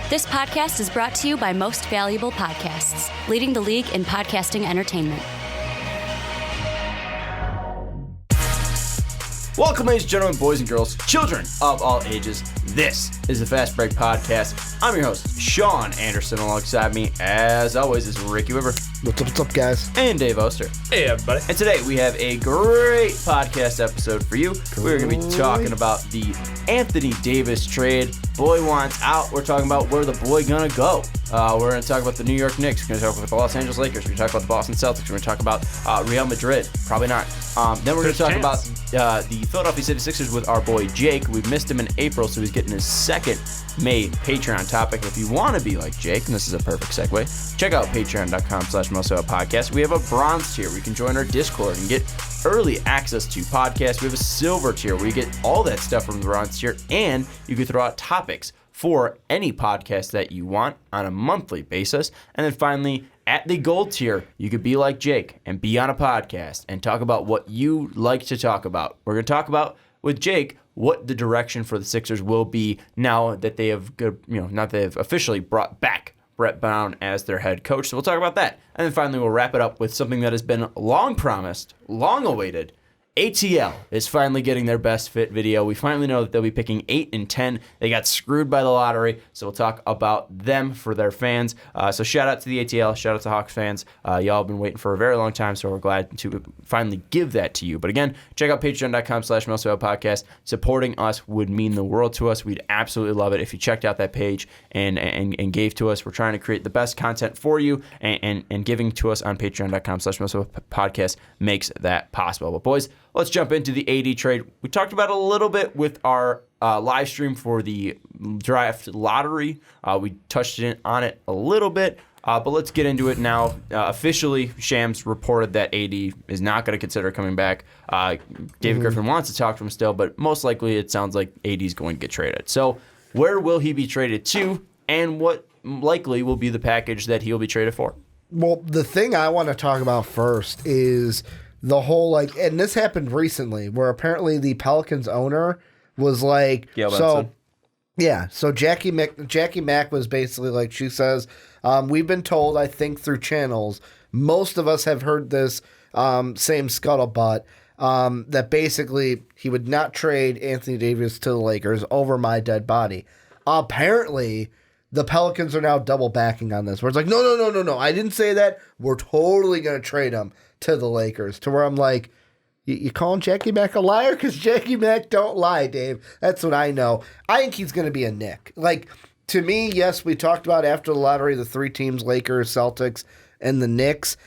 This podcast is brought to you by Most Valuable Podcasts, leading the league in podcasting entertainment. Welcome, ladies and gentlemen, boys and girls, children of all ages. This is the Fast Break Podcast. I'm your host, Sean Anderson. Alongside me, as always, is Ricky Widmer. What's up, guys? And Dave Oster. Hey, everybody. And today we have a great podcast episode for you. We're going to be talking about the Anthony Davis trade. Boy wants out. We're talking about where the boy going to go. We're going to talk about the New York Knicks. We're going to talk about the Los Angeles Lakers. We're going to talk about the Boston Celtics. We're going to talk about Real Madrid. Probably not. Then we're going to talk about the Philadelphia 76ers with our boy Jake. We missed him in April, so he's getting his second May Patreon topic. If you want to be like Jake, and this is a perfect segue, check out patreon.com/MosoPodcast. We have a bronze tier where you can join our Discord and get early access to podcasts. We have a silver tier where you get all that stuff from the bronze tier, and you can throw out topics for any podcast that you want on a monthly basis. And then finally, at the gold tier, you could be like Jake and be on a podcast and talk about what you like to talk about. We're going to talk about, with Jake, what the direction for the Sixers will be now that they have, not that they've officially brought back Brett Brown as their head coach. So we'll talk about that. And then finally, we'll wrap it up with something that has been long promised, long awaited. ATL is finally getting their best fit video. We finally know that they'll be picking 8 and 10. They got screwed by the lottery, so we'll talk about them for their fans. So shout out to the ATL, shout out to Hawks fans. Y'all have been waiting for a very long time, so we're glad to finally give that to you. But again, check out patreon.com/MosoPodcast. Supporting us would mean the world to us. We'd absolutely love it if you checked out that page and gave to us. We're trying to create the best content for you, and giving to us on patreon.com/MosoPodcast makes that possible. But boys, let's jump into the AD trade. We talked about it a little bit with our live stream for the draft lottery. We touched on it a little bit, but let's get into it now. Officially, Shams reported that AD is not going to consider coming back. David Griffin wants to talk to him still, but most likely it sounds like AD is going to get traded. So where will he be traded to, and what likely will be the package that he'll be traded for? Well, the thing I want to talk about first is the whole, and this happened recently, where apparently the Pelicans owner was like, so Jackie Mack was basically like, she says, we've been told, I think through channels, most of us have heard this same scuttlebutt, that basically he would not trade Anthony Davis to the Lakers over my dead body. Apparently, the Pelicans are now double backing on this, where it's like, no, I didn't say that. We're totally going to trade him to the Lakers, to where I'm like, you calling Jackie Mack a liar? Because Jackie Mack don't lie, Dave. That's what I know. I think he's going to be a Knick. Like, to me, yes, we talked about after the lottery, the three teams, Lakers, Celtics, and the Knicks.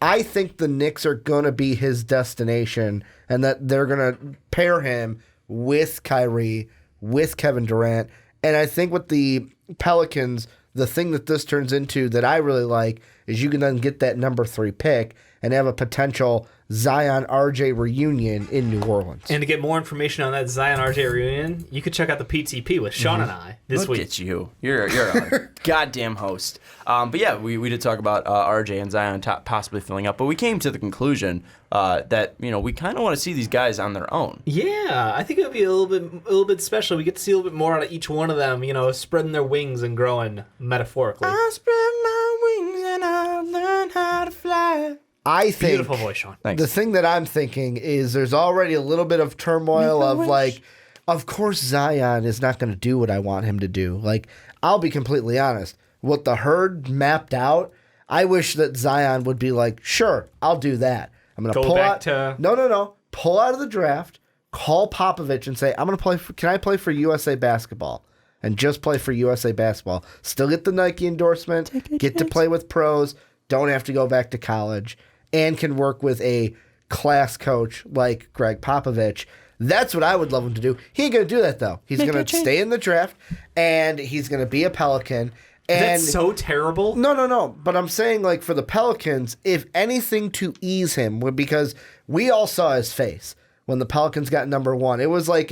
I think the Knicks are going to be his destination, and that they're going to pair him with Kyrie, with Kevin Durant. And I think with the Pelicans, the thing that this turns into that I really like is you can then get that number 3 pick and have a potential Zion RJ reunion in New Orleans. And to get more information on that Zion RJ reunion, you could check out the PTP with Sean and I this week. Look at you. You're a goddamn host. But yeah, we did talk about RJ and Zion possibly filling up, but we came to the conclusion that we kind of want to see these guys on their own. Yeah, I think it would be a little bit special. We get to see a little bit more out of each one of them, spreading their wings and growing metaphorically. I'll spread my wings and I'll learn how to fly. I think beautiful voice, Sean. Thanks. The thing that I'm thinking is there's already a little bit of turmoil of like, of course Zion is not going to do what I want him to do. Like, I'll be completely honest. What the herd mapped out, I wish that Zion would be like, sure, I'll do that. I'm going to pull back out. to No. Pull out of the draft, call Popovich and say, I'm going to play. Can I play for USA Basketball? And just play for USA Basketball. Still get the Nike endorsement, get to play with pros, don't have to go back to college, and can work with a class coach like Greg Popovich. That's what I would love him to do. He ain't going to do that, though. He's going to stay in the draft, and he's going to be a Pelican. And that's so terrible. No. But I'm saying, like, for the Pelicans, if anything to ease him, because we all saw his face when the Pelicans got number 1. It was like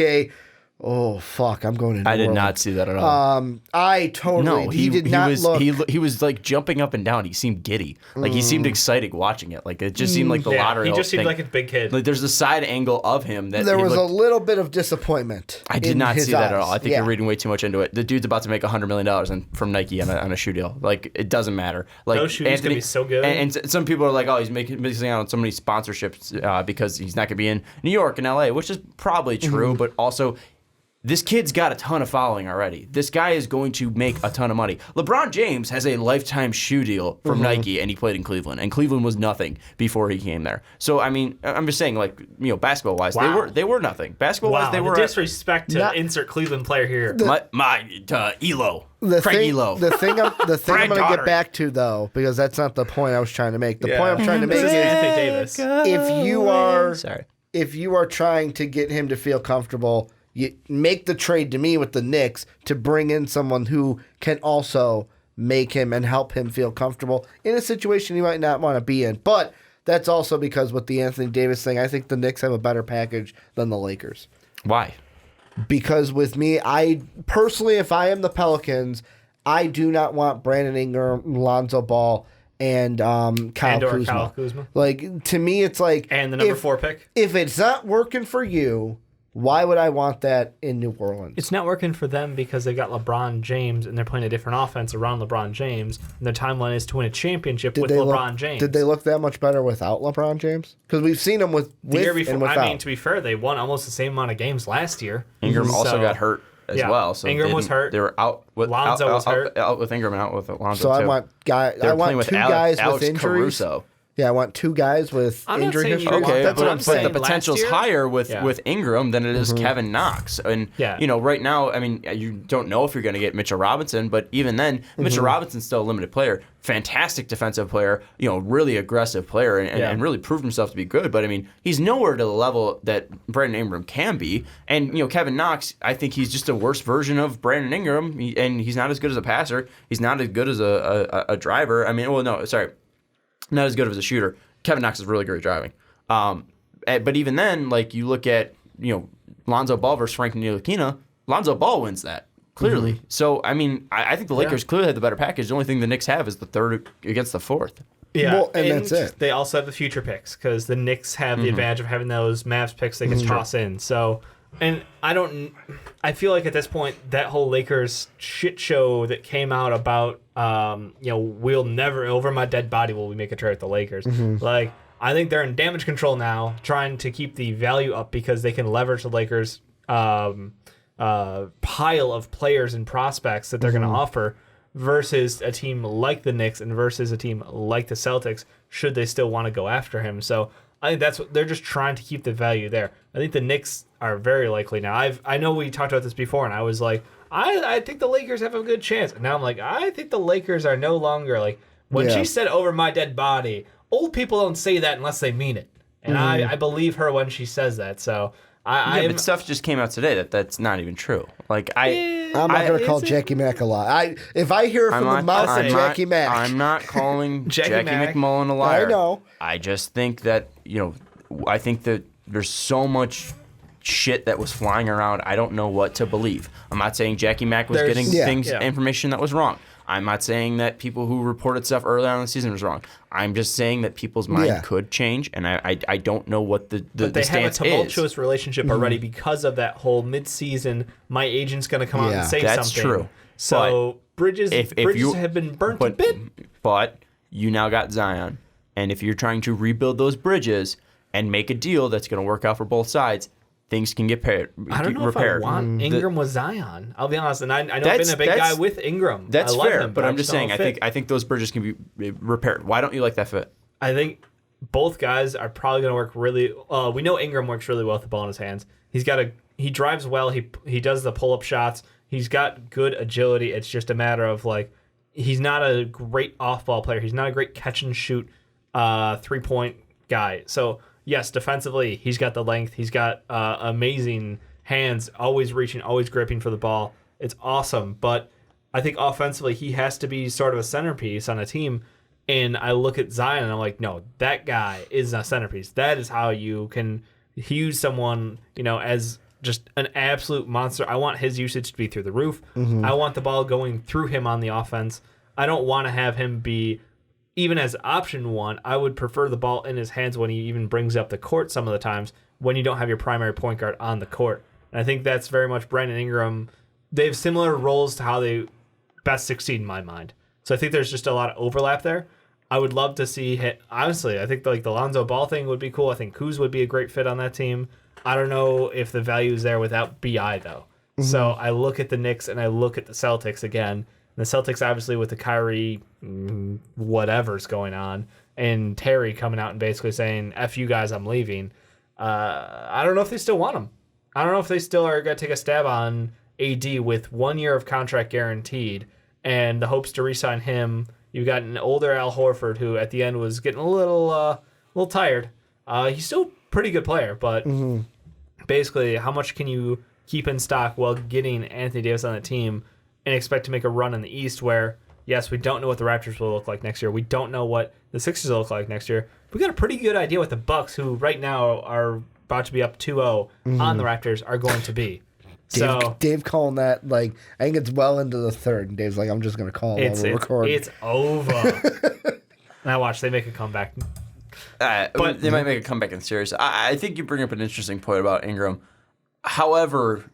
Oh fuck! I'm going to. I did not see that at all. I totally. No, he did not look. He was like jumping up and down. He seemed giddy. Like he seemed excited watching it. Like it just seemed like the lottery. He just seemed thing. like a big kid. Like there's a side angle of him that there was looked, a little bit of disappointment. I did not see that at all. I think Yeah. you're reading way too much into it. The dude's about to make $100 million from Nike on a shoe deal. Like it doesn't matter. Like Those shoes gonna be so good. And some people are like, oh, he's missing out on so many sponsorships because he's not gonna be in New York and LA, which is probably true, but also. This kid's got a ton of following already. This guy is going to make a ton of money. LeBron James has a lifetime shoe deal from Nike, and he played in Cleveland. And Cleveland was nothing before he came there. So I mean, I'm just saying, like basketball wise, they were nothing. Basketball wise, they were disrespect to insert Cleveland player here. Elo. Elo. The thing I'm going to get back to though, because that's not the point I was trying to make. The point I'm trying to make is Anthony Davis. If you are trying to get him to feel comfortable. You make the trade to me with the Knicks to bring in someone who can also make him and help him feel comfortable in a situation he might not want to be in. But that's also because with the Anthony Davis thing, I think the Knicks have a better package than the Lakers. Why? Because with me, I personally, if I am the Pelicans, I do not want Brandon Ingram, Lonzo Ball, and Kyle Kuzma. Like, to me, it's like... And the number 4 pick? If it's not working for you... Why would I want that in New Orleans? It's not working for them because they got LeBron James and they're playing a different offense around LeBron James. And their timeline is to win a championship with LeBron James. Did they look that much better without LeBron James? Because we've seen them with the year before. And without. I mean, to be fair, they won almost the same amount of games last year. Ingram also got hurt as well. So Ingram was hurt. They were out with Lonzo was hurt. Out with Ingram and out with Lonzo. So too. I want two guys Alex with injuries. Caruso. Yeah, I want 2 guys with injury history. Okay, that's what I'm saying. But the potential's higher with Ingram than it is Kevin Knox. And, right now, I mean, you don't know if you're going to get Mitchell Robinson, but even then, Mitchell Robinson's still a limited player. Fantastic defensive player, really aggressive player, and really proved himself to be good. But, I mean, he's nowhere to the level that Brandon Ingram can be. And, Kevin Knox, I think he's just a worse version of Brandon Ingram, and he's not as good as a passer. He's not as good as a driver. I mean, not as good as a shooter. Kevin Knox is really great driving. But even then, like you look at, Lonzo Ball versus Frank Ntilikina, Lonzo Ball wins that, clearly. So, I mean, I think the Lakers clearly have the better package. The only thing the Knicks have is the third against the fourth. Yeah, well, and that's it. They also have the future picks because the Knicks have the advantage of having those Mavs picks they can toss in. So, and I feel like at this point, that whole Lakers shit show that came out about, we'll never, over my dead body will we make a trade with the Lakers. Like, I think they're in damage control now, trying to keep the value up because they can leverage the Lakers' pile of players and prospects that they're going to offer versus a team like the Knicks and versus a team like the Celtics, should they still want to go after him. So I think that's what they're just trying to keep the value there. I think the Knicks are very likely now. I know we talked about this before, and I was like, I think the Lakers have a good chance. And now I'm like, I think the Lakers are no longer like when she said over my dead body. Old people don't say that unless they mean it, and I believe her when she says that. So but stuff just came out today that's not even true. Like I'm not going to call Jackie Mack a lie. If I hear from the mouth of Jackie Mack, I'm not calling Jackie McMullen a liar. I know. I just think that I think that there's so much shit that was flying around. I don't know what to believe. I'm not saying Jackie Mack was getting information that was wrong. I'm not saying that people who reported stuff early on in the season was wrong. I'm just saying that people's mind could change, and I don't know what the stance is. They have a tumultuous relationship already because of that whole mid-season, my agent's going to come out and say something. That's true. So bridges have been burnt a bit. But you now got Zion, and if you're trying to rebuild those bridges and make a deal that's going to work out for both sides, things can get repaired. I don't know if I want Ingram with Zion. I'll be honest, and I know I've been a big guy with Ingram. That's I love fair, him, but I'm just saying I think those bridges can be repaired. Why don't you like that fit? I think both guys are probably going to work really. We know Ingram works really well with the ball in his hands. He drives well. He does the pull up shots. He's got good agility. It's just a matter of he's not a great off ball player. He's not a great catch and shoot 3-point guy. So. Yes, defensively, he's got the length. He's got amazing hands, always reaching, always gripping for the ball. It's awesome. But I think offensively, he has to be sort of a centerpiece on a team. And I look at Zion, and I'm like, no, that guy is a centerpiece. That is how you can use someone, as just an absolute monster. I want his usage to be through the roof. I want the ball going through him on the offense. I don't want to have him be, even as option one, I would prefer the ball in his hands when he even brings up the court some of the times when you don't have your primary point guard on the court. And I think that's very much Brandon Ingram. They have similar roles to how they best succeed in my mind. So I think there's just a lot of overlap there. I would love to see hit. Honestly, I think like the Lonzo Ball thing would be cool. I think Kuz would be a great fit on that team. I don't know if the value is there without BI though. So I look at the Knicks and I look at the Celtics again. And the Celtics obviously with the Kyrie whatever's going on and Terry coming out and basically saying F you guys, I'm leaving. I don't know if they still want him. I don't know if they still are going to take a stab on AD with 1 year of contract guaranteed and the hopes to re-sign him. You've got an older Al Horford who at the end was getting a little tired. He's still a pretty good player, but basically how much can you keep in stock while getting Anthony Davis on the team and expect to make a run in the East where, yes, we don't know what the Raptors will look like next year. We don't know what the Sixers will look like next year. We got a pretty good idea what the Bucks, who right now are about to be up 2-0 on the Raptors, are going to be. Dave calling that, like, I think it's well into the third. And Dave's like, I'm just going to call him while we're recording. It's over. Now watch, they make a comeback. But they might make a comeback in the series. I think you bring up an interesting point about Ingram. However,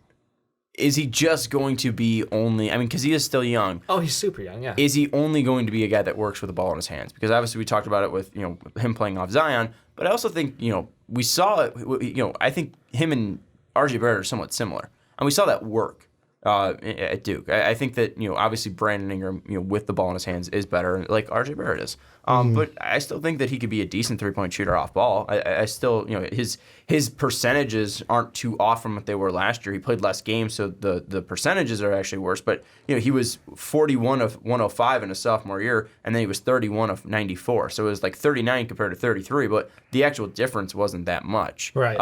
is he just going to be only... I mean, because he is still young. Oh, he's super young, yeah. Is he only going to be a guy that works with the ball in his hands? Because obviously we talked about it with him playing off Zion, but I also think we saw it. I think him and RJ Barrett are somewhat similar, and we saw that work at Duke. I think that obviously Brandon Ingram with the ball in his hands is better, like RJ Barrett is. But I still think that he could be a decent 3-point shooter off ball. I still, his percentages aren't too off from what they were last year. He played less games, so the percentages are actually worse. But he was 41 of 105 in his sophomore year, and then he was 31 of 94. So it was like 39 compared to 33. But the actual difference wasn't that much. Right.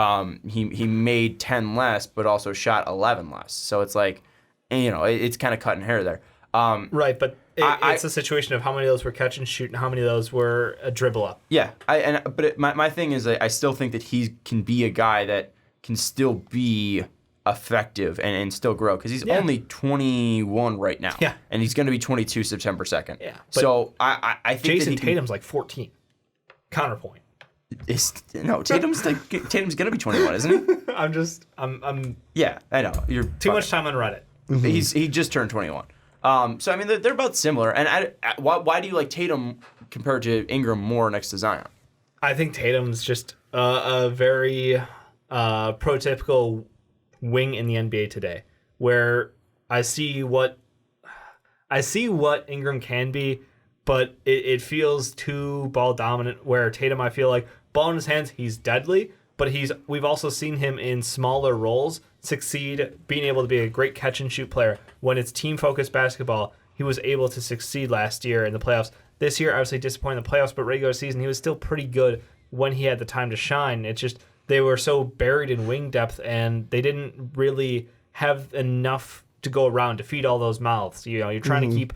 He made 10 less, but also shot 11 less. So it's like, it's kind of cutting hair there. Right, but it's a situation of how many of those were catch and shoot and how many of those were a dribble up. Yeah, my thing is I still think that he can be a guy that can still be effective and still grow because he's only 21 right now. Yeah, and he's going to be 22 September 2nd. Yeah, so I think Jason Tatum's like 14. Counterpoint. Tatum's going to be 21, isn't he? I'm. Yeah, I know. You're too much time on Reddit. He just turned 21. So I mean they're both similar. And why do you like Tatum compared to Ingram more next to Zion? I think Tatum's just a very prototypical wing in the NBA today, where I see what Ingram can be, but it feels too ball dominant. Where Tatum, I feel like ball in his hands, he's deadly, but we've also seen him in smaller roles succeed, being able to be a great catch and shoot player. When it's team focused basketball, he was able to succeed last year in the playoffs. This year, obviously disappointing in the playoffs, but regular season, he was still pretty good when he had the time to shine. It's just they were so buried in wing depth, and they didn't really have enough to go around to feed all those mouths. You're trying to keep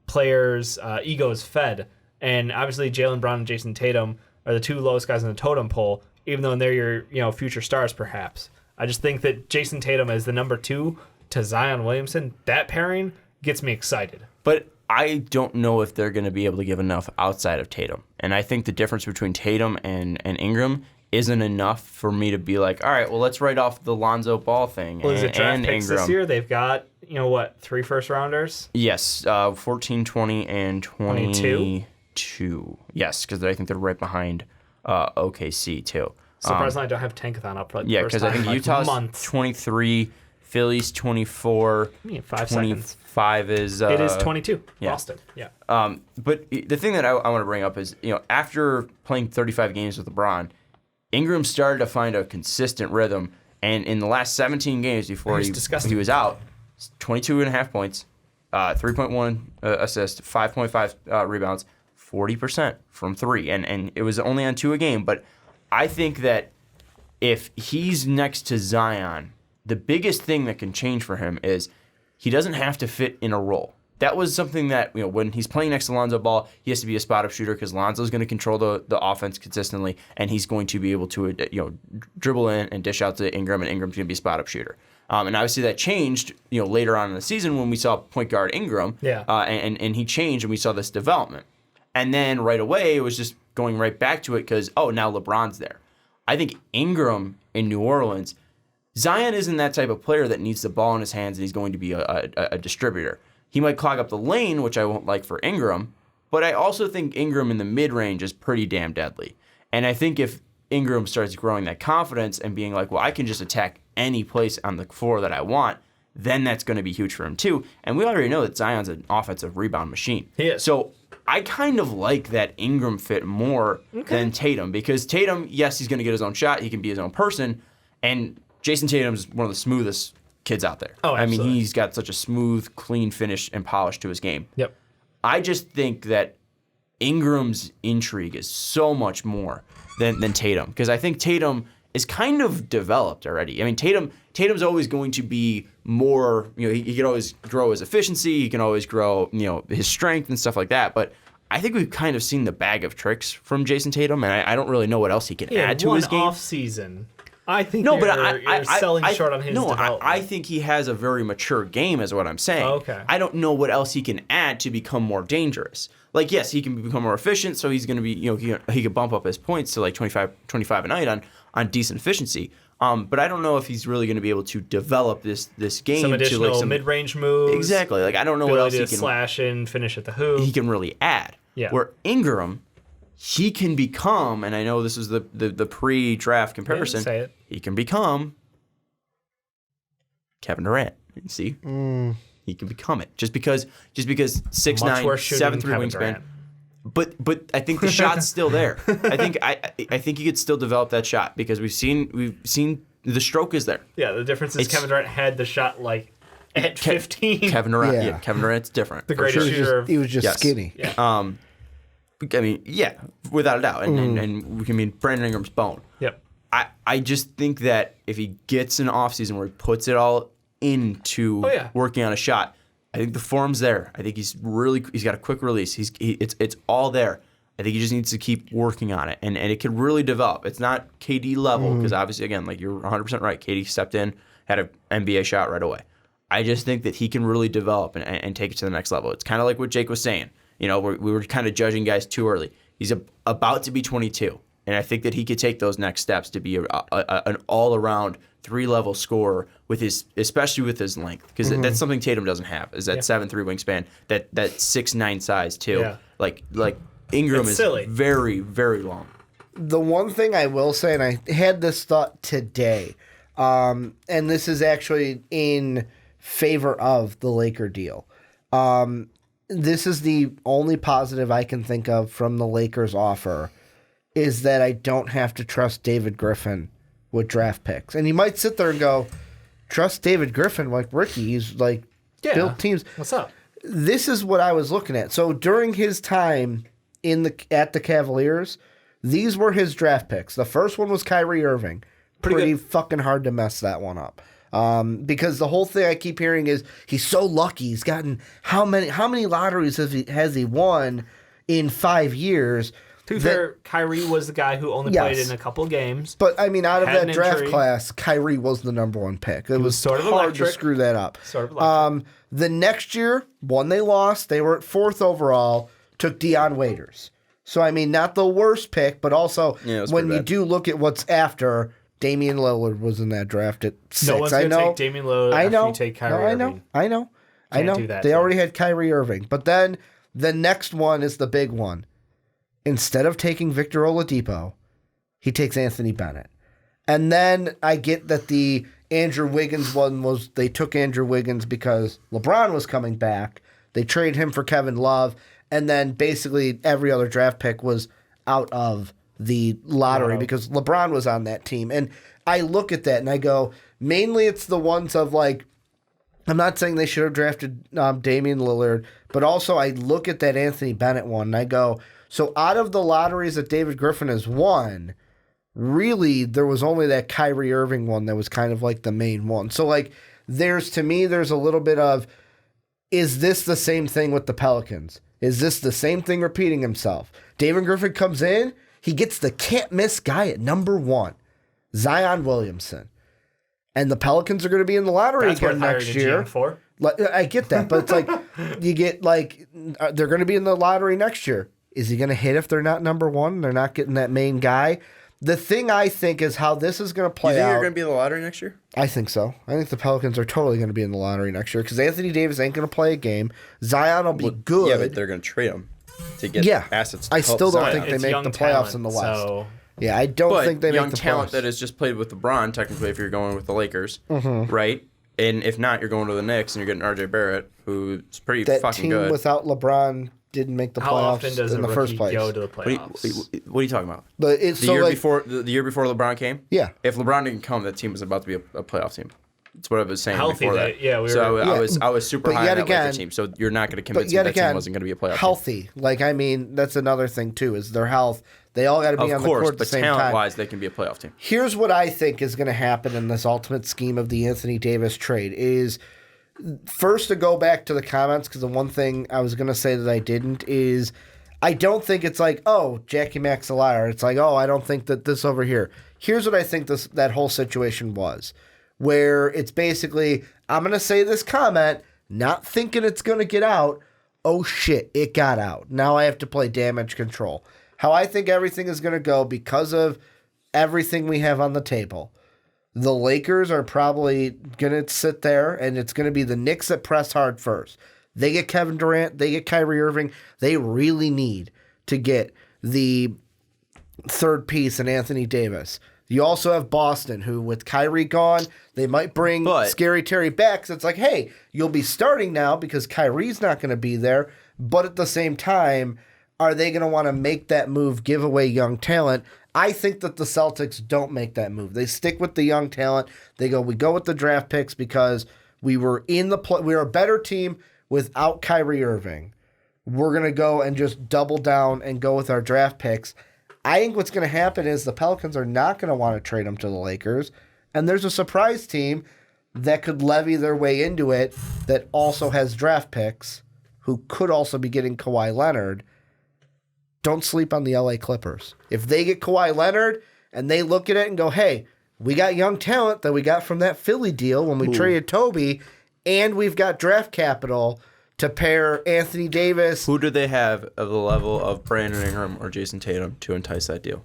players' egos fed, and obviously Jaylen Brown and Jason Tatum are the two lowest guys on the totem pole, even though they're your future stars perhaps. I just think that Jason Tatum as the number 2 to Zion Williamson, that pairing gets me excited. But I don't know if they're going to be able to give enough outside of Tatum. And I think the difference between Tatum and Ingram isn't enough for me to be like, all right, well, let's write off the Lonzo Ball thing. Well, is it draft picks this year? They've got, 3 first-rounders? Yes, 14, 20, and 22. Yes, because I think they're right behind OKC, too. Surprisingly, I don't have Tankathon up for the first time. Yeah, because I think Utah's 23, Philly's 24, 25 is... it is 22, yeah. Boston, yeah. But the thing that I want to bring up is, after playing 35 games with LeBron, Ingram started to find a consistent rhythm, and in the last 17 games before he was out, 22.5 points, 3.1 assists, 5.5 rebounds, 40% from 3, and it was only on 2 a game, but I think that if he's next to Zion, the biggest thing that can change for him is he doesn't have to fit in a role. that was something that, when he's playing next to Lonzo Ball, he has to be a spot-up shooter because Lonzo's going to control the offense consistently, and he's going to be able to, dribble in and dish out to Ingram, and Ingram's going to be a spot-up shooter. And obviously that changed, later on in the season when we saw point guard Ingram. Yeah. And he changed, and we saw this development. And then right away, it was just going right back to it because, now LeBron's there. I think Ingram in New Orleans, Zion isn't that type of player that needs the ball in his hands and he's going to be a distributor. He might clog up the lane, which I won't like for Ingram, but I also think Ingram in the mid-range is pretty damn deadly. And I think if Ingram starts growing that confidence and being like, well, I can just attack any place on the floor that I want, then that's going to be huge for him too. And we already know that Zion's an offensive rebound machine. He is. So I kind of like that Ingram fit more than Tatum, because Tatum, yes, he's going to get his own shot. He can be his own person. And Jason Tatum's one of the smoothest kids out there. Oh, absolutely. I mean, he's got such a smooth, clean finish and polish to his game. Yep. I just think that Ingram's intrigue is so much more than Tatum, because I think Tatum is kind of developed already. I mean, Tatum's always going to be more, he can always grow his efficiency, he can always grow, his strength and stuff like that, but I think we've kind of seen the bag of tricks from Jason Tatum, and I don't really know what else he can add to his game. Off season. I think you're selling short on his development. I think he has a very mature game, is what I'm saying. Okay. I don't know what else he can add to become more dangerous. Like, yes, he can become more efficient, so he's going to be, he could bump up his points to like 25 a night on decent efficiency. But I don't know if he's really going to be able to develop this game some additional to like mid-range moves. Exactly. Like, I don't know what else he can slash and finish at the hoop. He can really add. Yeah. Where Ingram, he can become, and I know this is the pre-draft comparison. Say it. He can become Kevin Durant. You see, he can become it just because 6'9", 7'3" wingspan. Durant. But I think the shot's still there. I think he could still develop that shot because we've seen the stroke is there. Yeah, the difference is Kevin Durant had the shot like at 15. Kevin Durant, Kevin Durant's different. The greatest shooter. He was just skinny. Yeah. I mean, yeah, without a doubt. And we can mean Brandon Ingram's bone. Yep. I just think that if he gets an offseason where he puts it all into working on a shot, I think the form's there. I think he's got a quick release. It's all there. I think he just needs to keep working on it, and it could really develop. It's not KD level because obviously, again, like you're 100% right. KD stepped in, had an NBA shot right away. I just think that he can really develop and take it to the next level. It's kind of like what Jake was saying. We were kind of judging guys too early. He's about to be 22, and I think that he could take those next steps to be an all-around 3-level scorer especially with his length, because that's something Tatum doesn't have. Is that 7'3" wingspan, that 6'9" size too. Yeah. Like Ingram is silly. very, very long. The one thing I will say, and I had this thought today, and this is actually in favor of the Laker deal. This is the only positive I can think of from the Lakers offer, is that I don't have to trust David Griffin with draft picks. And you might sit there and go, trust David Griffin like Ricky. He's like built teams. What's up? This is what I was looking at. So during his time at the Cavaliers, these were his draft picks. The first one was Kyrie Irving. Pretty fucking hard to mess that one up. Because the whole thing I keep hearing is he's so lucky. He's gotten how many lotteries has he won in 5 years? To be fair, Kyrie was the guy who only played in a couple games. But I mean, out of that draft injury. class, Kyrie was the number one pick. It was sort of hard electric. to screw that up. Sort of electric. The next year, one they lost. They were at 4th overall. Took Deion Waiters. So I mean, not the worst pick, but also when you do look at what's after. Damian Lillard was in that draft at 6. No one's going to take Damian Lillard after you take Kyrie Irving. I know. Do that, they already had Kyrie Irving. But then the next one is the big one. Instead of taking Victor Oladipo, he takes Anthony Bennett. And then I get that the Andrew Wiggins one was they took Andrew Wiggins because LeBron was coming back. They traded him for Kevin Love. And then basically every other draft pick was out of the lottery because LeBron was on that team. And I look at that and I go, mainly it's the ones of like, I'm not saying they should have drafted Damian Lillard, but also I look at that Anthony Bennett one and I go, so out of the lotteries that David Griffin has won, really there was only that Kyrie Irving one that was kind of like the main one. So like there's a little bit of, is this the same thing with the Pelicans? Is this the same thing repeating himself? David Griffin comes in, he gets the can't-miss guy at number 1, Zion Williamson. And the Pelicans are going to be in the lottery again next year. I get that, but it's like you get like they're going to be in the lottery next year. Is he going to hit if they're not number 1? They're not getting that main guy. The thing I think is how this is going to play out. You think they're going to be in the lottery next year? I think so. I think the Pelicans are totally going to be in the lottery next year because Anthony Davis ain't going to play a game. Zion will be good. Yeah, but they're going to trade him to get assets. I still don't Zion. think they make the playoffs in the West. So... Yeah, I don't think they make the playoffs. Young talent that has just played with LeBron, technically, if you're going with the Lakers, right? And if not, you're going to the Knicks and you're getting R.J. Barrett, who's pretty fucking good. That team without LeBron didn't make the playoffs in the first place. Go to the playoffs? What are you talking about? The year before LeBron came? Yeah. If LeBron didn't come, that team was about to be a playoff team. That's what I was saying before that. Yeah, I was super high on that Lakers team. So you're not going to convince me that team wasn't going to be a playoff healthy. team. Like, I mean, that's another thing, too, is their health. They all got to be on the court at the same time. Of course, but talent-wise, they can be a playoff team. Here's what I think is going to happen in this ultimate scheme of the Anthony Davis trade is, first to go back to the comments, because the one thing I was going to say that I didn't is I don't think it's like, oh, Jackie Mac's a liar. It's like, oh, I don't think that this over here. Here's what I think that whole situation was, where it's basically, I'm going to say this comment, not thinking it's going to get out. Oh, shit, it got out. Now I have to play damage control. How I think everything is going to go because of everything we have on the table. The Lakers are probably going to sit there, and it's going to be the Knicks that press hard first. They get Kevin Durant. They get Kyrie Irving. They really need to get the third piece in Anthony Davis. You also have Boston, who with Kyrie gone, they might bring Scary Terry back. So it's like, hey, you'll be starting now because Kyrie's not going to be there. But at the same time, are they going to want to make that move, give away young talent? I think that the Celtics don't make that move. They stick with the young talent. We go with the draft picks because we were we were a better team without Kyrie Irving. We're going to go and just double down and go with our draft picks. I think what's going to happen is the Pelicans are not going to want to trade them to the Lakers, and there's a surprise team that could levy their way into it that also has draft picks who could also be getting Kawhi Leonard. Don't sleep on the LA Clippers. If they get Kawhi Leonard and they look at it and go, hey, we got young talent that we got from that Philly deal when we traded Toby, and we've got draft capital to pair Anthony Davis. Who do they have of the level of Brandon Ingram or Jason Tatum to entice that deal?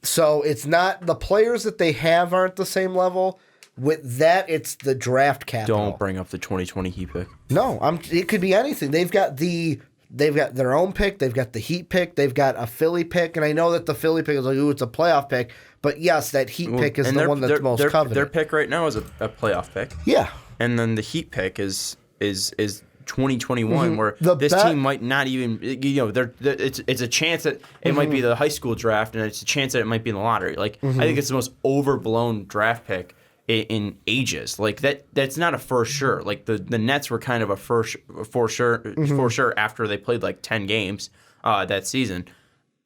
So it's not the players that they have aren't the same level. With that, it's the draft capital. Don't bring up the 2020 Heat pick. No, it could be anything. They've got their own pick. They've got the Heat pick. They've got a Philly pick. And I know that the Philly pick is like, ooh, it's a playoff pick. But yes, that Heat pick is the one that's most coveted. Their pick right now is a playoff pick. Yeah. And then the Heat pick is 2021, where this team might not even, it's a chance that it might be the high school draft, and it's a chance that it might be in the lottery. Like, I think it's the most overblown draft pick in ages. Like, that's not a for sure. Like, the Nets were kind of a for sure after they played like 10 games that season.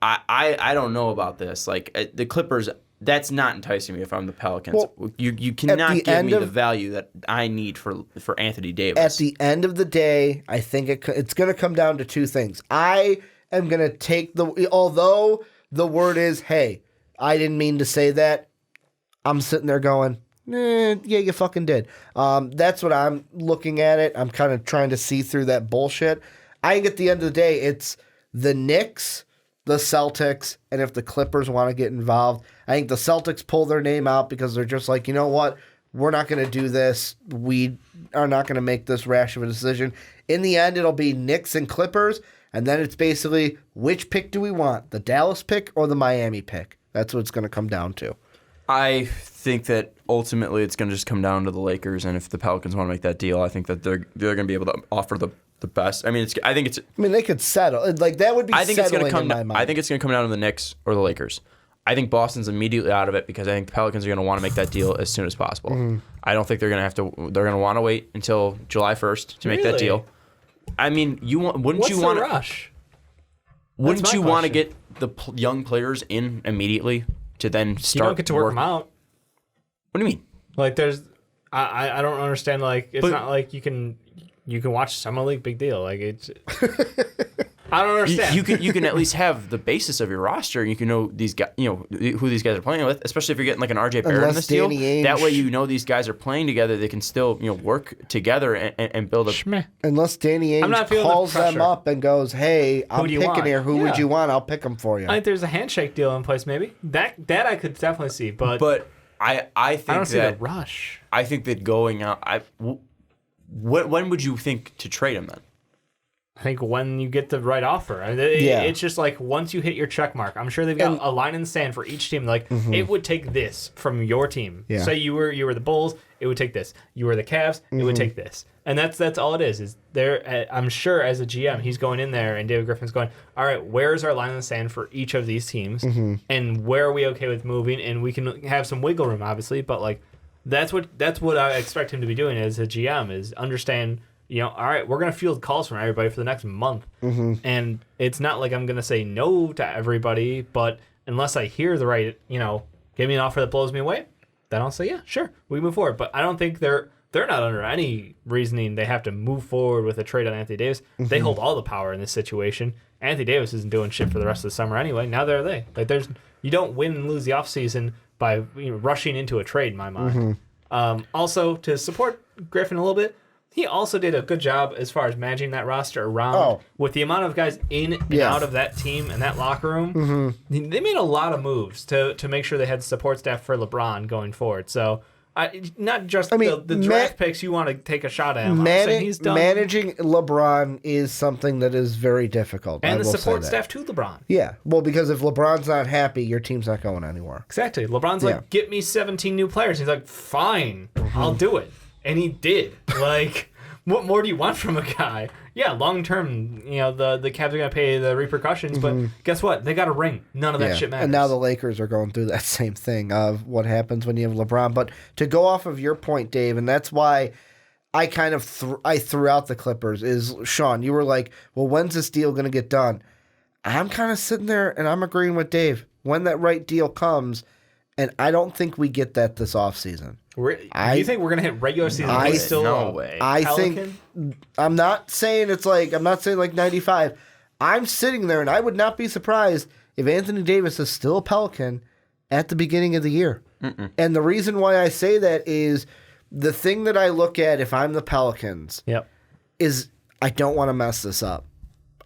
I don't know about this. Like, the Clippers, that's not enticing me if I'm the Pelicans. Well, you cannot give me the value that I need for Anthony Davis. At the end of the day, I think it's going to come down to two things. I am going to take although the word is, hey, I didn't mean to say that, I'm sitting there going, yeah, you fucking did. That's what I'm looking at it. I'm kind of trying to see through that bullshit. I think at the end of the day, it's the Knicks, the Celtics, and if the Clippers want to get involved, I think the Celtics pull their name out because they're just like, you know what? We're not going to do this. We are not going to make this rash of a decision. In the end, it'll be Knicks and Clippers, and then it's basically which pick do we want, the Dallas pick or the Miami pick? That's what it's going to come down to. I think that ultimately it's going to just come down to the Lakers, and if the Pelicans want to make that deal, I think that they're going to be able to offer the best. I mean, they could settle. Like, that would be settling in my mind. I think it's going to come down to the Knicks or the Lakers. I think Boston's immediately out of it because I think the Pelicans are going to want to make that deal as soon as possible. Mm-hmm. I don't think they're going to want to wait until July 1st to make that deal. I mean, wouldn't you want to rush? Wouldn't you want to get the young players in immediately to then start? You don't get to work them out. What do you mean? Like, I don't understand. Like, it's not like you can you can watch Summer League, big deal. Like it's. I don't understand. You can at least have the basis of your roster. You can know these guys, who these guys are playing with. Especially if you're getting like an RJ Barrett in this deal. That way, these guys are playing together. They can still work together and build a. Unless Danny Ainge calls them up and goes, "Hey, I'm picking here. Who would you want? I'll pick them for you." I think there's a handshake deal in place. Maybe that I could definitely see, but I think I don't see the rush. I think that going out. When would you think to trade him then? I think when you get the right offer. It's just like once you hit your check mark, I'm sure they've got a line in the sand for each team. Like it would take this from your team. Yeah. Say you were the Bulls, it would take this. You were the Cavs, it would take this. And that's all it is. Is there? I'm sure as a GM, he's going in there, and David Griffin's going, all right, where's our line in the sand for each of these teams, and where are we okay with moving? And we can have some wiggle room, obviously, but like that's what I expect him to be doing as a GM is understand. All right, we're going to field calls from everybody for the next month. And it's not like I'm going to say no to everybody, but unless I hear the right, give me an offer that blows me away, then I'll say, yeah, sure, we move forward. But I don't think they're not under any reasoning they have to move forward with a trade on Anthony Davis. They hold all the power in this situation. Anthony Davis isn't doing shit for the rest of the summer anyway. Now they're they. Like you don't win and lose the offseason by rushing into a trade, in my mind. Also, to support Griffin a little bit, he also did a good job as far as managing that roster around with the amount of guys in and out of that team and that locker room. They made a lot of moves to make sure they had support staff for LeBron going forward. So not just the draft picks you want to take a shot at him. He's done. Managing LeBron is something that is very difficult. And the support staff to LeBron. Yeah. Well, because if LeBron's not happy, your team's not going anywhere. Exactly. LeBron's like, get me 17 new players. He's like, fine, I'll do it. And he did. Like, what more do you want from a guy? Yeah, long term, the Cavs are going to pay the repercussions, but guess what? They got a ring. None of that shit matters. And now the Lakers are going through that same thing of what happens when you have LeBron. But to go off of your point, Dave, and that's why I kind of I threw out the Clippers, is, Sean, you were like, well, when's this deal going to get done? I'm kind of sitting there, and I'm agreeing with Dave. When that right deal comes, and I don't think we get that this offseason. Do you think we're going to hit regular season? No way. I think I'm not saying like 95. I'm sitting there and I would not be surprised if Anthony Davis is still a Pelican at the beginning of the year. And the reason why I say that is the thing that I look at if I'm the Pelicans is I don't want to mess this up.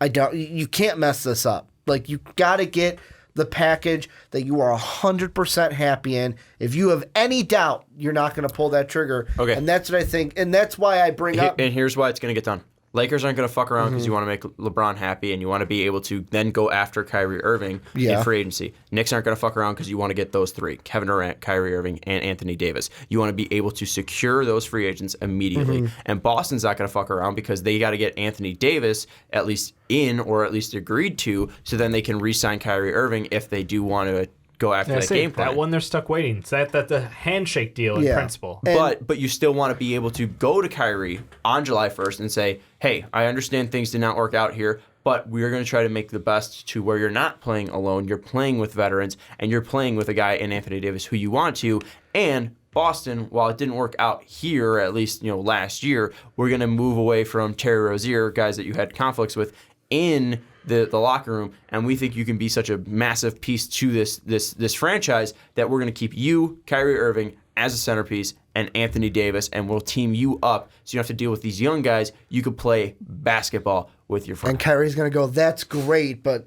You can't mess this up. Like, you got to get the package that you are 100% happy in. If you have any doubt, you're not going to pull that trigger. Okay. And that's what I think. And that's why I bring up. And here's why it's going to get done. Lakers aren't going to fuck around because you want to make LeBron happy and you want to be able to then go after Kyrie Irving in free agency. Knicks aren't going to fuck around because you want to get those three, Kevin Durant, Kyrie Irving, and Anthony Davis. You want to be able to secure those free agents immediately. And Boston's not going to fuck around because they got to get Anthony Davis at least in or at least agreed to so then they can re-sign Kyrie Irving if they do want to go after that game plan. That one they're stuck waiting. It's that's the handshake deal in principle. But you still want to be able to go to Kyrie on July 1st and say, hey, I understand things did not work out here, but we're going to try to make the best to where you're not playing alone, you're playing with veterans, and you're playing with a guy in Anthony Davis who you want to. And Boston, while it didn't work out here, at least last year, we're going to move away from Terry Rozier, guys that you had conflicts with, in the locker room, and we think you can be such a massive piece to this franchise that we're going to keep you, Kyrie Irving, as a centerpiece, and Anthony Davis, and we'll team you up so you don't have to deal with these young guys. You could play basketball with your friends. And Kyrie's going to go, that's great, but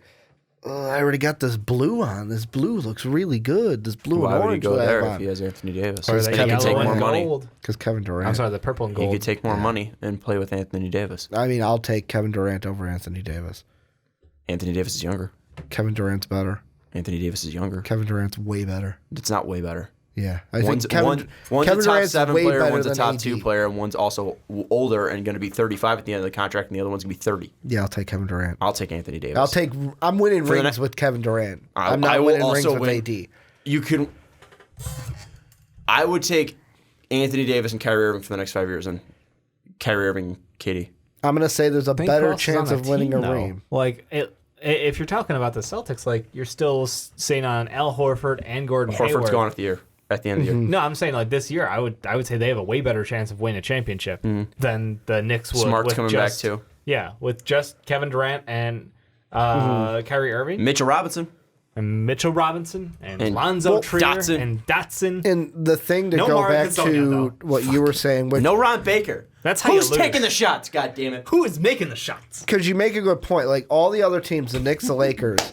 I already got this blue on. This blue looks really good. This blue and orange. Why would he go there if he has Anthony Davis? Or he can take more money. Because Kevin Durant. I'm sorry, the purple and gold. He could take more money and play with Anthony Davis. I mean, I'll take Kevin Durant over Anthony Davis. Anthony Davis is younger. Kevin Durant's better. Anthony Davis is younger. Kevin Durant's way better. It's not way better. Yeah. One's a top 7 player, one's a top 2 player, and one's also older and going to be 35 at the end of the contract, and the other one's going to be 30. Yeah, I'll take Kevin Durant. I'll take Anthony Davis. I'm winning rings with Kevin Durant. I'm not winning rings with AD. I would take Anthony Davis and Kyrie Irving for the next 5 years, and Kyrie Irving, KD. I'm going to say there's a better chance of winning a ring. Like, if you're talking about the Celtics, like, you're still sitting on Al Horford and Gordon Hayward. Horford's gone at the year. at the end of the year. No, I'm saying like this year, I would say they have a way better chance of winning a championship than the Knicks would. Smart's with coming back too. Yeah, with just Kevin Durant and Kyrie Irving, Mitchell Robinson, and Lonzo Trier and Dotson. And the thing to go back to what you were saying, which, no Ron Baker. That's how Who's you lose. taking the shots? God damn it! Who is making the shots? because you make a good point. Like all the other teams, the Knicks, the Lakers,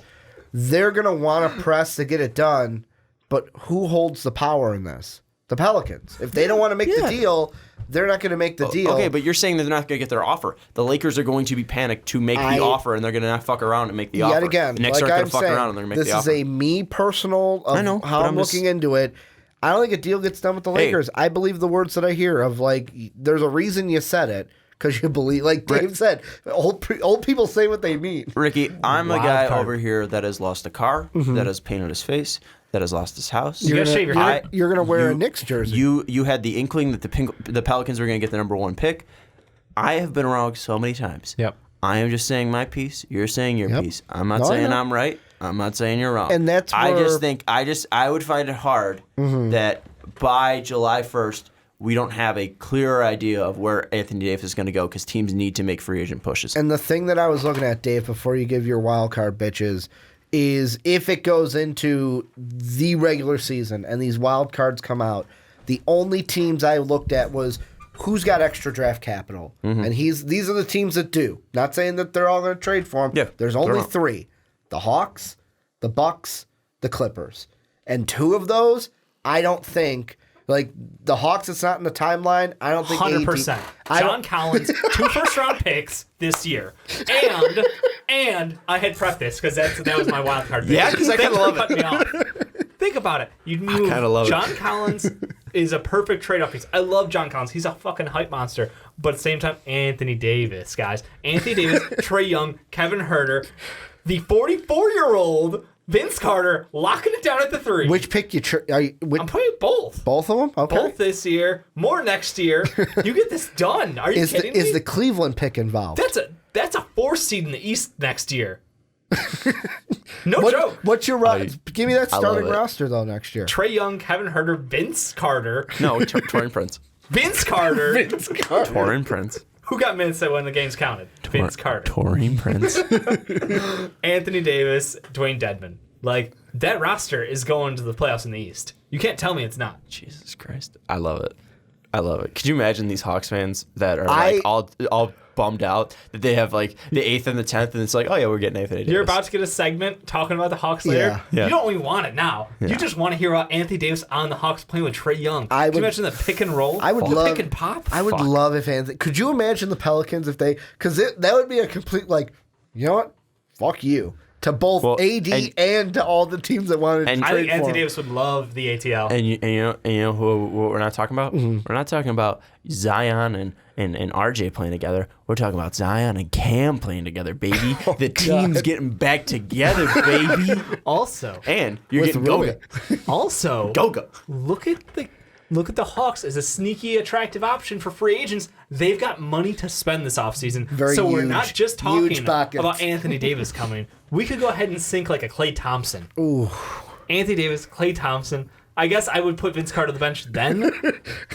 they're gonna want to press to get it done. But who holds the power in this? The Pelicans. If they don't want to make the deal, they're not going to make the deal. Okay, but you're saying that they're not going to get their offer. The Lakers are going to be panicked to make the offer, and they're going to not fuck around and make the offer. Yet again, the Knicks like aren't I'm going to fuck saying, around and they're going to make the offer. this is a me personal of how I'm looking into it. I don't think a deal gets done with the Lakers. I believe the words that I hear of like, there's a reason you said it. Because you believe, like Dave said, old people say what they mean. Ricky, I'm a guy over here that has lost a car, that has painted his face, that has lost his house. You're going to wear a Knicks jersey. You had the inkling that the Pelicans were going to get the number 1 pick. I have been wrong so many times. Yep. I am just saying my piece. You're saying your piece. I'm not saying I'm right. I'm not saying you're wrong. And that's I where... just think I would find it hard that by July 1st we don't have a clearer idea of where Anthony Davis is going to go because teams need to make free agent pushes. And the thing that I was looking at, Dave, before you give your wild card bitches, is if it goes into the regular season and these wild cards come out, the only teams I looked at was who's got extra draft capital. And these are the teams that do. Not saying that they're all going to trade for him. Yeah, there's only 3. The Hawks, the Bucks, the Clippers. And 2 of those, I don't think... Like, the Hawks, it's not in the timeline. I don't think 100%. John Collins, 2 first-round picks this year. And I had prepped this because that was my wild card pick. Yeah, because I kind of love it. Think about it. You knew John Collins is a perfect trade-off piece. I love John Collins. He's a fucking hype monster. But at the same time, Anthony Davis, guys. Anthony Davis, Trae Young, Kevin Huerter, the 44-year-old... Vince Carter locking it down at the 3. Which pick I'm putting both. Both of them? Okay. Both this year. More next year. You get this done. Are you kidding me? Is the Cleveland pick involved? That's a 4 seed in the East next year. No joke. What's your give me that starting roster though next year? Trae Young, Kevin Huerter, Vince Carter. No, Taurean Prince. Vince Carter. Taurean Prince. Who got minutes when the games counted? Vince Carter. Taurean Prince. Anthony Davis, Dwayne Dedmon. Like, that roster is going to the playoffs in the East. You can't tell me it's not. Jesus Christ. I love it. Could you imagine these Hawks fans that are like all bummed out that they have like the 8th and the 10th and it's like, oh yeah, we're getting Anthony Davis. You're about to get a segment talking about the Hawks later. Yeah. You don't even want it now. Yeah. You just want to hear about Anthony Davis on the Hawks playing with Trae Young. Can you imagine the pick and roll? I would love pick and pop. I would love if Anthony. Could you imagine the Pelicans if they? Because that would be a complete like, you know what? Fuck you. To both AD and to all the teams that wanted to trade for him. I think Anthony Davis would love the ATL. And you know who we're not talking about? We're not talking about Zion and RJ playing together. We're talking about Zion and Cam playing together, baby. The team's getting back together, baby. Also. And you're getting Goga. Also. Goga. Look at the Hawks as a sneaky, attractive option for free agents. They've got money to spend this offseason. We're not just talking about Anthony Davis coming. We could go ahead and sink like a Klay Thompson. Ooh. Anthony Davis, Klay Thompson. I guess I would put Vince Carter on the bench then,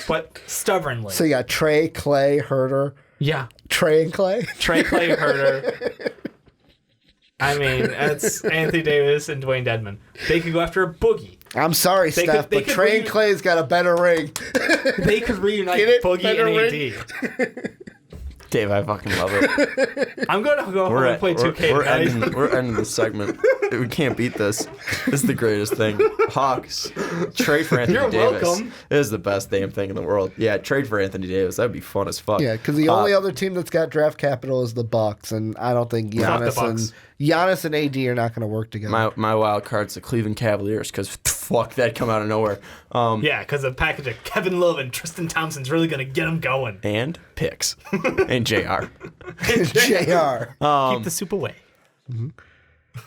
but stubbornly. So you got Trae, Klay, Huerter. Yeah. Trae and Klay? Trae, Klay, Huerter. I mean, that's Anthony Davis and Dwayne Dedmon. They could go after a Boogie. I'm sorry, Steph, but Trae and Clay's got a better ring. They could reunite Boogie and AD. Dave, I fucking love it. I'm going to go home and play 2K. We're ending this segment. We can't beat this. This is the greatest thing. Hawks, trade for Anthony Davis. You're welcome. It is the best damn thing in the world. Yeah, trade for Anthony Davis. That'd be fun as fuck. Yeah, because the only other team that's got draft capital is the Bucks, and I don't think Giannis and AD are not going to work together. My wild card's the Cleveland Cavaliers because fuck that come out of nowhere. Yeah, because a package of Kevin Love and Tristan Thompson's really going to get them going. And picks. And JR. JR. Keep the soup away. Mm-hmm.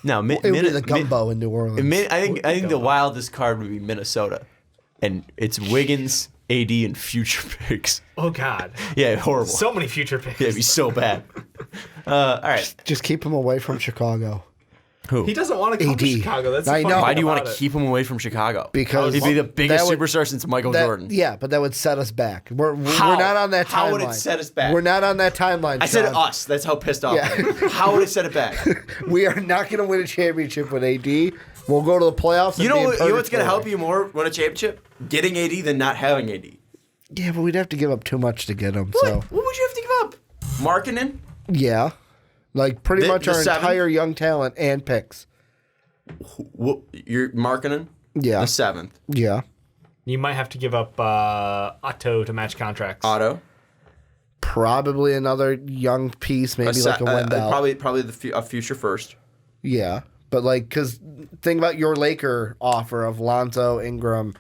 Now, it would be the gumbo in New Orleans. I think the wildest card would be Minnesota, and it's Wiggins, AD, and future picks. Oh God. Yeah, horrible. So many future picks. Yeah, it'd be so bad. All right, just keep them away from Chicago. Who? He doesn't want to come to Chicago. That's I the know. funny Why do you thing want about to it. keep him away from Chicago? Because he'd be the biggest that would- superstar since Michael Jordan. Yeah, but that would set us back. We're How? not on that timeline. How would it set us back? We're not on that timeline. I said Sean. us. That's how pissed off Yeah. I am. How would it set it back? We are not going to win a championship with AD. We'll go to the playoffs. You and be know in what's going to help purgatory. you more win a championship? Getting AD than not having AD. Yeah, but we'd have to give up too much to get him. What? So What would you have to give up? Markkanen? yeah, like pretty much the our seven? entire young talent and picks. You're Markkanen? Yeah. The 7th. Yeah, You might have to give up Otto to match contracts. Otto. probably another young piece, maybe like a Wendell. Probably a future first. Yeah, but like, because think about your Laker offer of Lonzo, Ingram,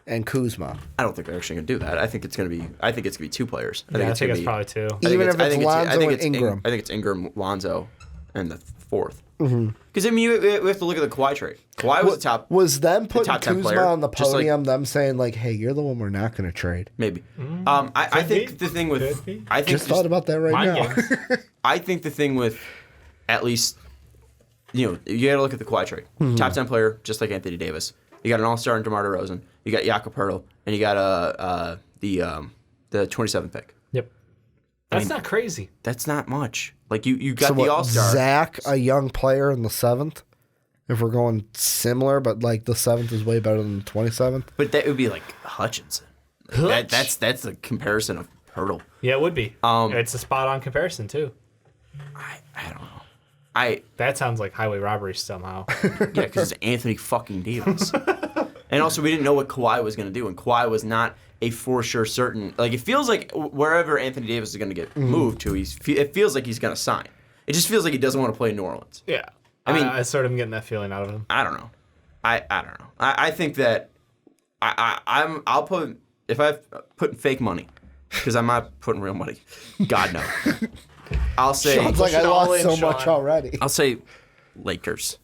and Kuzma. I don't think they're actually going to do that. I think it's going to be 2 players. I think it's gonna be- probably 2. Even if it's Lonzo and Ingram. I think it's Ingram, Lonzo, and the 4th. Because I mean, we have to look at the Kawhi trade. Kawhi was the top. Was them putting top 10 Kuzma player, on the just like- podium, them saying like, "Hey, you're the one we're not going to trade." Maybe. I think be. the thing with Could be. I think Just thought about that right Mind now. games. I think the thing with at least you got to look at the Kawhi trade. Top 10 player, just like Anthony Davis. You got an all-star in DeMar DeRozan. You got Jakob Poeltl, and you got the 27th pick. Yep. That's not crazy. That's not much. Like you got So the what, all-star. Zach, a young player in the 7th. If we're going similar, but like the 7th is way better than the 27th. But that would be like Hutchinson. That's the comparison of Poeltl. Yeah, it would be. It's a spot-on comparison, too. I don't know. That sounds like highway robbery somehow. Yeah, because it's Anthony fucking Davis. And also, we didn't know what Kawhi was going to do, and Kawhi was not a for sure certain. Like, it feels like wherever Anthony Davis is going to get moved to, it feels like he's going to sign. It just feels like he doesn't want to play in New Orleans. Yeah. I mean, I sort of am getting that feeling out of him. I don't know. I don't know. I think that I'll put if I've put fake money because I'm not putting real money. God no. I'll say Sean's like, I it all lost in, so much Sean. already. I'll say Lakers.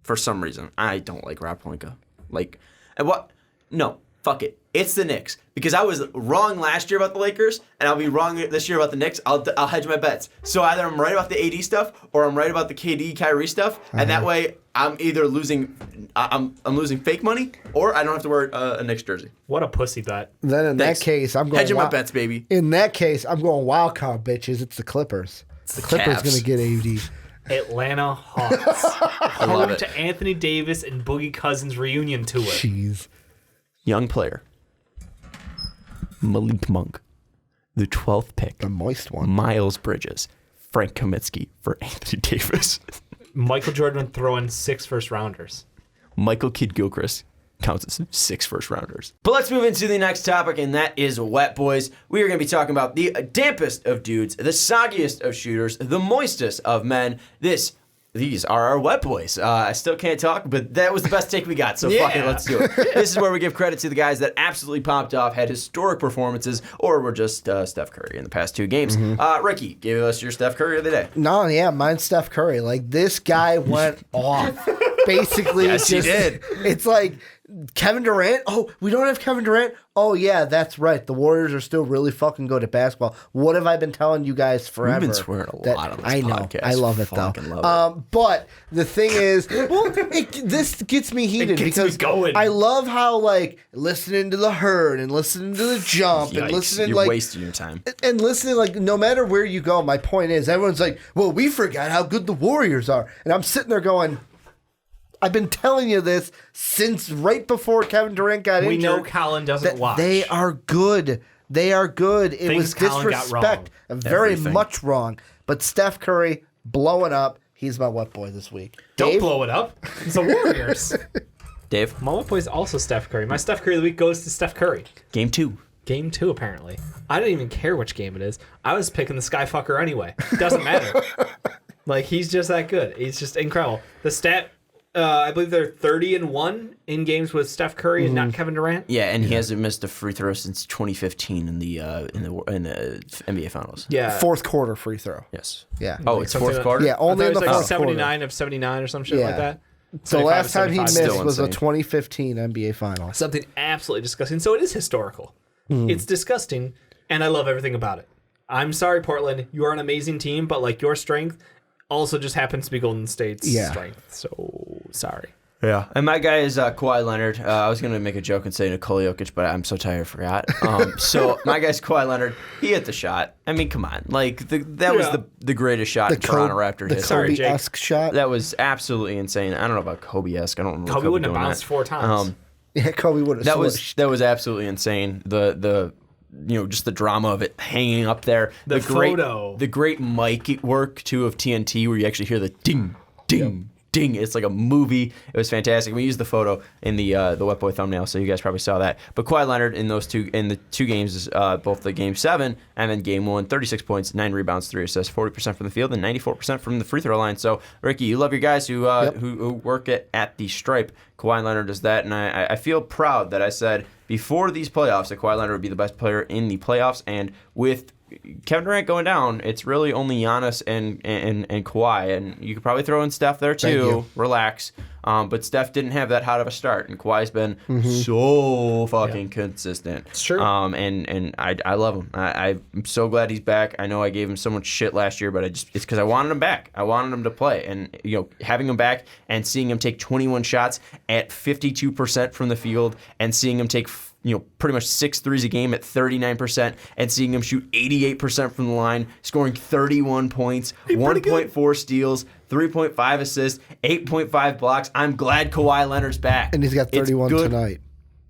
For some reason, I don't like Rob Pelinka. Like, and what? No, fuck it. It's the Knicks because I was wrong last year about the Lakers, and I'll be wrong this year about the Knicks. I'll hedge my bets. So either I'm right about the AD stuff, or I'm right about the KD Kyrie stuff, and that way I'm either losing, I'm losing fake money, or I don't have to wear a Knicks jersey. What a pussy bet. Then in Thanks. that case, I'm going Hedging my bets, baby. In that case, I'm going wild card, bitches. It's the Clippers. It's the Clippers Cavs. going to get AD. Atlanta Hawks. I love Home it. to Anthony Davis and Boogie Cousins reunion tour. Jeez. Young player. Malik Monk, the 12th pick. The moist one. Miles Bridges, Frank Kaminsky for Anthony Davis. Michael Jordan would throw in 6 first-rounders. Michael Kidd-Gilchrist counts as 6 first-rounders. But let's move into the next topic, and that is Wet Boys. We are going to be talking about the dampest of dudes, the soggiest of shooters, the moistest of men. These are our Wet Boys. I still can't talk, but that was the best take we got, so fuck it, let's do it. This is where we give credit to the guys that absolutely popped off, had historic performances, or were just Steph Curry in the past 2 games. Ricky, give us your Steph Curry of the day. No, yeah, mine's Steph Curry. Like, this guy went off. Basically, Yes, he did. It's like, Kevin Durant? Oh, we don't have Kevin Durant? Oh, yeah, that's right. The Warriors are still really fucking good at basketball. What have I been telling you guys forever? We've been swearing a lot on this I know. podcast. I love it, though. Fucking love it. But the thing is, this gets me heated gets because me going. I love how, like, listening to the herd and listening to the jump and Yikes, listening, you're like, wasting your time. and listening, like, no matter where you go, my point is, everyone's like, well, we forgot how good the Warriors are. And I'm sitting there going, I've been telling you this since right before Kevin Durant got We injured. know Colin doesn't watch. They are good. They are good. It Things was Colin got disrespect. wrong. Very Everything. much wrong. But Steph Curry blowing up. He's my wet boy this week. Don't Dave? blow it up. It's the Warriors. Dave, My wet boy is also Steph Curry. My Steph Curry of the week goes to Steph Curry. game 2. Game 2, apparently. I don't even care which game it is. I was picking the Skyfucker anyway. Doesn't matter. Like, he's just that good. He's just incredible. The stat, I believe they're 30-1 in games with Steph Curry and not Kevin Durant. Yeah, and he hasn't missed a free throw since 2015 in the NBA Finals. Yeah. Fourth quarter free throw. Yes. Yeah. Oh, it's Something fourth like- quarter? Yeah, I only thought in it the was like fourth 79 quarter. of 79 or some shit Yeah. like that. The 75 last of time he 75. missed was the insane. 2015 NBA Finals. Something absolutely disgusting. So it is historical. It's disgusting, and I love everything about it. I'm sorry, Portland. You are an amazing team, but like your strength also just happens to be Golden State's Yeah. strength. So sorry. Yeah, and my guy is Kawhi Leonard. I was gonna make a joke and say Nikola Jokic, but I'm so tired I forgot. So my guy's Kawhi Leonard. He hit the shot. I mean, come on, like that was the greatest shot in Toronto Raptors history. The Kobe-esque shot. That was absolutely insane. I don't know about Kobe-esque. I don't remember Kobe wouldn't have doing bounced that. 4 times. Yeah, Kobe would have. That was absolutely insane. The just the drama of it hanging up there. The photo. The great mic work too of TNT, where you actually hear the ding, ding. Ding! It's like a movie. It was fantastic. We used the photo in the Wet Boy thumbnail, so you guys probably saw that. But Kawhi Leonard in the two games, both the Game 7 and then Game 1, 36 points, 9 rebounds, 3 assists, 40% from the field, and 94% from the free throw line. So Ricky, you love your guys who work at the stripe. Kawhi Leonard does that, and I feel proud that I said before these playoffs that Kawhi Leonard would be the best player in the playoffs, and with Kevin Durant going down, it's really only Giannis and Kawhi, and you could probably throw in Steph there too. Relax, but Steph didn't have that hot of a start, and Kawhi's been so fucking consistent. It's true. And I love him. I'm so glad he's back. I know I gave him so much shit last year, but it's because I wanted him back. I wanted him to play, and having him back and seeing him take 21 shots at 52% from the field, and seeing him take pretty much 6 threes a game at 39%, and seeing him shoot 88% from the line, scoring 31 points, 1.4 steals, 3.5 assists, 8.5 blocks. I'm glad Kawhi Leonard's back. And he's got 31 tonight.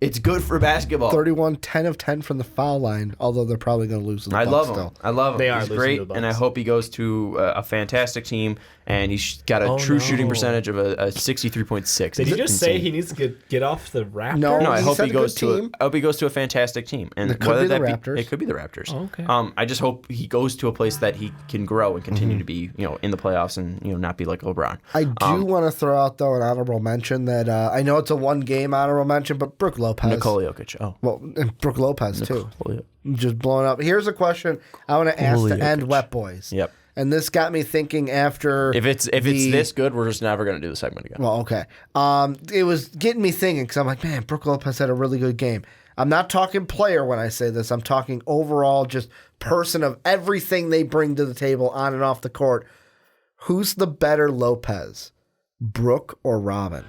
It's good for basketball. 31, 10 of 10 from the foul line, although they're probably going to lose to the Bucks love him. still. I love him. They are He's losing great, to the Bucks. and I hope he goes to a fantastic team, and he's got a true shooting percentage of a 63.6. Did he just say he needs to get off the Raptors? No, I he hope said he a goes good to he goes to a fantastic team, and It could whether be the that Raptors. It could be the Raptors. Oh, okay. I just hope he goes to a place that he can grow and continue to be, in the playoffs, and not be like LeBron. I do want to throw out though an honorable mention that I know it's a one-game honorable mention, but Brook Lopez, Nikola Jokic. Oh, well, and Brook Lopez too, Nikola. just blowing up. Here's a question I want to ask Holy to end Jokic. Wet Boys. Yep. And this got me thinking after If it's this good, we're just never gonna do the segment again. Well, okay. It was getting me thinking because I'm like, man, Brook Lopez had a really good game. I'm not talking player when I say this. I'm talking overall, just person of everything they bring to the table on and off the court. Who's the better Lopez, Brook or Robin?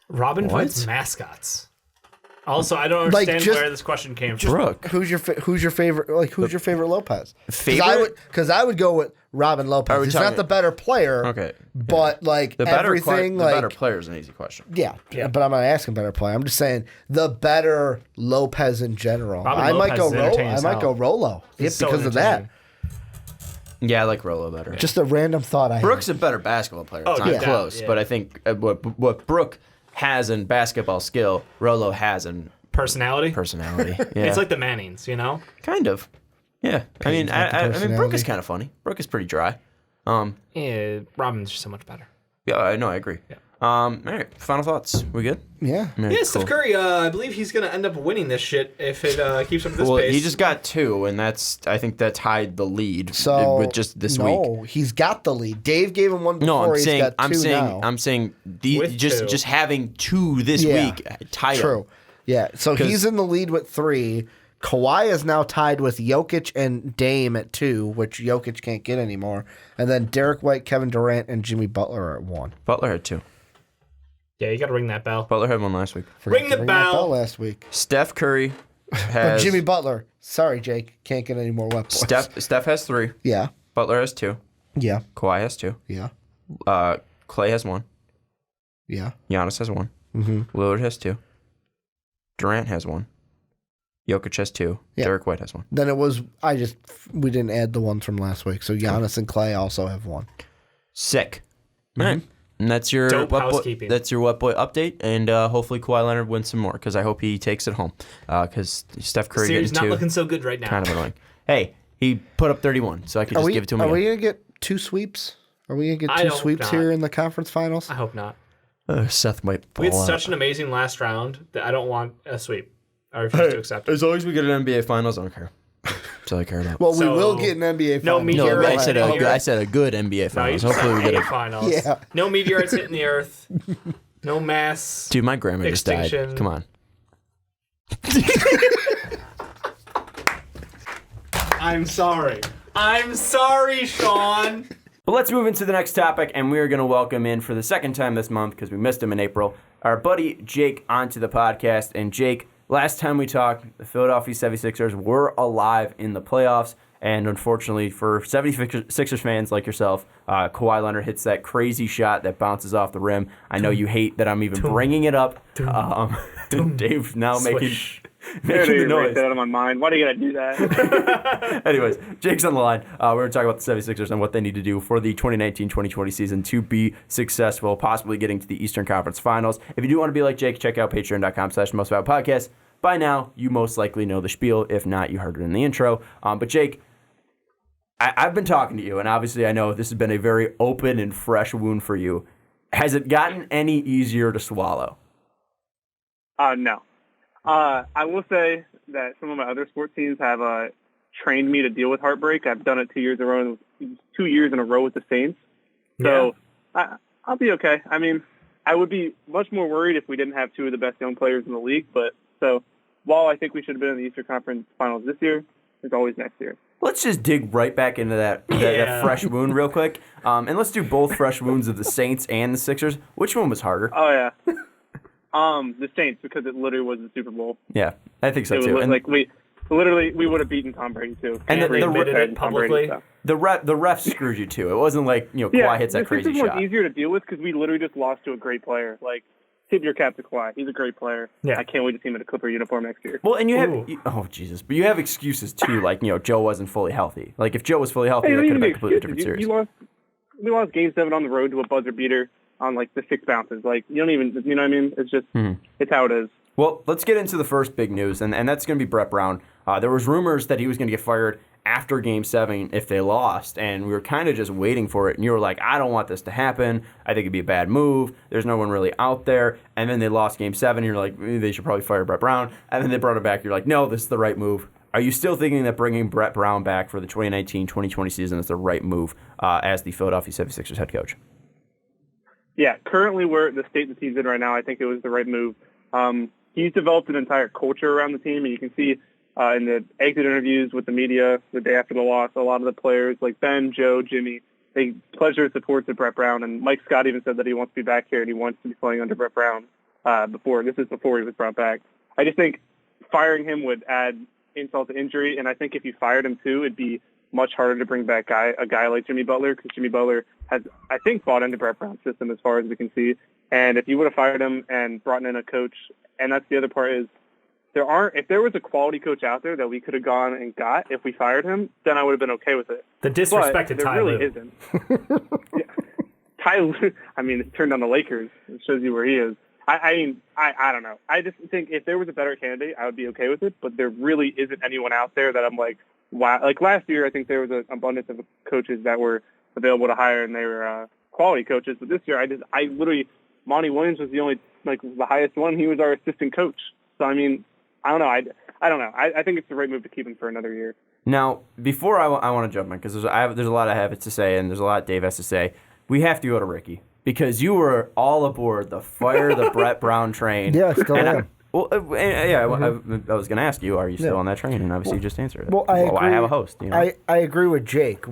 Robin fights mascots. Also, I don't understand where this question came from. Brook. Who's your favorite? Like, who's your favorite Lopez? Favorite? Because I would go with Robin Lopez. He's not the better player. Okay. But like The better everything, the like better player is an easy question. yeah. But I'm not asking better player. I'm just saying the better Lopez in general. Robin I might Lopez go is entertaining as hell. Rolo. He's so because of that. entertaining. Yeah, I like Rolo better. Just a random thought I had. Brooks a better basketball player. It's Oh, not yeah. close, Yeah. but I think what Brook has in basketball skill, Rolo has in Personality? personality. Yeah. It's like the Mannings, kind of. Yeah. I mean, got the I mean, Brook is personality. kind of funny. Brook is pretty dry. Yeah, Robin's just so much better. Yeah, I know. I agree. Yeah. All right. Final thoughts. We good? Yeah. All right, Yeah, cool. Steph Curry, I believe he's going to end up winning this shit if it keeps up this Well, pace. he just got 2, and I think that tied the lead So with just this week. No, he's got the lead. Dave gave him one before. No, He's got two now. I'm saying With just 2. just having 2 this week tied him. True. Yeah. So he's in the lead with 3. Kawhi is now tied with Jokic and Dame at 2, which Jokic can't get anymore. And then Derek White, Kevin Durant, and Jimmy Butler are at 1. Butler had 2. Yeah, you got to ring that bell. Butler had 1 last week. Ring the That bell. last week. Steph Curry But has Jimmy Butler. Sorry, Jake. Can't get any more Wet Boys. Steph has 3. Yeah. Butler has 2. Yeah. Kawhi has 2. Yeah. Clay has 1. Yeah. Giannis has 1. Mm-hmm. Lillard has 2. Durant has 1. Jokic has 2. Yeah. Derek White has 1. Then we didn't add the ones from last week. So Giannis and Clay also have 1. Sick. All right. And that's your Dope Wet Boy, housekeeping. that's your Wet Boy update, and hopefully Kawhi Leonard wins some more because I hope he takes it home. Because Steph Curry Series getting not 2, looking so good right now. kind of annoying. Hey, he put up 31, so I could just give it to him Are again. we going to get 2 sweeps? Are we going to I get 2 hope sweeps not. here in the conference finals? I hope not. Seth might We had fall such an amazing last round that I don't want a sweep. I refuse to accept it. As long as we get an NBA Finals, I don't care. That's all I care about. Well, we So- will get an NBA No finals. meteor- no, I said Meteorite. I said a good NBA No, you Finals. Hopefully we get a. finals. Yeah. No meteorites hitting the earth. No mass. Dude, my grandma just died. Extinction. Come on. I'm sorry. I'm sorry, Sean. But let's move into the next topic, and we are going to welcome in for the second time this month, because we missed him in April, our buddy Jake onto the podcast. And Jake, last time we talked, the Philadelphia 76ers were alive in the playoffs. And unfortunately for 76ers fans like yourself, Kawhi Leonard hits that crazy shot that bounces off the rim. I know you hate that I'm even bringing it up. Dave now making the noise. That out of my mind. Why do you got to do that? Anyways, Jake's on the line. We're going to talk about the 76ers and what they need to do for the 2019-2020 season to be successful, possibly getting to the Eastern Conference Finals. If you do want to be like Jake, check out patreon.com/mostvaluablepodcast. By now, you most likely know the spiel. If not, you heard it in the intro. But Jake, I've been talking to you, and obviously I know this has been a very open and fresh wound for you. Has it gotten any easier to swallow? No. I will say that some of my other sports teams have trained me to deal with heartbreak. I've done it 2 years in a row with the Saints. So I'll be okay. I mean, I would be much more worried if we didn't have two of the best young players in the league. But so while I think we should have been in the Eastern Conference Finals this year, there's always next year. Let's just dig right back into that fresh wound real quick. And let's do both fresh wounds of the Saints and the Sixers. Which one was harder? Oh, yeah. The Saints, because it literally was the Super Bowl. Yeah, I think so, it too. Was like we would have beaten Tom Brady, too. And they admitted it publicly. The ref screwed you, too. It wasn't like, Kawhi hits that crazy shot. This was easier to deal with because we literally just lost to a great player. Like, tip your cap to Kawhi. He's a great player. Yeah. I can't wait to see him in a Clipper uniform next year. Well, and you have Jesus, but you have excuses too. Like Joe wasn't fully healthy. Like if Joe was fully healthy, that could have been a completely different series. We lost Game 7 on the road to a buzzer beater on like the 6 bounces. Like you don't even, you know what I mean? It's just it's how it is. Well, let's get into the first big news, and that's going to be Brett Brown. There was rumors that he was going to get fired after Game 7 if they lost, and we were kind of just waiting for it, and you were like, I don't want this to happen. I think it'd be a bad move. There's no one really out there. And then they lost Game 7, and you're like, they should probably fire Brett Brown. And then they brought it back. You're like, no, this is the right move. Are you still thinking that bringing Brett Brown back for the 2019-2020 season is the right move as the Philadelphia 76ers head coach? Yeah, currently we're the state the team's in right now. I think it was the right move. He's developed an entire culture around the team, and you can see in the exit interviews with the media the day after the loss, a lot of the players like Ben, Joe, Jimmy, they pledged their support to Brett Brown, and Mike Scott even said that he wants to be back here and he wants to be playing under Brett Brown before he was brought back. I just think firing him would add insult to injury, and I think if you fired him too, it'd be much harder to bring back a guy like Jimmy Butler, because Jimmy Butler has, I think, bought into Brett Brown's system as far as we can see. And if you would have fired him and brought in a coach, and that's the other part is, if there was a quality coach out there that we could have gone and got if we fired him, then I would have been okay with it. The disrespect to Ty Lue. Lue. There really isn't. Ty Lue, I mean, it turned on the Lakers. It shows you where he is. I don't know. I just think if there was a better candidate, I would be okay with it, but there really isn't anyone out there that I'm like, wow. Like last year, I think there was an abundance of coaches that were available to hire, and they were quality coaches. But this year, I literally, Monty Williams was the only, like, the highest one. He was our assistant coach. So, I mean, I don't know. I don't know. I think it's the right move to keep him for another year. Now, before I want to jump in, because there's a lot I have to say, and there's a lot Dave has to say, we have to go to Ricky, because you were all aboard the fire the Brett Brown train. Yeah, still am. I was going to ask you, are you still on that train? And obviously you just answered it. Well, I agree. I have a host. I agree with Jake.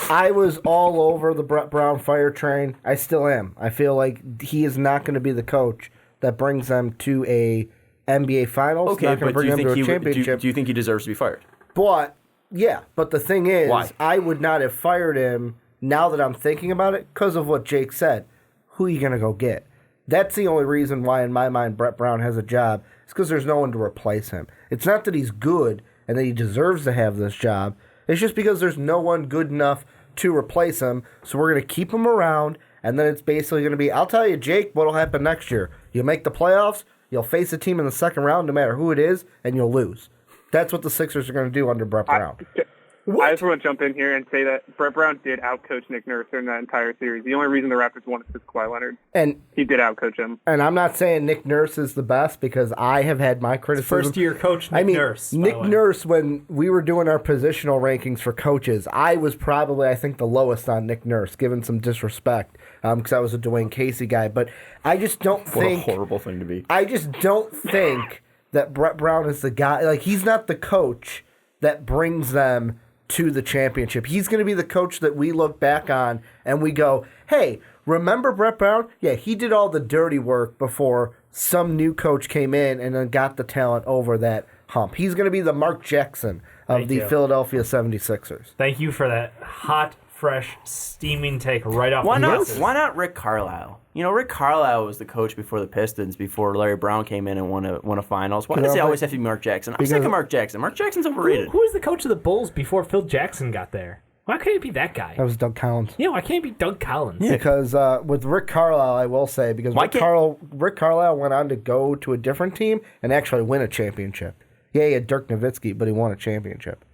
I was all over the Brett Brown fire train. I still am. I feel like he is not going to be the coach that brings them to a NBA Finals. Okay, but do you think he deserves to be fired? But the thing is, why? I would not have fired him now that I'm thinking about it because of what Jake said. Who are you going to go get? That's the only reason why, in my mind, Brett Brown has a job. It's because there's no one to replace him. It's not that he's good and that he deserves to have this job. It's just because there's no one good enough to replace him. So we're going to keep him around, and then it's basically going to be, I'll tell you, Jake, what'll happen next year. You'll make the playoffs, you'll face a team in the second round, no matter who it is, and you'll lose. That's what the Sixers are going to do under Brett Brown. I just want to jump in here and say that Brett Brown did outcoach Nick Nurse during that entire series. The only reason the Raptors won is because Kawhi Leonard. And he did outcoach him. And I'm not saying Nick Nurse is the best, because I have had my criticism. First-year coach Nick Nurse. Nick Nurse, when we were doing our positional rankings for coaches, I was probably, I think, the lowest on Nick Nurse, given some disrespect, because I was a Dwayne Casey guy. But I just don't think... What a horrible thing to be. I just don't think that Brett Brown is the guy. Like, he's not the coach that brings them to the championship. He's going to be the coach that we look back on and we go, hey, remember Brett Brown? Yeah, he did all the dirty work before some new coach came in and then got the talent over that hump. He's going to be the Mark Jackson of the Philadelphia 76ers. Thank you for that hot, fresh, steaming take right off Why the not? presses. Why not Rick Carlisle? You know, Rick Carlisle was the coach before the Pistons, before Larry Brown came in and won a finals. Why does it always have to be Mark Jackson? I'm sick of Mark Jackson. Mark Jackson's overrated. Who was the coach of the Bulls before Phil Jackson got there? Why can't it be that guy? That was Doug Collins. Yeah, why can't it be Doug Collins? Yeah. Because with Rick Carlisle, I will say, because Rick Carlisle went on to go to a different team and actually win a championship. Yeah, he had Dirk Nowitzki, but he won a championship.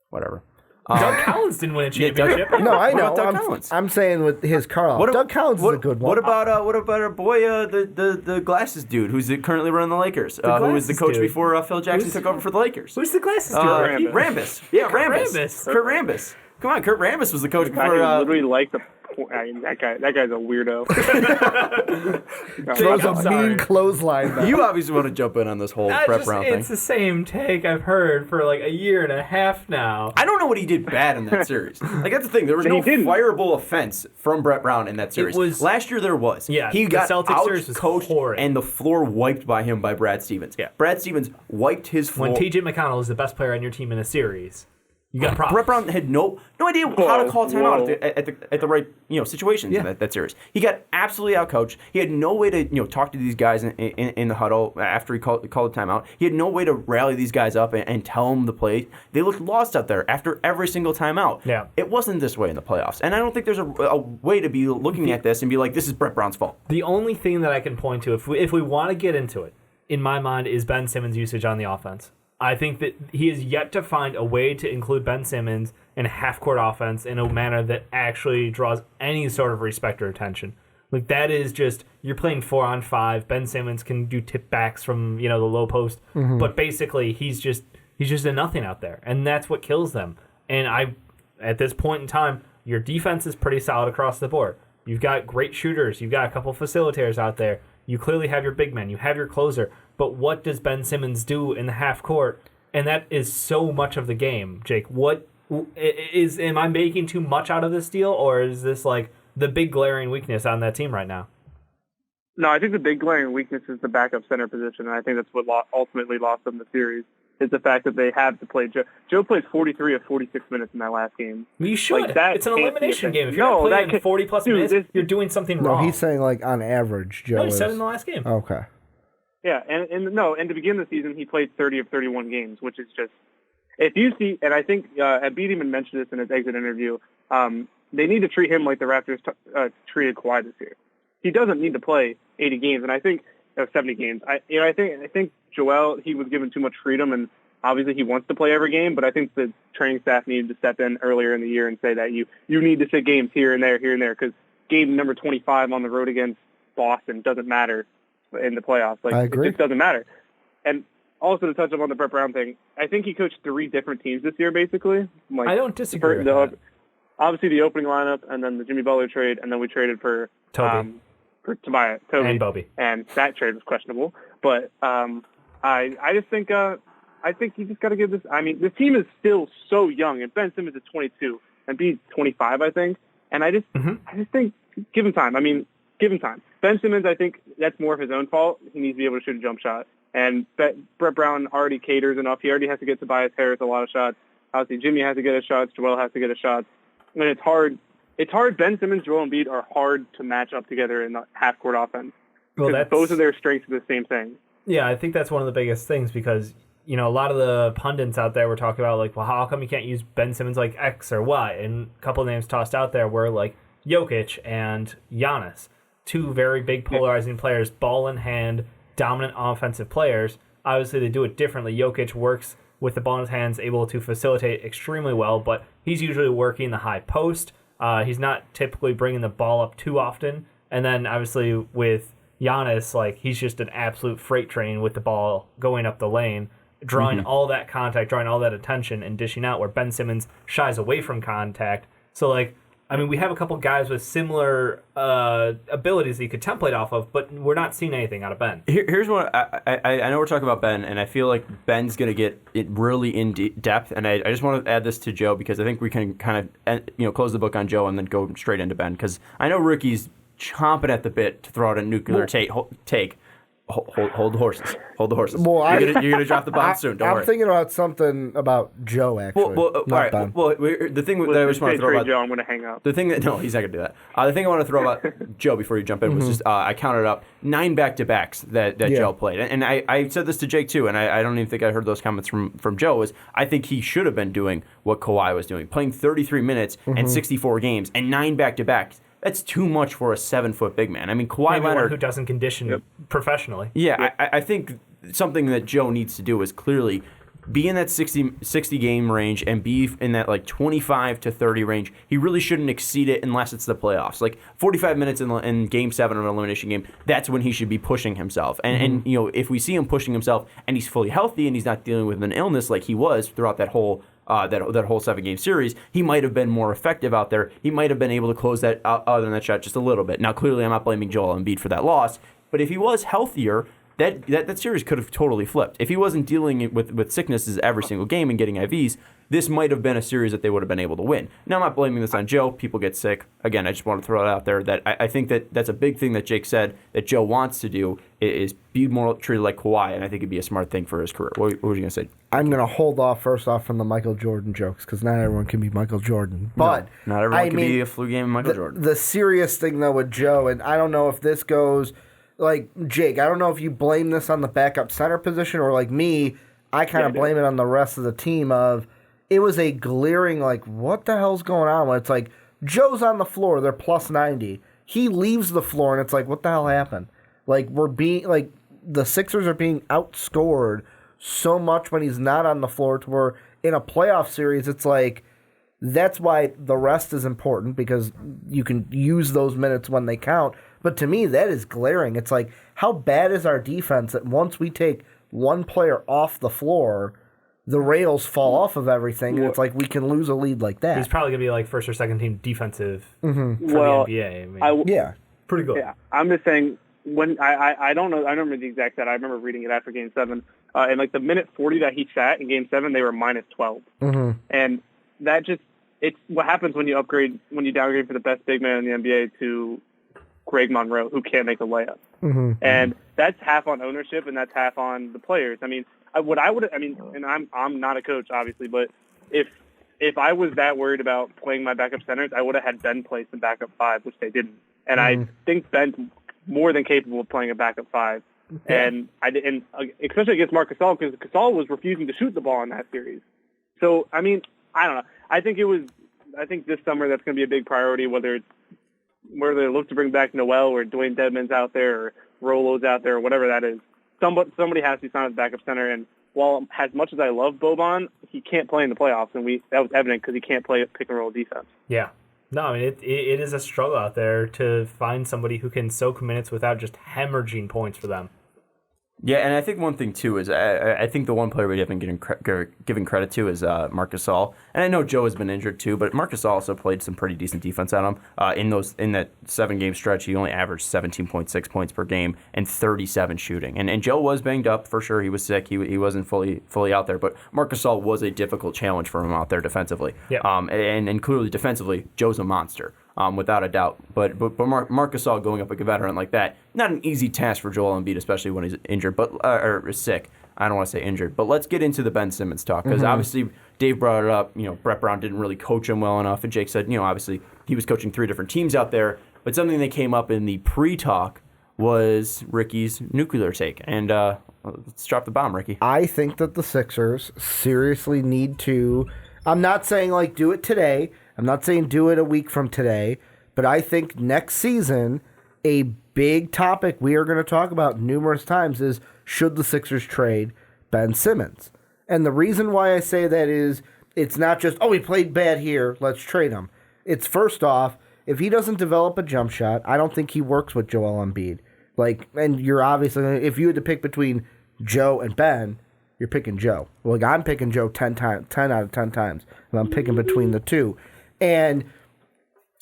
Whatever. Doug Collins didn't win a championship. No, I know. Doug Collins? I'm saying with his Carlisle. Doug Collins is a good one. What about our boy, the glasses dude, who's currently running the Lakers, who was the coach before Phil Jackson took over for the Lakers? Who's the glasses dude? Rambis. Yeah, Rambis. Kurt Rambis. Come on, Kurt Rambis was the coach before. I literally like the. I mean, that guy's a weirdo. Throws a mean clothesline. Though. You obviously want to jump in on this whole Brett Brown thing. It's the same take I've heard for like a year and a half now. I don't know what he did bad in that series. Like, that's the thing. There was no fireable offense from Brett Brown in that series. Last year there was. Yeah, he got out-coached and the floor wiped by him by Brad Stevens. Yeah. Brad Stevens wiped his floor. When T.J. McConnell is the best player on your team in a series, you got problems. Brett Brown had no idea how to call timeout at the right situations in that series. He got absolutely outcoached. He had no way to talk to these guys in the huddle after he called the timeout. He had no way to rally these guys up and tell them the play. They looked lost out there after every single timeout. Yeah. It wasn't this way in the playoffs, and I don't think there's a way to be looking at this and be like, this is Brett Brown's fault. The only thing that I can point to, if we want to get into it, in my mind, is Ben Simmons' usage on the offense. I think that he has yet to find a way to include Ben Simmons in a half-court offense in a manner that actually draws any sort of respect or attention. Like, that is just, you're playing 4-on-5. Ben Simmons can do tip-backs from, the low post. Mm-hmm. But basically, he's just a nothing out there. And that's what kills them. And at this point in time, your defense is pretty solid across the board. You've got great shooters. You've got a couple facilitators out there. You clearly have your big men. You have your closer. But what does Ben Simmons do in the half court? And that is so much of the game, Jake. Am I making too much out of this deal, or is this like the big glaring weakness on that team right now? No, I think the big glaring weakness is the backup center position, and I think that's what ultimately lost them the series. Is the fact that they have to play Joe. Joe played 43 of 46 minutes in that last game. You should. It's an elimination game. If you're not playing 40-plus minutes, you're doing something wrong. No, he's saying like on average, Joe. No, he said in the last game. Okay. Yeah, and to begin the season, he played 30 of 31 games, which is just, if you see, and I think Embiid even mentioned this in his exit interview, they need to treat him like the Raptors treated Kawhi this year. He doesn't need to play 80 games, and I think 70 games. I think Joel, he was given too much freedom, and obviously he wants to play every game, but I think the training staff needed to step in earlier in the year and say that you need to sit games here and there, because game number 25 on the road against Boston doesn't matter in the playoffs. Like, I agree. It just doesn't matter. And also to touch up on the Brett Brown thing, I think he coached 3 different teams this year, basically. Like, I don't disagree with that. Obviously the opening lineup, and then the Jimmy Butler trade, and then we traded for Toby. For Toby. And Bobby. And that trade was questionable. But I just think you just got to give this. I mean, this team is still so young, and Ben Simmons is 22, and B's 25, I think. And I just think give him time. I mean, give him time. Ben Simmons, I think that's more of his own fault. He needs to be able to shoot a jump shot. And Brett Brown already caters enough. He already has to get Tobias Harris a lot of shots. Obviously, Jimmy has to get his shots. Joel has to get his shots. And it's hard. It's hard. Ben Simmons, Joel Embiid are hard to match up together in the half-court offense. Well, both of their strengths are the same thing. Yeah, I think that's one of the biggest things because, a lot of the pundits out there were talking about, like, well, how come you can't use Ben Simmons like X or Y? And a couple of names tossed out there were, like, Jokic and Giannis. 2 very big polarizing players, ball in hand, dominant offensive players. Obviously, they do it differently. Jokic works with the ball in his hands, able to facilitate extremely well, but he's usually working the high post. He's not typically bringing the ball up too often. And then, obviously, with Giannis, like, he's just an absolute freight train with the ball going up the lane, drawing all that contact, drawing all that attention, and dishing out, where Ben Simmons shies away from contact. So, like, I mean, we have a couple guys with similar abilities that you could template off of, but we're not seeing anything out of Ben. Here's what I know we're talking about Ben, and I feel like Ben's going to get it really in depth, and I just want to add this to Joe because I think we can kind of close the book on Joe and then go straight into Ben because I know Ricky's chomping at the bit to throw out a nuclear take. Hold the horses. Hold the horses. Well, you're gonna drop the bomb soon. Don't worry. I'm thinking about something about Joe actually. All right. Ben. Well, the thing that I just want to throw about Joe, I'm gonna hang up. The thing that he's not gonna do that. The thing I want to throw about Joe before you jump in was just I counted up 9 back-to-backs that Joe played, and I said this to Jake too, and I don't even think I heard those comments from Joe. Was I think he should have been doing what Kawhi was doing, playing 33 minutes and 64 games and 9 back-to-backs. That's too much for a 7-foot big man. I mean, Kawhi Leonard, who doesn't condition professionally. Yeah, I think something that Joe needs to do is clearly be in that 60 game range and be in that like 25 to 30 range. He really shouldn't exceed it unless it's the playoffs. Like 45 minutes in Game 7 of an elimination game, that's when he should be pushing himself. And if we see him pushing himself and he's fully healthy and he's not dealing with an illness like he was throughout that whole that whole 7-game series, he might have been more effective out there. He might have been able to close that other than that shot just a little bit. Now, clearly, I'm not blaming Joel Embiid for that loss, but if he was healthier, that series could have totally flipped. If he wasn't dealing with sicknesses every single game and getting IVs, this might have been a series that they would have been able to win. Now, I'm not blaming this on Joe. People get sick. Again, I just want to throw it out there that I think that's a big thing that Jake said that Joe wants to do is be more treated like Kawhi, and I think it'd be a smart thing for his career. What was you going to say? I'm going to hold off first off from the Michael Jordan jokes because not everyone can be Michael Jordan. But no, not everyone can be a flu game Michael Jordan. The serious thing, though, with Joe, and I don't know if this goes like Jake, I don't know if you blame this on the backup center position or like me, I kind of blame it on the rest of the team of it was a glaring like, what the hell's going on? When it's like Joe's on the floor, they're plus 90. He leaves the floor, and it's like, what the hell happened? Like the Sixers are being outscored so much when he's not on the floor to where in a playoff series, it's like that's why the rest is important because you can use those minutes when they count. But to me, that is glaring. It's like, how bad is our defense that once we take one player off the floor, the rails fall off of everything, and it's like we can lose a lead like that. He's probably going to be like first or second team defensive for the NBA. I mean, pretty good. Yeah, I'm just saying, when I don't know, I don't remember the exact stat. I remember reading it after Game 7. And like the minute 40 that he sat in Game 7, they were minus 12. And that it's what happens when you downgrade for the best big man in the NBA to Greg Monroe, who can't make a layup. And that's half on ownership and that's half on the players. I mean, and I'm not a coach, obviously, but if I was that worried about playing my backup centers, I would have had Ben play some backup 5, which they didn't. And I think Ben's more than capable of playing a backup 5. And especially against Marc Gasol, because Gasol was refusing to shoot the ball in that series. So, I mean, I don't know. I think this summer that's going to be a big priority, whether they look to bring back Noel or Dwayne Dedman's out there or Rolo's out there or whatever that is. Somebody has to be signed as backup center. And while as much as I love Boban, he can't play in the playoffs, and that was evident because he can't play pick and roll defense. Yeah. No, I mean, it is a struggle out there to find somebody who can soak minutes without just hemorrhaging points for them. Yeah, and I think one thing, too, is I think the one player we haven't given credit to is Marc Gasol. And I know Joe has been injured, too, but Marc Gasol also played some pretty decent defense on him. In that 7-game stretch, he only averaged 17.6 points per game and 37 shooting. And Joe was banged up, for sure. He was sick. He wasn't fully out there. But Marc Gasol was a difficult challenge for him out there defensively. Yep. And clearly, defensively, Joe's a monster. Without a doubt. But Marc Gasol going up like a veteran like that, not an easy task for Joel Embiid, especially when he's injured, or sick. I don't want to say injured. But let's get into the Ben Simmons talk, because obviously Dave brought it up. Brett Brown didn't really coach him well enough, and Jake said, obviously he was coaching 3 different teams out there. But something that came up in the pre-talk was Ricky's nuclear take. And let's drop the bomb, Ricky. I think that the Sixers seriously need to. I'm not saying do it today. I'm not saying do it a week from today, but I think next season, a big topic we are going to talk about numerous times is should the Sixers trade Ben Simmons? And the reason why I say that is it's not just, he played bad here, let's trade him. It's first off, if he doesn't develop a jump shot, I don't think he works with Joel Embiid. And you're obviously, if you had to pick between Joe and Ben, you're picking Joe. I'm picking Joe 10 out of 10 times, and I'm picking between the two. And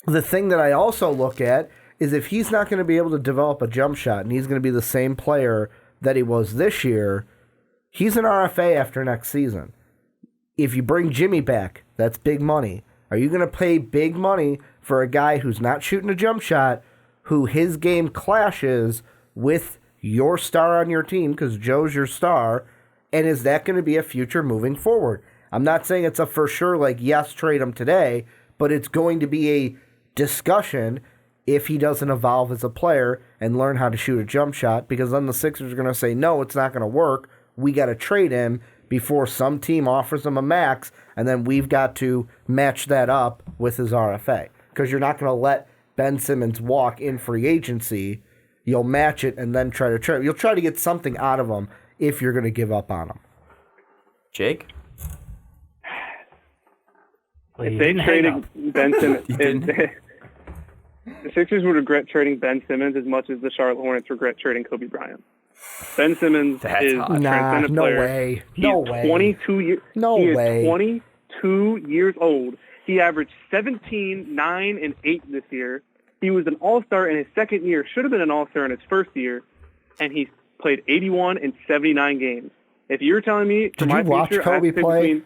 the thing that I also look at is if he's not going to be able to develop a jump shot and he's going to be the same player that he was this year, he's an RFA after next season. If you bring Jimmy back, that's big money. Are you going to pay big money for a guy who's not shooting a jump shot, who his game clashes with your star on your team because Joe's your star, and is that going to be a future moving forward? I'm not saying it's a for sure, like, yes, trade him today, but it's going to be a discussion if he doesn't evolve as a player and learn how to shoot a jump shot, because then the Sixers are going to say, no, it's not going to work. We got to trade him before some team offers him a max, and then we've got to match that up with his RFA. Because you're not going to let Ben Simmons walk in free agency. You'll match it and then try to trade. You'll try to get something out of him if you're going to give up on him. Jake? If they traded Ben Simmons, the Sixers would regret trading Ben Simmons as much as the Charlotte Hornets regret trading Kobe Bryant. Ben Simmons is a transcendent player. Way. He's No way. 22 years. No he way. Is 22 years old. He averaged 17, 9, and 8 this year. He was an All-Star in his second year. Should have been an All-Star in his first year, and he played 81 and 79 games. If you're telling me, Did you watch Kobe play?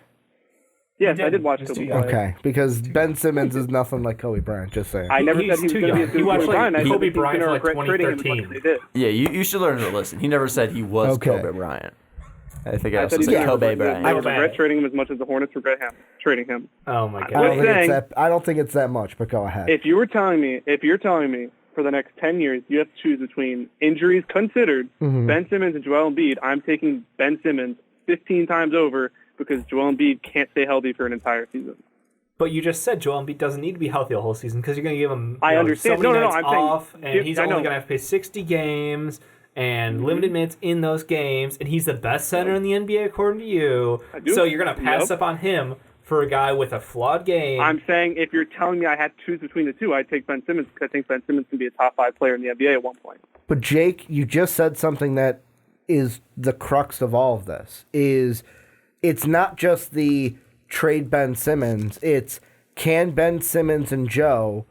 Yes, I did watch Kobe play. Okay, because Ben Simmons is nothing like Kobe Bryant. Just saying. I never said he was going to be as good as Kobe Bryant. I said Kobe he's going Bryant to for like regret trading him as much 2013. as they did. Yeah, you should learn to listen. He never said he was Kobe Bryant. I think I also said said Kobe Bryant. I regret trading him as much as the Hornets regret trading him. Oh my I god! don't think it's that much, but go ahead. If you're telling me for the next 10 years you have to choose between injuries considered, Ben Simmons and Joel Embiid, I'm taking Ben Simmons 15 times over because Joel Embiid can't stay healthy for an entire season. But you just said Joel Embiid doesn't need to be healthy the whole season because you're going to give him I understand. so many No, nights I'm off, saying, and he's only going to have to play 60 games and limited minutes in those games, and he's the best center in the NBA according to you. So you're going to pass up on him for a guy with a flawed game. I'm saying if you're telling me I had to choose between the two, I'd take Ben Simmons because I think Ben Simmons can be a top 5 player in the NBA at one point. But Jake, you just said something that is the crux of all of this. It's not just the trade Ben Simmons. It's can Ben Simmons and Joe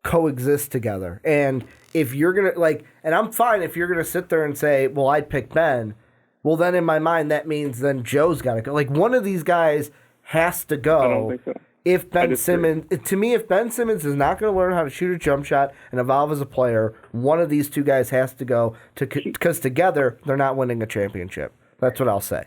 coexist together? And if you're going to, and I'm fine if you're going to sit there and say, well, I'd pick Ben. Well, then in my mind, that means then Joe's got to go. One of these guys has to go. I don't think so. If Ben Simmons, to me, if Ben Simmons is not going to learn how to shoot a jump shot and evolve as a player, one of these two guys has to go because together they're not winning a championship. That's what I'll say.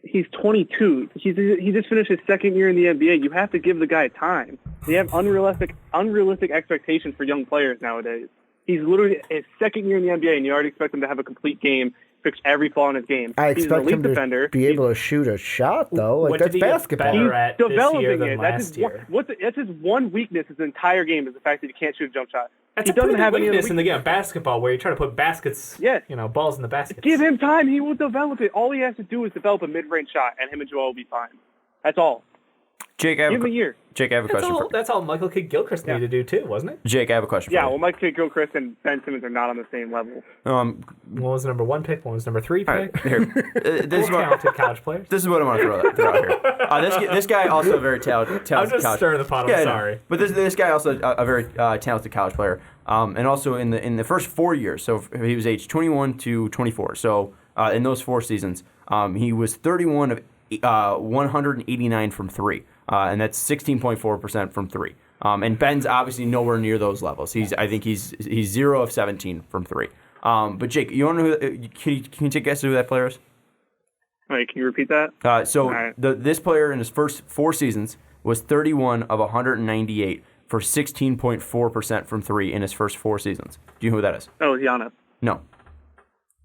He's 22. He just finished his second year in the NBA. You have to give the guy time. They have unrealistic expectations for young players nowadays. He's literally his second year in the NBA, and you already expect him to have a complete game, fix every flaw in his game. I He's expect an elite him defender. to be able to shoot a shot, though. That's basketball. He's developing it. That's his one weakness his entire game is the fact that he can't shoot a jump shot. That's he a pretty doesn't have big any weakness other in the game of basketball where you're trying to put baskets, balls in the baskets. Give him time. He will develop it. All he has to do is develop a mid-range shot, and him and Joel will be fine. That's all. Jake, give him a year. Jake, I have a question for you. That's all Michael Kidd-Gilchrist needed to do, too, wasn't it? Jake, I have a question for you. Yeah, well, Michael Kidd-Gilchrist and Ben Simmons are not on the same level. One was the number 1 pick, one was number 3 pick. Right, here. This is what talented college players. This is what I want to throw out here. This guy also a very talented I'm just stirring the pot. I'm sorry. No. But this guy also a very talented college player. And also in the first 4 years, so he was aged 21 to 24. So in those 4 seasons, he was 31 of 189 from 3. And that's 16.4% from 3. And Ben's obviously nowhere near those levels. I think he's 0 of 17 from 3. But Jake, you want to know can you take a guess at who that player is? Wait, can you repeat that? Right. This player in his first 4 seasons was 31 of 198 for 16.4% from 3 in his first 4 seasons. Do you know who that is? Oh, Giannis. No.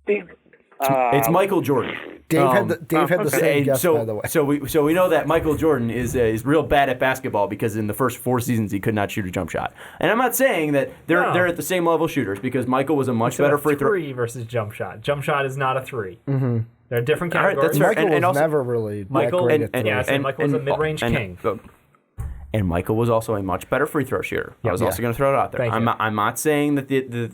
Damn it. It's Michael Jordan. Dave had the same guess, by the way. So we know that Michael Jordan is real bad at basketball because in the first 4 seasons he could not shoot a jump shot. And I'm not saying that they're at the same level shooters because Michael was a much better free throw. 3 versus jump shot. Jump shot is not a 3. Mm-hmm. They're different All right, categories. that's fair. Michael was also, never really Michael that great at and Michael was a mid-range king. And Michael was also a much better free throw shooter. I was also going to throw it out there. I'm not saying that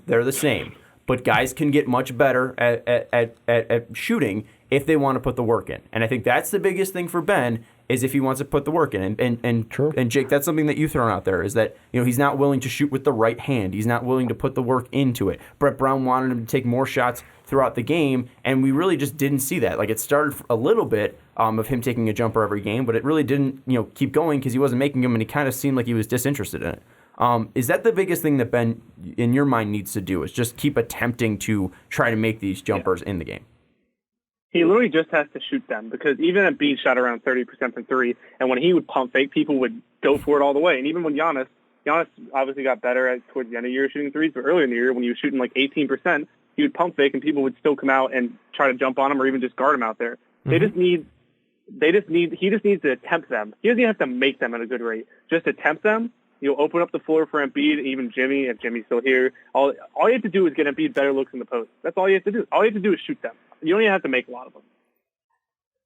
they're the same, but guys can get much better at shooting if they want to put the work in. And I think that's the biggest thing for Ben is if he wants to put the work in. And Jake, that's something that you've thrown out there, is that he's not willing to shoot with the right hand. He's not willing to put the work into it. Brett Brown wanted him to take more shots throughout the game, and we really just didn't see that. Like, it started a little bit of him taking a jumper every game, but it really didn't keep going because he wasn't making them, and he kind of seemed like he was disinterested in it. Is that the biggest thing that Ben, in your mind, needs to do, is just keep attempting to try to make these jumpers in the game? He literally just has to shoot them, because even Embiid shot around 30% from three, and when he would pump fake, people would go for it all the way. And even when Giannis obviously got better towards the end of the year shooting threes, but earlier in the year when he was shooting like 18%, he would pump fake and people would still come out and try to jump on him or even just guard him out there. He just needs to attempt them. He doesn't even have to make them at a good rate. Just attempt them. You'll open up the floor for Embiid, even Jimmy, if Jimmy's still here. All you have to do is get Embiid better looks in the post. That's all you have to do. All you have to do is shoot them. You don't even have to make a lot of them.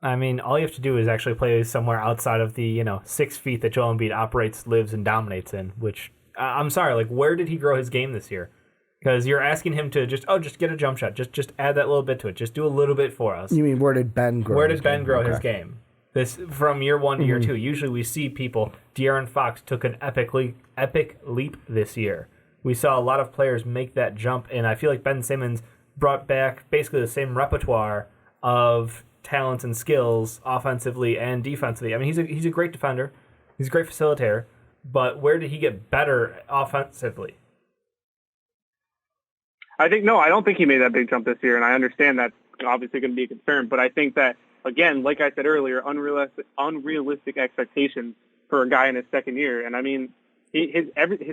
I mean, all you have to do is actually play somewhere outside of the 6 feet that Joel Embiid operates, lives, and dominates in. Which I'm sorry, like, where did he grow his game this year? Because you're asking him to just get a jump shot, just add that little bit to it, just do a little bit for us. You mean where did Ben grow? Where did Ben grow his game? This from year 1 to year 2. Usually we see people. De'Aaron Fox took an epic leap this year. We saw a lot of players make that jump, and I feel like Ben Simmons brought back basically the same repertoire of talents and skills offensively and defensively. I mean, he's a great defender. He's a great facilitator. But where did he get better offensively? I don't think he made that big jump this year, and I understand that's obviously going to be a concern. But I think that, again, like I said earlier, unrealistic expectations for a guy in his second year. And I mean, his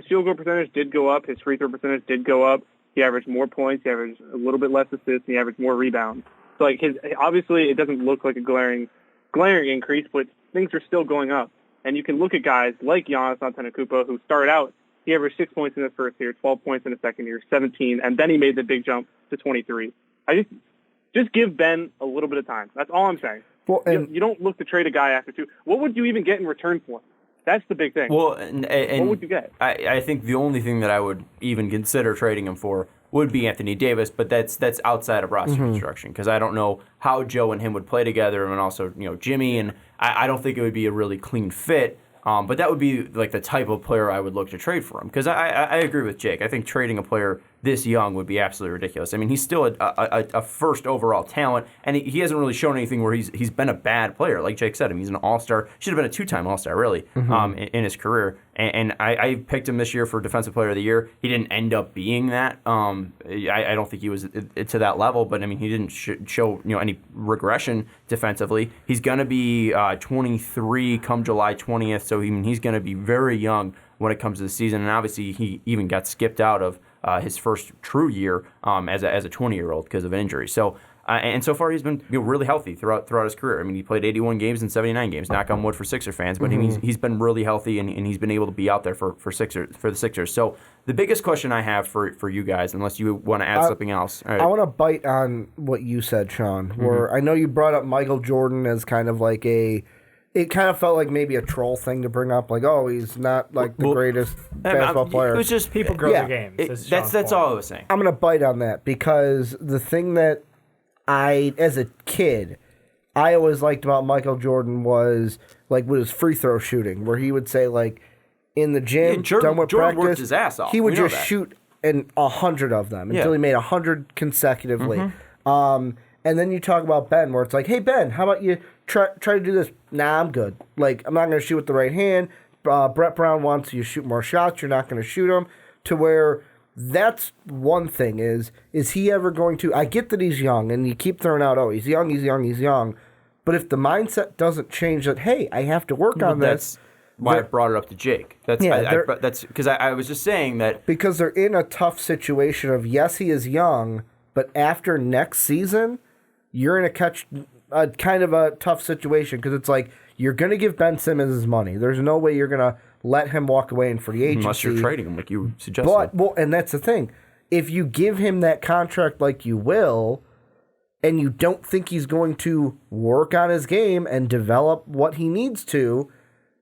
field goal percentage did go up. His free throw percentage did go up. He averaged more points. He averaged a little bit less assists. He averaged more rebounds. So like obviously it doesn't look like a glaring increase, but things are still going up. And you can look at guys like Giannis Antetokounmpo, who started out, he averaged 6 points in his first year, 12 points in his second year, 17, and then he made the big jump to 23. I just give Ben a little bit of time. That's all I'm saying. Well, you don't look to trade a guy after 2. What would you even get in return for him? That's the big thing. Well, and what would you get? I think the only thing that I would even consider trading him for would be Anthony Davis, but that's outside of roster construction, because I don't know how Joe and him would play together, and also Jimmy, and I don't think it would be a really clean fit. But that would be like the type of player I would look to trade for him, because I agree with Jake. I think trading a player this young would be absolutely ridiculous. I mean, he's still a first overall talent, and he hasn't really shown anything where he's been a bad player. Like Jake said, he's an all-star. Should have been a 2-time all-star, really, in his career. And I picked him this year for Defensive Player of the Year. He didn't end up being that. I don't think he was to that level, but I mean, he didn't show any regression defensively. He's going to be 23 come July 20th, so he's going to be very young when it comes to the season. And obviously, he even got skipped out of his first true year as a 20-year-old because of an injury. So. And so far, he's been really healthy throughout his career. I mean, he played 81 games in 79 games. Knock on wood for Sixer fans, but he's been really healthy, and he's been able to be out there for the Sixers. So the biggest question I have for you guys, unless you want to add something else, I want to bite on what you said, Sean. Where I know you brought up Michael Jordan as kind of like it kind of felt like maybe a troll thing to bring up, like, oh, he's not like the greatest basketball player. It was just people grow their games. That's all I was saying. I'm going to bite on that, because the thing that as a kid, I always liked about Michael Jordan was like with his free throw shooting, where he would say, like, in the gym, done with Jordan practice, worked his ass off. He would just shoot 100 of them until he made 100 consecutively. And then you talk about Ben, where it's like, hey, Ben, how about you try to do this? Nah, I'm good. Like, I'm not going to shoot with the right hand. Brett Brown wants you to shoot more shots. You're not going to shoot them. To where that's one thing is he ever going to... I get that he's young, and you keep throwing out, oh, he's young. But if the mindset doesn't change that, hey, I have to work on this... That's why I brought it up to Jake. That's because I was just saying that... Because they're in a tough situation of, yes, he is young, but after next season, you're in a kind of a tough situation, because it's like, you're going to give Ben Simmons his money. There's no way you're going to let him walk away in free agency. Unless you're trading him, like you suggested. And that's the thing. If you give him that contract like you will, and you don't think he's going to work on his game and develop what he needs to,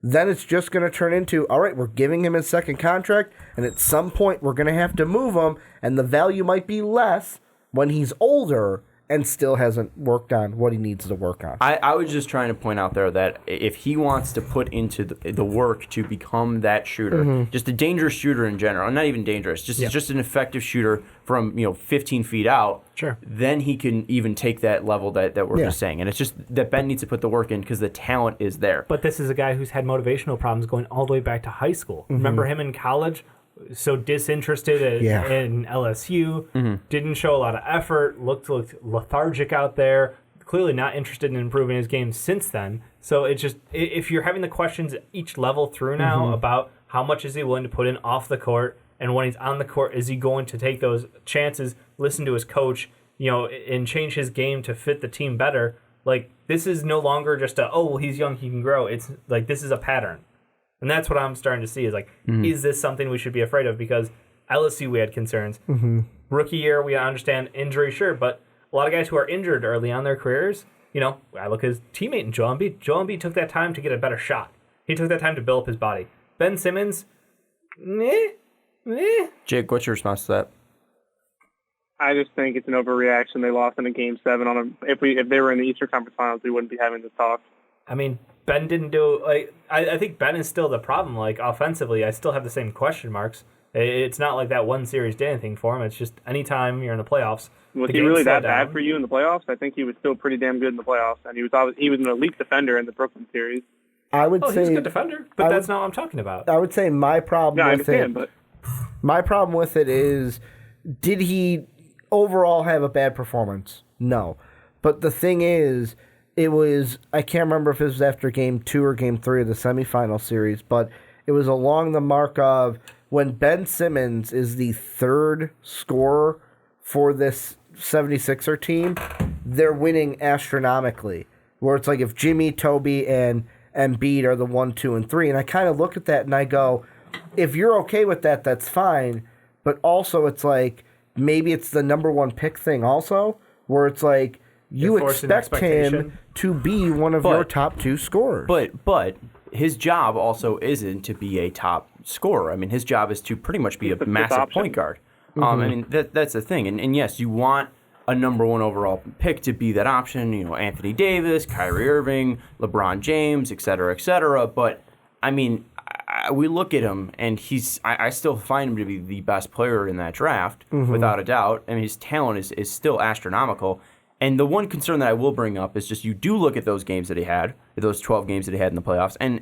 then it's just going to turn into, all right, we're giving him his second contract, and at some point we're going to have to move him, and the value might be less when he's older, and still hasn't worked on what he needs to work on. I was just trying to point out there that if he wants to put into the work to become that shooter, just a dangerous shooter in general, not even dangerous, just an effective shooter from 15 feet out, then he can even take that level that we're just saying. And it's just that Ben needs to put the work in because the talent is there. But this is a guy who's had motivational problems going all the way back to high school. Remember him in college? So disinterested in LSU, didn't show a lot of effort, looked lethargic out there, clearly not interested in improving his game since then. So it's just, if you're having the questions at each level through now about how much is he willing to put in off the court, and when he's on the court, is he going to take those chances, listen to his coach, and change his game to fit the team better? Like, this is no longer just he's young, he can grow. It's like, this is a pattern. And that's what I'm starting to see is is this something we should be afraid of? Because LSU, we had concerns. Rookie year, we understand injury, sure, but a lot of guys who are injured early on in their careers, I look at his teammate in Joel Embiid. Joel Embiid took that time to get a better shot. He took that time to build up his body. Ben Simmons, Jake, what's your response to that? I just think it's an overreaction. They lost in a Game 7 if they were in the Eastern Conference Finals, we wouldn't be having this talk. I mean, Ben didn't do I think Ben is still the problem. Offensively, I still have the same question marks. It's not like that one series did anything for him. It's just anytime you're in the playoffs. Was he really that bad for you in the playoffs? I think he was still pretty damn good in the playoffs, and he was an elite defender in the Brooklyn series. I would say he's a good defender, but that's not what I'm talking about. I would say my problem my problem with it is, did he overall have a bad performance? No. But the thing is, I can't remember if it was after Game 2 or Game 3 of the semifinal series, but it was along the mark of when Ben Simmons is the third scorer for this 76er team, they're winning astronomically. Where it's like if Jimmy, Toby, and Embiid are the 1, 2, and 3. And I kind of look at that and I go, if you're okay with that, that's fine. But also it's like, maybe it's the number one pick thing also, where it's like, you expect him to be one of your top 2 scorers. But his job also isn't to be a top scorer. I mean, his job is to pretty much be a massive point guard. I mean, that's the thing. And yes, you want a number 1 overall pick to be that option. Anthony Davis, Kyrie Irving, LeBron James, et cetera, But, I mean, we look at him, and I still find him to be the best player in that draft, without a doubt. I mean, his talent is still astronomical. And the one concern that I will bring up is just you do look at those games that he had, those 12 games that he had in the playoffs, and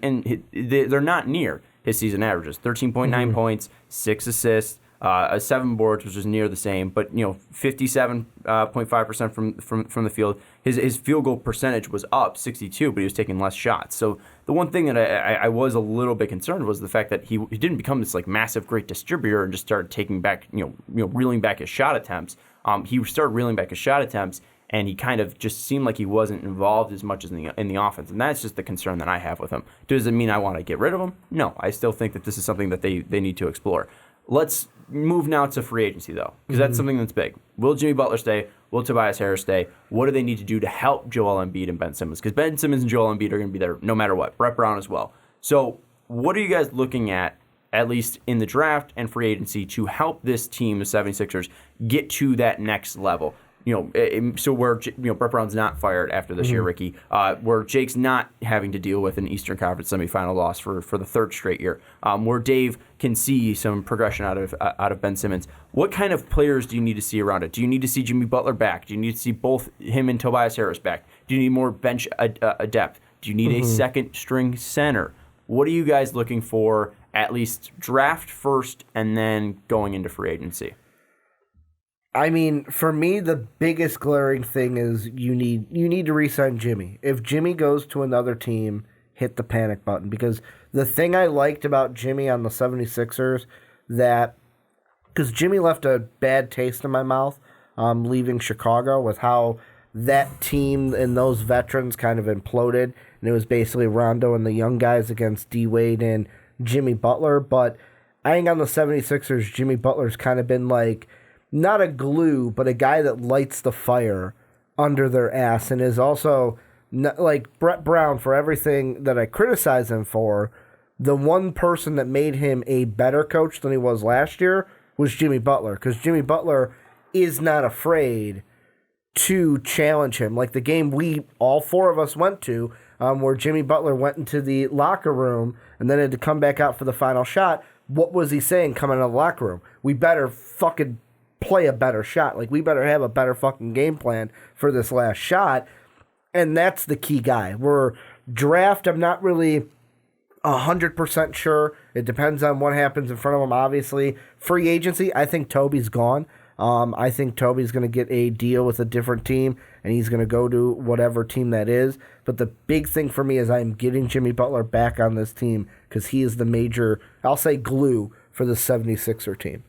they're not near his season averages. 13.9 points, 6 assists, 7 boards, which is near the same, but 57.5% from the field. His field goal percentage was up 62, but he was taking less shots. So the one thing that I was a little bit concerned was the fact that he didn't become this massive great distributor and just started taking back reeling back his shot attempts. He started reeling back his shot attempts, and he kind of just seemed like he wasn't involved as much as in the offense. And that's just the concern that I have with him. Does it mean I want to get rid of him? No. I still think that this is something that they need to explore. Let's move now to free agency, though, because that's something that's big. Will Jimmy Butler stay? Will Tobias Harris stay? What do they need to do to help Joel Embiid and Ben Simmons? Because Ben Simmons and Joel Embiid are going to be there no matter what. Brett Brown as well. So what are you guys looking at least in the draft and free agency, to help this team, the 76ers, get to that next level? So where Brett Brown's not fired after this year, Ricky, where Jake's not having to deal with an Eastern Conference semifinal loss for the 3rd straight year, where Dave can see some progression out of Ben Simmons. What kind of players do you need to see around it? Do you need to see Jimmy Butler back? Do you need to see both him and Tobias Harris back? Do you need more bench depth? Do you need a second string center? What are you guys looking for, at least draft first and then going into free agency? I mean, for me, the biggest glaring thing is you need to re-sign Jimmy. If Jimmy goes to another team, hit the panic button. Because the thing I liked about Jimmy on the 76ers, because Jimmy left a bad taste in my mouth leaving Chicago, with how that team and those veterans kind of imploded. And it was basically Rondo and the young guys against D-Wade and Jimmy Butler. But I think on the 76ers, Jimmy Butler's kind of been like, not a glue, but a guy that lights the fire under their ass, and is also, like Brett Brown, for everything that I criticize him for, the one person that made him a better coach than he was last year was Jimmy Butler, because Jimmy Butler is not afraid to challenge him. Like the game all four of us went to, where Jimmy Butler went into the locker room and then had to come back out for the final shot. What was he saying coming out of the locker room? We better fucking play a better shot. Like, we better have a better fucking game plan for this last shot. And that's the key guy. Draft, I'm not really 100% sure. It depends on what happens in front of him, obviously. Free agency, I think Toby's gone. I think Toby's going to get a deal with a different team, and he's going to go to whatever team that is. But the big thing for me is I'm getting Jimmy Butler back on this team because he is the major, I'll say, glue for the 76er team.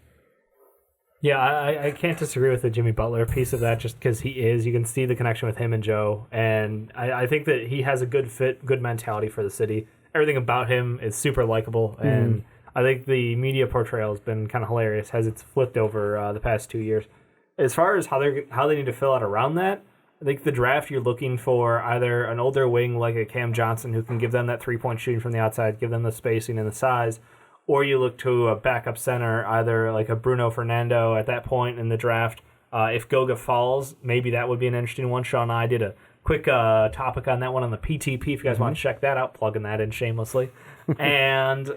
Yeah, I can't disagree with the Jimmy Butler piece of that just because he is. You can see the connection with him and Joe, and I think that he has a good fit, good mentality for the city. Everything about him is super likable, and I think the media portrayal has been kind of hilarious as it's flipped over the past 2 years. As far as how they need to fill out around that, I think the draft you're looking for either an older wing like a Cam Johnson who can give them that three-point shooting from the outside, give them the spacing and the size, or you look to a backup center, either like a Bruno Fernando at that point in the draft. If Goga falls, maybe that would be an interesting one. Sean and I did a quick topic on that one on the PTP. If you guys want to check that out, plugging that in shamelessly. And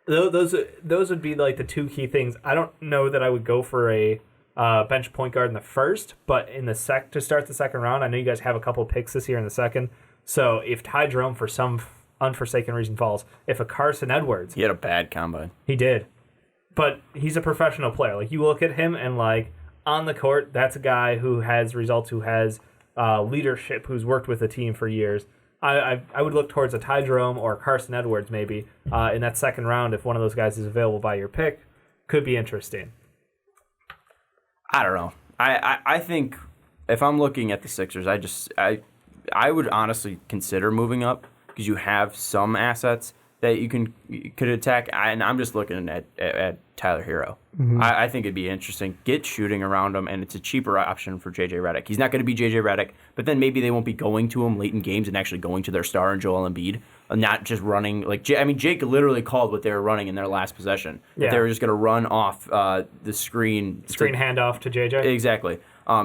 those would be like the two key things. I don't know that I would go for a bench point guard in the first, but in the to start the second round, I know you guys have a couple of picks this year in the second. So if Ty Jerome for some unforsaken reason falls, if a Carson Edwards, he had a bad combine. He did, but he's a professional player. Like, you look at him and like on the court, that's a guy who has results, who has leadership, who's worked with the team for years. I would look towards a Ty Jerome or Carson Edwards maybe in that second round if one of those guys is available by your pick. Could be interesting. I don't know. I think if I'm looking at the Sixers, I would honestly consider moving up because you have some assets that you could attack. And I'm just looking at Tyler Hero. Mm-hmm. I think it'd be interesting. Get shooting around him, and it's a cheaper option for J.J. Redick. He's not going to be J.J. Redick, but then maybe they won't be going to him late in games and actually going to their star and Joel Embiid, and not just running. Jake literally called what they were running in their last possession. Yeah. They were just going to run off the screen. Screen handoff to J.J.? Exactly.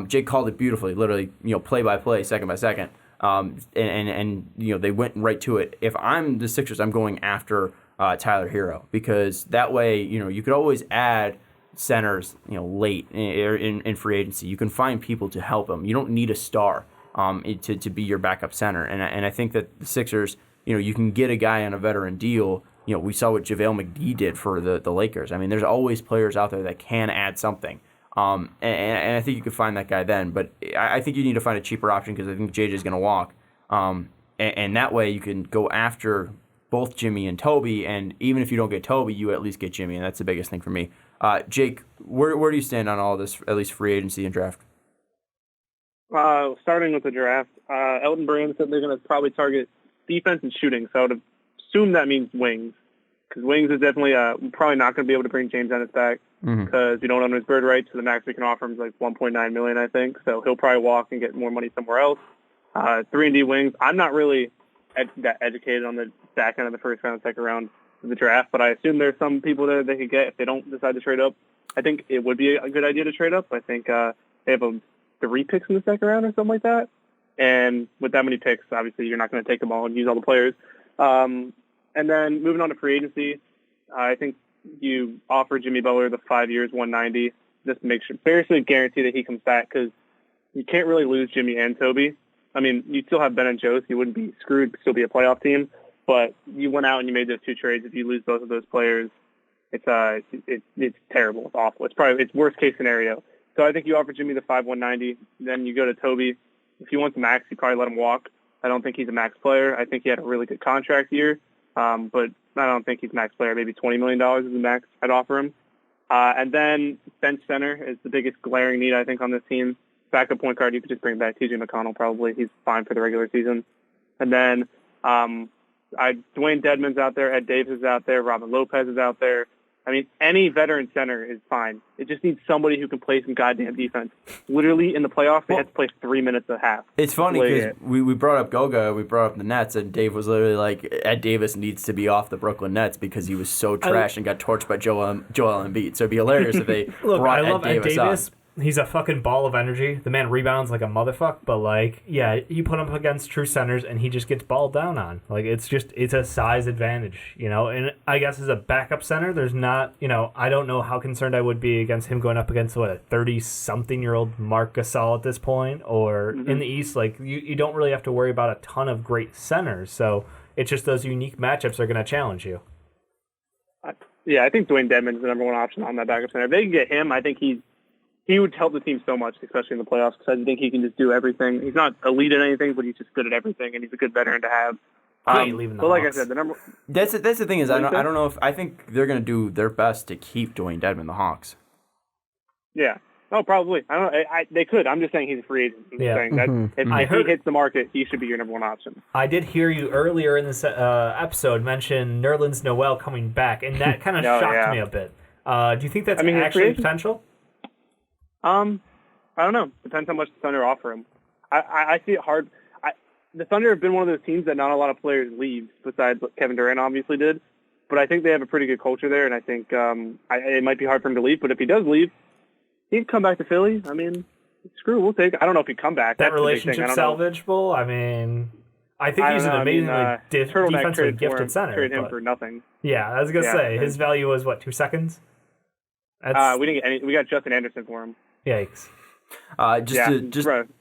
Jake called it beautifully, literally, play by play, second by second. And they went right to it. If I'm the Sixers, I'm going after Tyler Hero because that way, you could always add centers, late in free agency. You can find people to help them. You don't need a star to be your backup center. And I think that the Sixers, you can get a guy on a veteran deal. We saw what JaVale McGee did for the Lakers. I mean, there's always players out there that can add something. And I think you could find that guy then. But I think you need to find a cheaper option because I think JJ's going to walk. And that way you can go after both Jimmy and Toby. And even if you don't get Toby, you at least get Jimmy. And that's the biggest thing for me. Jake, where do you stand on all this, at least free agency and draft? Starting with the draft, Elton Brand said they're going to probably target defense and shooting. So I would assume that means wings. Because wings is definitely probably not going to be able to bring James Ennis back because we don't own his bird rights. So the max we can offer him is like $1.9 million, I think. So he'll probably walk and get more money somewhere else. 3-and-D wings. I'm not really that educated on the back end of the first round, second round of the draft, but I assume there's some people there they could get if they don't decide to trade up. I think it would be a good idea to trade up. I think they have 3 picks in the second round or something like that. And with that many picks, obviously you're not going to take them all and use all the players. And then moving on to free agency, I think you offer Jimmy Butler the 5 years, $190, just to make sure, basically guarantee that he comes back because you can't really lose Jimmy and Toby. I mean, you still have Ben and Joe, so you wouldn't be screwed, still be a playoff team. But you went out and you made those 2 trades. If you lose both of those players, it's terrible. It's awful. It's worst case scenario. So I think you offer Jimmy the 190. Then you go to Toby. If he wants a max, you probably let him walk. I don't think he's a max player. I think he had a really good contract year. But I don't think he's a max player. Maybe $20 million is the max I'd offer him. And then bench center is the biggest glaring need, I think, on this team. Backup point guard, you could just bring back T.J. McConnell probably. He's fine for the regular season. And then Dwayne Dedmon's out there. Ed Davis is out there. Robin Lopez is out there. I mean, any veteran center is fine. It just needs somebody who can play some goddamn defense. Literally, in the playoffs, they had to play 3 minutes a half. It's funny because we brought up Goga, we brought up the Nets, and Dave was literally like, Ed Davis needs to be off the Brooklyn Nets because he was so trash and got torched by Joel Embiid. So it'd be hilarious if they brought Ed Davis on. he's a fucking ball of energy. The man rebounds like a motherfucker, but like, yeah, you put him up against true centers and he just gets balled down on. Like, it's a size advantage, you know. And I guess as a backup center, there's not, you know, I don't know how concerned I would be against him going up against a 30-something-year-old Marc Gasol at this point, or in the East, like you don't really have to worry about a ton of great centers. So it's just those unique matchups are going to challenge you. Yeah, I think Dwayne Dedmon's the number one option on that backup center. If they can get him, I think he would help the team so much, especially in the playoffs, because I think he can just do everything. He's not elite at anything, but he's just good at everything, and he's a good veteran to have. But like I said, the number that's the thing is I don't know if I think they're going to do their best to keep Dwayne Dedmon, the Hawks. Yeah. Oh, probably. I don't know. They could. I'm just saying he's a free agent. I'm saying that if he hits the market, he should be your number one option. I did hear you earlier in this episode mention Nerlens Noel coming back, and that kind of shocked me a bit. Do you think that's actually potential? I don't know. Depends how much the Thunder offer him. I see it hard. The Thunder have been one of those teams that not a lot of players leave, besides what Kevin Durant obviously did. But I think they have a pretty good culture there, and I think it might be hard for him to leave. But if he does leave, he'd come back to Philly. I mean, screw, we'll take it. I don't know if he'd come back. That relationship salvageable? I mean, I think he's an amazingly defensively gifted center. Trade him for nothing. Yeah, I was going to say, his value was, 2 seconds? We didn't get any. We got Justin Anderson for him. Yikes. Just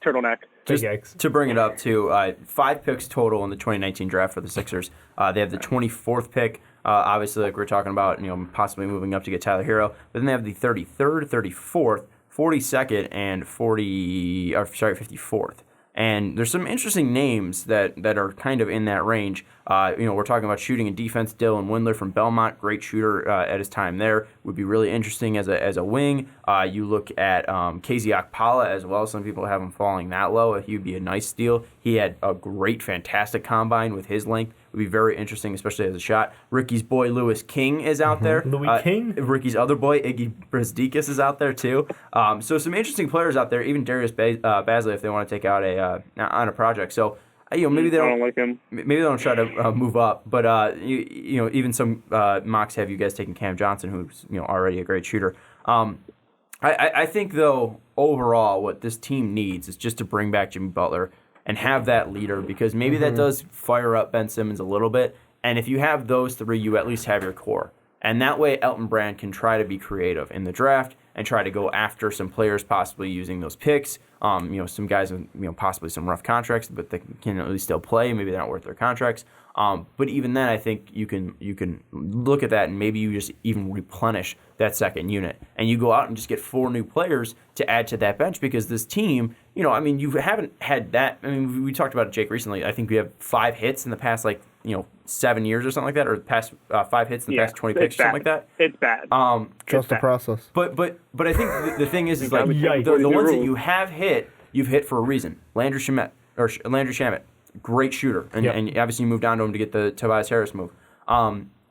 turtleneck. Just to bring it up to 5 picks total in the 2019 draft for the Sixers. They have the 24th pick. Obviously, like we're talking about, possibly moving up to get Tyler Hero. But then they have the 33rd, 34th, 42nd, and 54th. And there's some interesting names that are kind of in that range. We're talking about shooting and defense. Dylan Windler from Belmont, great shooter at his time there. Would be really interesting as a wing. You look at KZ Okpala as well. Some people have him falling that low. He would be a nice steal. He had a great, fantastic combine with his length. Would be very interesting, especially as a shot. Ricky's boy, Louis King, is out there. Louis King? Ricky's other boy, Iggy Brasdeikis, is out there, too. So some interesting players out there, even Darius Bazley, if they want to take out on a project. So, maybe they don't like him. Maybe they don't try to move up. But, even some mocks have you guys taking Cam Johnson, who's, already a great shooter. I think, though, overall, what this team needs is just to bring back Jimmy Butler and have that leader, because maybe that does fire up Ben Simmons a little bit. And if you have those three, you at least have your core. And that way Elton Brand can try to be creative in the draft and try to go after some players possibly using those picks. Some guys with possibly some rough contracts, but they can at least still play. Maybe they're not worth their contracts. But even then, I think you can look at that and maybe you just even replenish that second unit. And you go out and just get 4 new players to add to that bench, because this team, you haven't had that. I mean, we talked about Jake recently. I think we have 5 hits in the past, 7 years or something like that, or past 5 hits in the past 20 picks or something like that. It's bad. Trust the process. But I think the thing is like the ones that you have hit, you've hit for a reason. Landry Shamet, great shooter, and obviously you moved down to him to get the Tobias Harris move.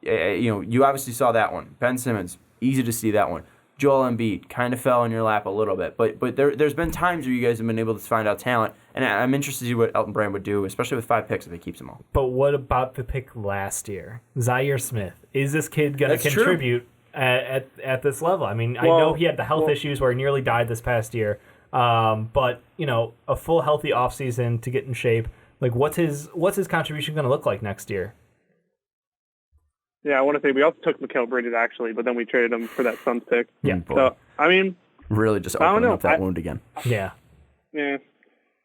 You obviously saw that one. Ben Simmons, easy to see that one. Joel Embiid kind of fell in your lap a little bit, but there's been times where you guys have been able to find out talent, and I'm interested to see what Elton Brand would do, especially with 5 picks if he keeps them all. But what about the pick last year, Zaire Smith? Is this kid going to contribute at this level? I mean, I know he had the health issues where he nearly died this past year, but a full healthy offseason to get in shape. Like, what's his contribution going to look like next year? Yeah, I want to say we also took Mikal Bridges, actually, but then we traded him for that Suns pick. Yeah. So, I mean... Really just opening up that wound again. Yeah. Yeah.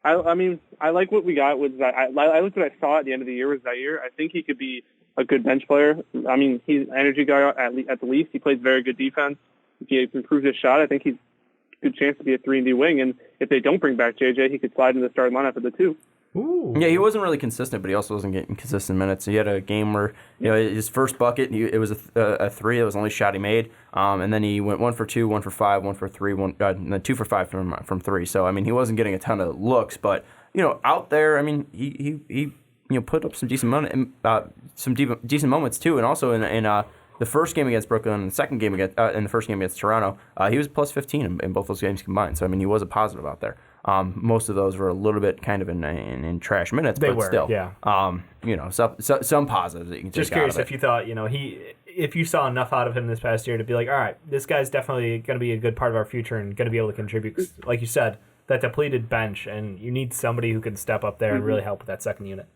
I mean, I like what we got with Zaire. I looked what I saw at the end of the year with Zaire. I think he could be a good bench player. I mean, he's an energy guy at the least. He plays very good defense. If he improves his shot, I think he's a good chance to be a 3-and-D wing. And if they don't bring back JJ, he could slide into the starting lineup at the 2. Ooh. Yeah, he wasn't really consistent, but he also wasn't getting consistent minutes. He had a game where his first bucket, it was a 3. It was the only shot he made, and then he went 1 for 2, 1 for 5, 1 for 3, and then 2 for 5 from 3. So I mean, he wasn't getting a ton of looks, but out there, I mean, he put up some decent decent moments too, and also in the first game against Brooklyn and the second game in the first game against Toronto, he was plus 15 in both those games combined. So I mean, he was a positive out there. Most of those were a little bit kind of in trash minutes, They but were, still, yeah. Some positives that you can take Just curious out of if you thought, if you saw enough out of him this past year to be like, all right, this guy's definitely going to be a good part of our future and going to be able to contribute. 'Cause like you said, that depleted bench, and you need somebody who can step up there and really help with that second unit.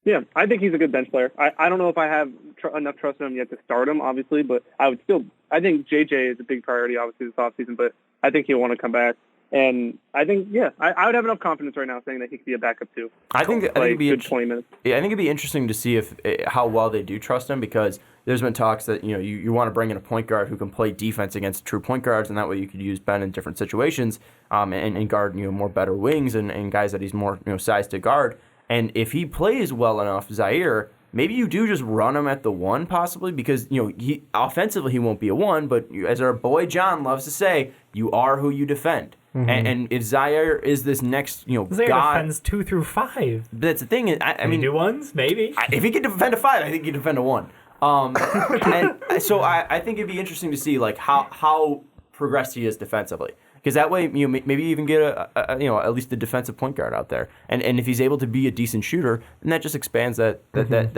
Yeah, I think he's a good bench player. I don't know if I have enough trust in him yet to start him, obviously, but I think JJ is a big priority, obviously, this offseason, but I think he'll want to come back. And I think, I would have enough confidence right now saying that he could be a backup too. I think it'd be 20 minutes. Yeah, I think it'd be interesting to see how well they do trust him, because there's been talks that you want to bring in a point guard who can play defense against true point guards, and that way you could use Ben in different situations and guard more better wings and guys that he's more sized to guard. And if he plays well enough, Zaire, maybe you do just run him at the one possibly, because he offensively he won't be a one, but as our boy John loves to say, you are who you defend. Mm-hmm. And if Zaire is this next Zaire guy, defends 2 through 5. That's the thing. I mean, do ones maybe. If he can defend a 5, I think he can defend a 1. And so I think it'd be interesting to see how progressed he is defensively. Because that way, maybe even get at least a defensive point guard out there, and if he's able to be a decent shooter, then that just expands that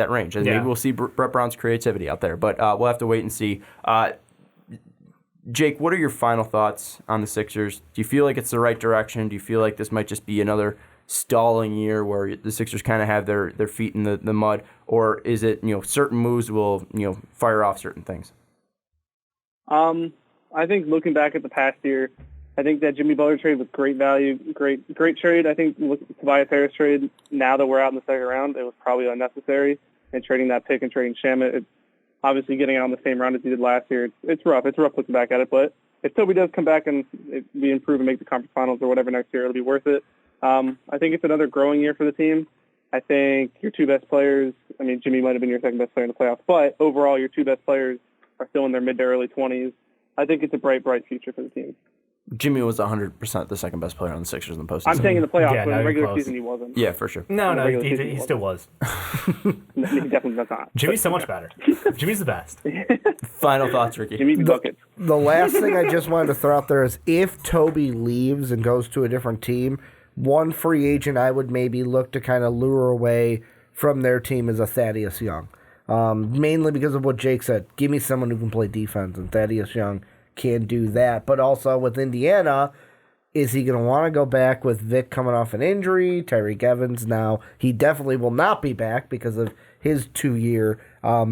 range, and maybe we'll see Brett Brown's creativity out there. But we'll have to wait and see. Jake, what are your final thoughts on the Sixers? Do you feel like it's the right direction? Do you feel like this might just be another stalling year where the Sixers kind of have their feet in the mud, or is it certain moves will fire off certain things? I think looking back at the past year, I think that Jimmy Butler trade was great value, great trade. I think the Tobias Harris trade, now that we're out in the second round, it was probably unnecessary. And trading that pick and trading Shamet, it's obviously getting out in the same round as he did last year. It's rough. It's rough looking back at it. But if Toby does come back and we improve and make the conference finals or whatever next year, it'll be worth it. I think it's another growing year for the team. I think your 2 best players, Jimmy might have been your second best player in the playoffs, but overall your 2 best players are still in their mid to early 20s. I think it's a bright future for the team. Jimmy was 100% the second best player on the Sixers in the postseason. I'm saying in the playoffs, but in the regular close. season he wasn't. Yeah, for sure. No, he still was. No, he definitely does not. Jimmy's so much better. Jimmy's the best. Final thoughts, Ricky. Jimmy buckets. The last thing I just wanted to throw out there is if Toby leaves and goes to a different team, one free agent I would maybe look to kind of lure away from their team is a Thaddeus Young. Mainly because of what Jake said. Give me someone who can play defense, and Thaddeus Young can do that. But also with Indiana, is he going to want to go back with Vic coming off an injury? Tyreek Evans now, he definitely will not be back because of his 2-year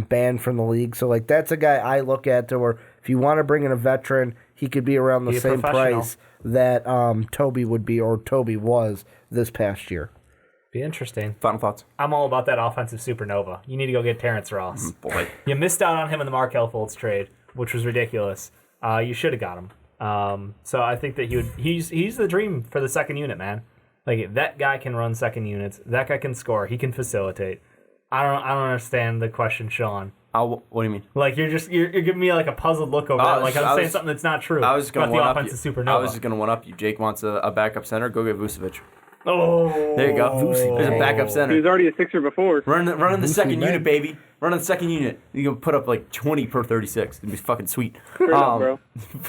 ban from the league. So that's a guy I look at to where if you want to bring in a veteran, he could be around the same price that Toby would be, or Toby was this past year. Be interesting. Final thoughts. I'm all about that offensive supernova. You need to go get Terrence Ross. Boy. You missed out on him in the Markelle Fultz trade, which was ridiculous. You should have got him. So I think that he's the dream for the second unit, man. That guy can run second units. That guy can score. He can facilitate. I don't understand the question, Sean. What do you mean? You're giving me a puzzled look over it. I'm saying something that's not true. I was going to one up you. Supernova. I was just going to one up you. Jake wants a backup center. Go get Vucevic. Oh, there you go. There's a backup center. He was already a Sixer before. Running the second unit, baby. Running the second unit. You can put up 20 per 36. It'd be fucking sweet. Bro. All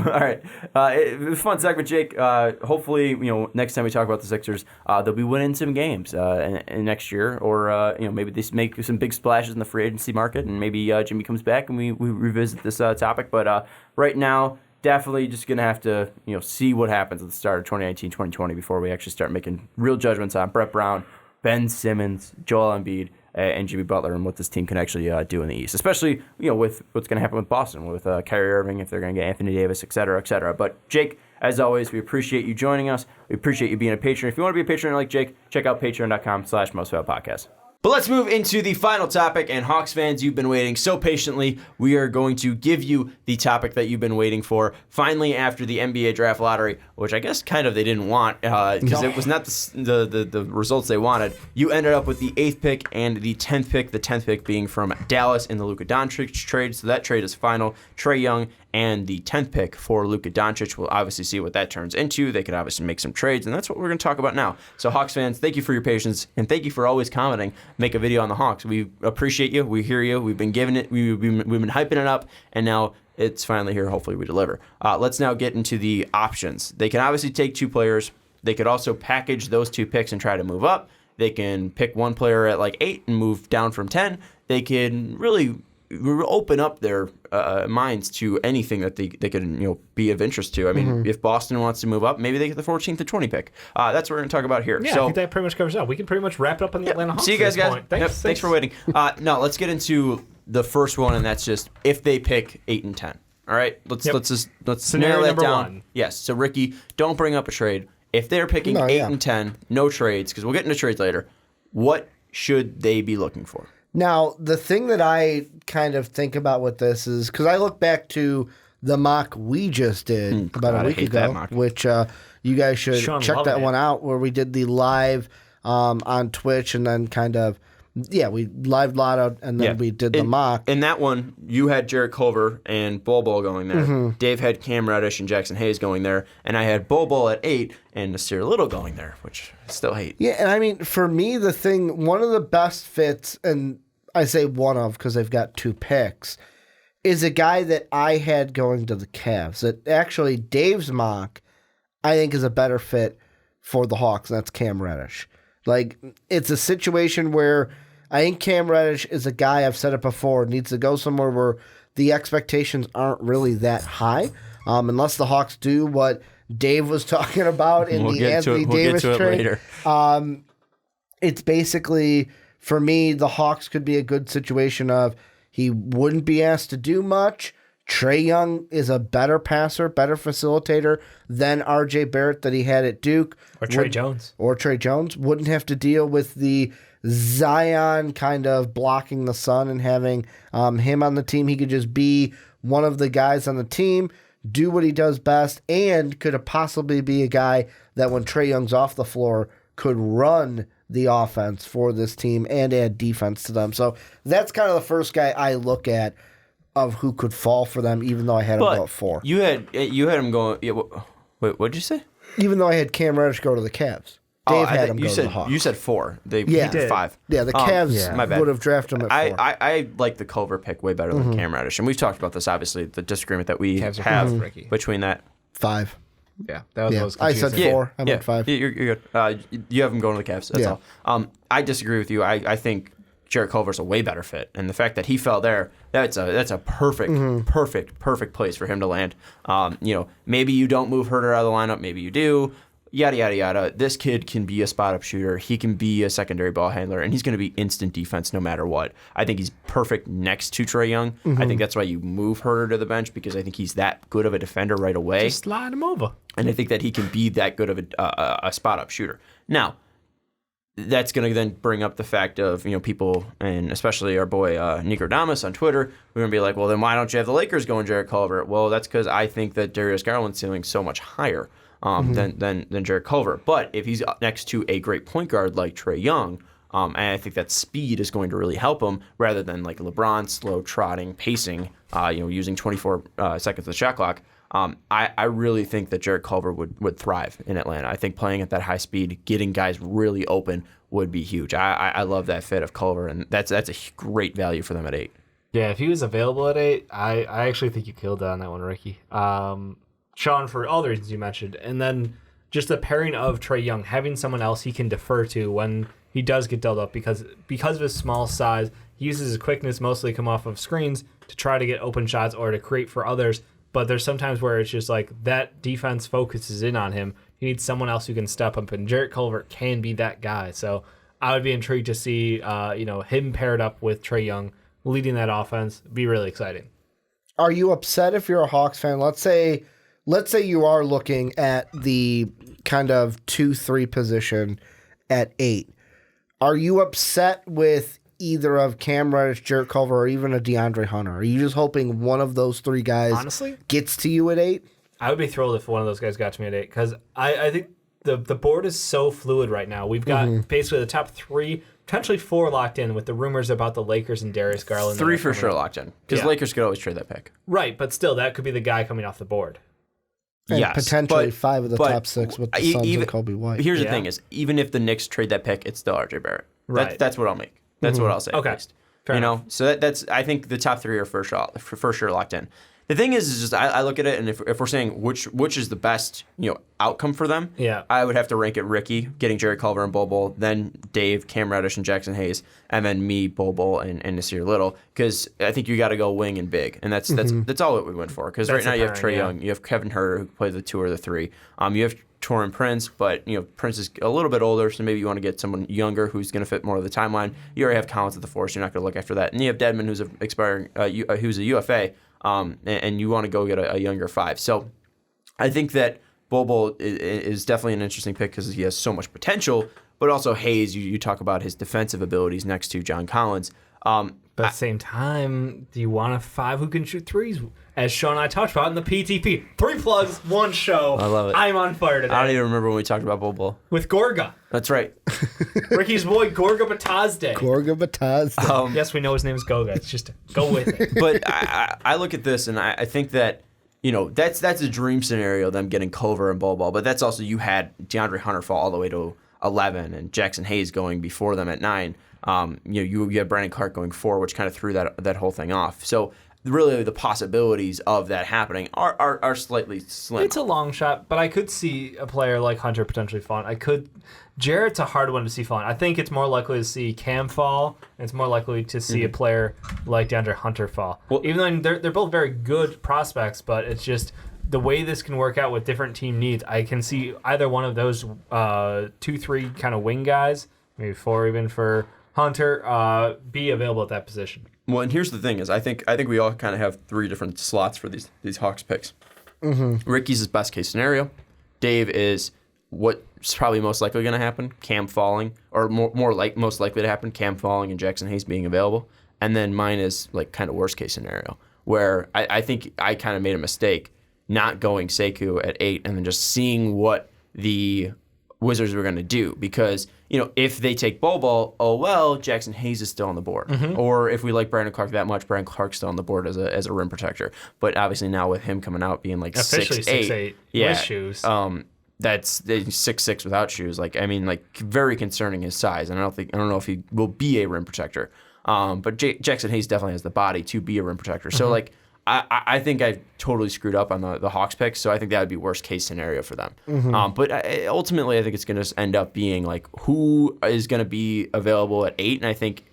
right. It was a fun segment, Jake. Hopefully, next time we talk about the Sixers, they'll be winning some games in next year, or maybe they make some big splashes in the free agency market, and maybe Jimmy comes back and we revisit this topic. But right now, definitely just going to have to see what happens at the start of 2019-2020 before we actually start making real judgments on Brett Brown, Ben Simmons, Joel Embiid, and Jimmy Butler, and what this team can actually do in the East, especially with what's going to happen with Boston, with Kyrie Irving, if they're going to get Anthony Davis, et cetera, et cetera. But Jake, as always, we appreciate you joining us. We appreciate you being a patron. If you want to be a patron like Jake, check out patreon.com/mostvaluablepodcast. But let's move into the final topic, and Hawks fans, you've been waiting so patiently. We are going to give you the topic that you've been waiting for. Finally, after the NBA draft lottery, which I guess kind of they didn't want because it was not the results they wanted, you ended up with the 8th pick and the 10th pick, the 10th pick being from Dallas in the Luka Doncic trade. So that trade is final. Trae Young and the 10th pick for Luka Doncic. We'll obviously see what that turns into. They could obviously make some trades, and that's what we're going to talk about now. So Hawks fans, thank you for your patience, and thank you for always commenting. Make a video on the Hawks. We appreciate you. We hear you. We've been giving it. We've been hyping it up, and now it's finally here. Hopefully we deliver. Let's now get into the options. They can obviously take 2 players. They could also package those 2 picks and try to move up. They can pick one player at like 8 and move down from 10. They can really open up their minds to anything that they could be of interest to. I mean, if Boston wants to move up, maybe they get the 14th to 20 pick. That's what we're going to talk about here. Yeah, so, I think that pretty much covers it. We can pretty much wrap it up on the Atlanta Hawks. See you guys. Thanks for waiting. Now let's get into the first one, and that's just if they pick 8 and 10. All right, let's Scenario narrow that number down. 1. Yes. So Ricky, don't bring up a trade. If they're picking 8 and 10, no trades, because we'll get into trades later. What should they be looking for? Now, the thing that I kind of think about with this is because I look back to the mock we just did about a week ago, which you guys should check that one out, where we did the live on Twitch and then kind of, we live lottoed and then we did the mock. In that one, you had Jarrett Culver and Bol going there. Dave had Cam Reddish and Jackson Hayes going there, and I had Bol at 8 and Nasir Little going there, which I still hate. Yeah, and I mean, for me, one of the best fits, and I say one of because they've got 2 picks, is a guy that I had going to the Cavs. That actually Dave's mock, I think, is a better fit for the Hawks, and that's Cam Reddish. Like, it's a situation where I think Cam Reddish is a guy, I've said it before, needs to go somewhere where the expectations aren't really that high, unless the Hawks do what Dave was talking about in the Anthony Davis trade. It's basically, for me, the Hawks could be a good situation of he wouldn't be asked to do much. Trae Young is a better passer, better facilitator than R.J. Barrett that he had at Duke. Or Trae Jones. Or Trae Jones. Wouldn't have to deal with the Zion kind of blocking the sun and having him on the team. He could just be one of the guys on the team, do what he does best, and could possibly be a guy that when Trae Young's off the floor could run the offense for this team and add defense to them. So that's kind of the first guy I look at of who could fall for them, even though I had him go at 4. You had him going. Yeah, wait, what did you say? Even though I had Cam Reddish go to the Cavs. Dave had him go to the Hawks. You said 4. He did 5. Yeah, the Cavs would have drafted him at 4. I like the Culver pick way better than Cam Reddish. And we've talked about this, obviously, the disagreement that we have between that. 5. Yeah, that was what was I said 4. I meant 5. You're good. You have him going to the Cavs. That's all. I disagree with you. I think Jarrett Culver's a way better fit, and the fact that he fell there, that's a perfect place for him to land. Maybe you don't move Herter out of the lineup, maybe you do. Yada yada yada. This kid can be a spot up shooter. He can be a secondary ball handler, and he's going to be instant defense no matter what. I think he's perfect next to Trae Young. I think that's why you move Herter to the bench, because I think he's that good of a defender right away. Just slide him over. And I think that he can be that good of a spot up shooter. Now, that's going to then bring up the fact of, people, and especially our boy Nicodamus on Twitter, we're going to be like, well, then why don't you have the Lakers going Jarrett Culver? Well, that's because I think that Darius Garland's ceiling is so much higher than Jarrett Culver. But if he's next to a great point guard like Trae Young, and I think that speed is going to really help him rather than like LeBron slow trotting, pacing, using 24 seconds of the shot clock. I really think that Jarrett Culver would thrive in Atlanta. I think playing at that high speed, getting guys really open would be huge. I love that fit of Culver, and that's a great value for them at 8. Yeah, if he was available at 8, I actually think you killed it on that one, Ricky. Sean, for all the reasons you mentioned, and then just the pairing of Trae Young, having someone else he can defer to when he does get dealt up, because of his small size, he uses his quickness mostly to come off of screens to try to get open shots or to create for others. But there's sometimes where it's just like that defense focuses in on him. He needs someone else who can step up, and Jarrett Culver can be that guy. So I would be intrigued to see, him paired up with Trae Young leading that offense. Be really exciting. Are you upset if you're a Hawks fan? Let's say you are looking at the kind of 2-3 position at 8. Are you upset with either of Cam Reddish, Jarrett Culver, or even a DeAndre Hunter? Are you just hoping one of those 3 guys honestly gets to you at 8? I would be thrilled if one of those guys got to me at 8, because I think the board is so fluid right now. We've got basically the top 3, potentially 4 locked in, with the rumors about the Lakers and Darius Garland. 3 for sure locked in, because Lakers could always trade that pick. Right, but still, that could be the guy coming off the board. And potentially 5 of the top 6 with the Suns and Kobe White. Here's the thing is, even if the Knicks trade that pick, it's still RJ Barrett. Right. That's what I'll make. That's what I'll say. Okay. At least. Fair enough. So that's I think the top 3 are for sure locked in. The thing is just I look at it, and if we're saying which is the best outcome for them, I would have to rank it Ricky, getting Jerry Culver and Bobo, then Dave, Cam Reddish, and Jackson Hayes, and then me, Bobo, and Nasir Little, because I think you got to go wing and big, and that's all it we went for. Because right now you have Trae Young, you have Kevin Huerter who plays the 2 or the 3, you have Torin Prince, but Prince is a little bit older, so maybe you want to get someone younger who's going to fit more of the timeline. You already have Collins at the 4, so you're not going to look after that, and you have Dedmon who's expiring, who's a UFA. And you want to go get a younger 5. So I think that Bobo is definitely an interesting pick because he has so much potential, but also Hayes, you talk about his defensive abilities next to John Collins. But at the same time, do you want a 5 who can shoot threes? As Sean and I talked about in the PTP. 3 plugs, 1 show. I love it. I'm on fire today. I don't even remember when we talked about Bobo. With Gorga. That's right. Ricky's boy, Gorga Batazde. Gorga Batazde. Yes, we know his name is Goga. It's just go with it. But I look at this, and I think that, that's a dream scenario, them getting Culver and Bobo. But that's also, you had DeAndre Hunter fall all the way to 11 and Jackson Hayes going before them at 9. You had Brandon Clark going 4, which kind of threw that whole thing off. So really the possibilities of that happening are slightly slim. It's a long shot, but I could see a player like Hunter potentially falling. Jarrett's a hard one to see falling. I think it's more likely to see Cam fall, and it's more likely to see a player like DeAndre Hunter fall. Well, even though they're both very good prospects, but it's just the way this can work out with different team needs. I can see either one of those 2-3 kind of wing guys, maybe 4 even for Hunter, be available at that position. Well, and here's the thing: is I think we all kind of have 3 different slots for these Hawks picks. Ricky's his best case scenario. Dave is what's probably most likely going to happen: Cam falling, or most likely to happen: Cam falling and Jackson Hayes being available. And then mine is like kind of worst case scenario, where I think I kind of made a mistake not going Sekou at 8 and then just seeing what the Wizards were going to do, because if they take Bobo, Jackson Hayes is still on the board. Or if we like Brandon Clark that much, Brandon Clark's still on the board as a rim protector. But obviously now with him coming out being like officially 6'8", with shoes, that's 6'6" without shoes. Very concerning his size, and I don't know if he will be a rim protector. But Jackson Hayes definitely has the body to be a rim protector. So I think I totally screwed up on the Hawks picks, so I think that would be worst case scenario for them. But ultimately, I think it's going to end up being like who is going to be available at 8, and I think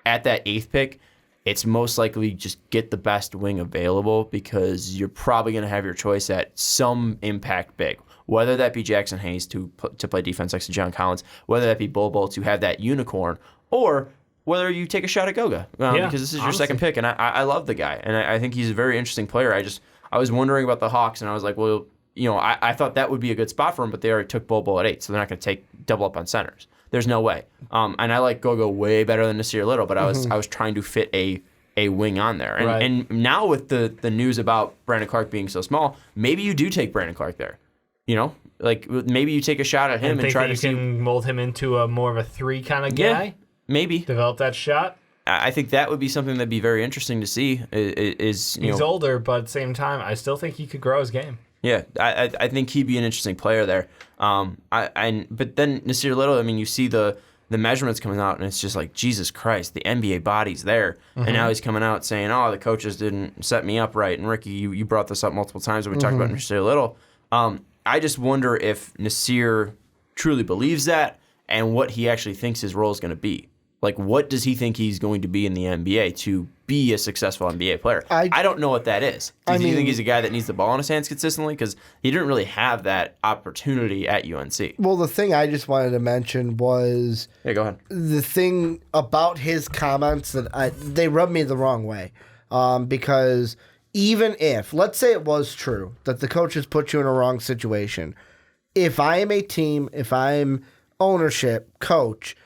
at that 8th pick, it's most likely just get the best wing available, because you're probably going to have your choice at some impact big, whether that be Jackson Hayes to play defense next to John Collins, whether that be Bobo to have that unicorn, or whether you take a shot at Goga, because this is your second pick, and I love the guy, and I think he's a very interesting player. I was wondering about the Hawks, and I was like, well, I thought that would be a good spot for him, but they already took Bobo at 8, so they're not going to take double up on centers. There's no way. And I like Goga way better than Nasir Little, but I was trying to fit a wing on there, and now with the news about Brandon Clark being so small, maybe you do take Brandon Clark there. Maybe you take a shot at him and try to see. You can mold him into a more of a 3 kind of guy. Yeah. Maybe develop that shot. I think that would be something that'd be very interesting to see. He's older, but at the same time, I still think he could grow his game. Yeah, I think he'd be an interesting player there. But then Nasir Little, you see the measurements coming out, and it's just like, Jesus Christ, the NBA body's there, and now he's coming out saying, "Oh, the coaches didn't set me up right." And Ricky, you brought this up multiple times when we talked about Nasir Little. I just wonder if Nasir truly believes that, and what he actually thinks his role is going to be. What does he think he's going to be in the NBA to be a successful NBA player? I don't know what that is. Do you think he's a guy that needs the ball in his hands consistently? Because he didn't really have that opportunity at UNC. Well, the thing I just wanted to mention was... Yeah, go ahead. The thing about his comments that they rubbed me the wrong way. Because even if, let's say it was true, that the coaches put you in a wrong situation, if I am a team, if I'm ownership, coach...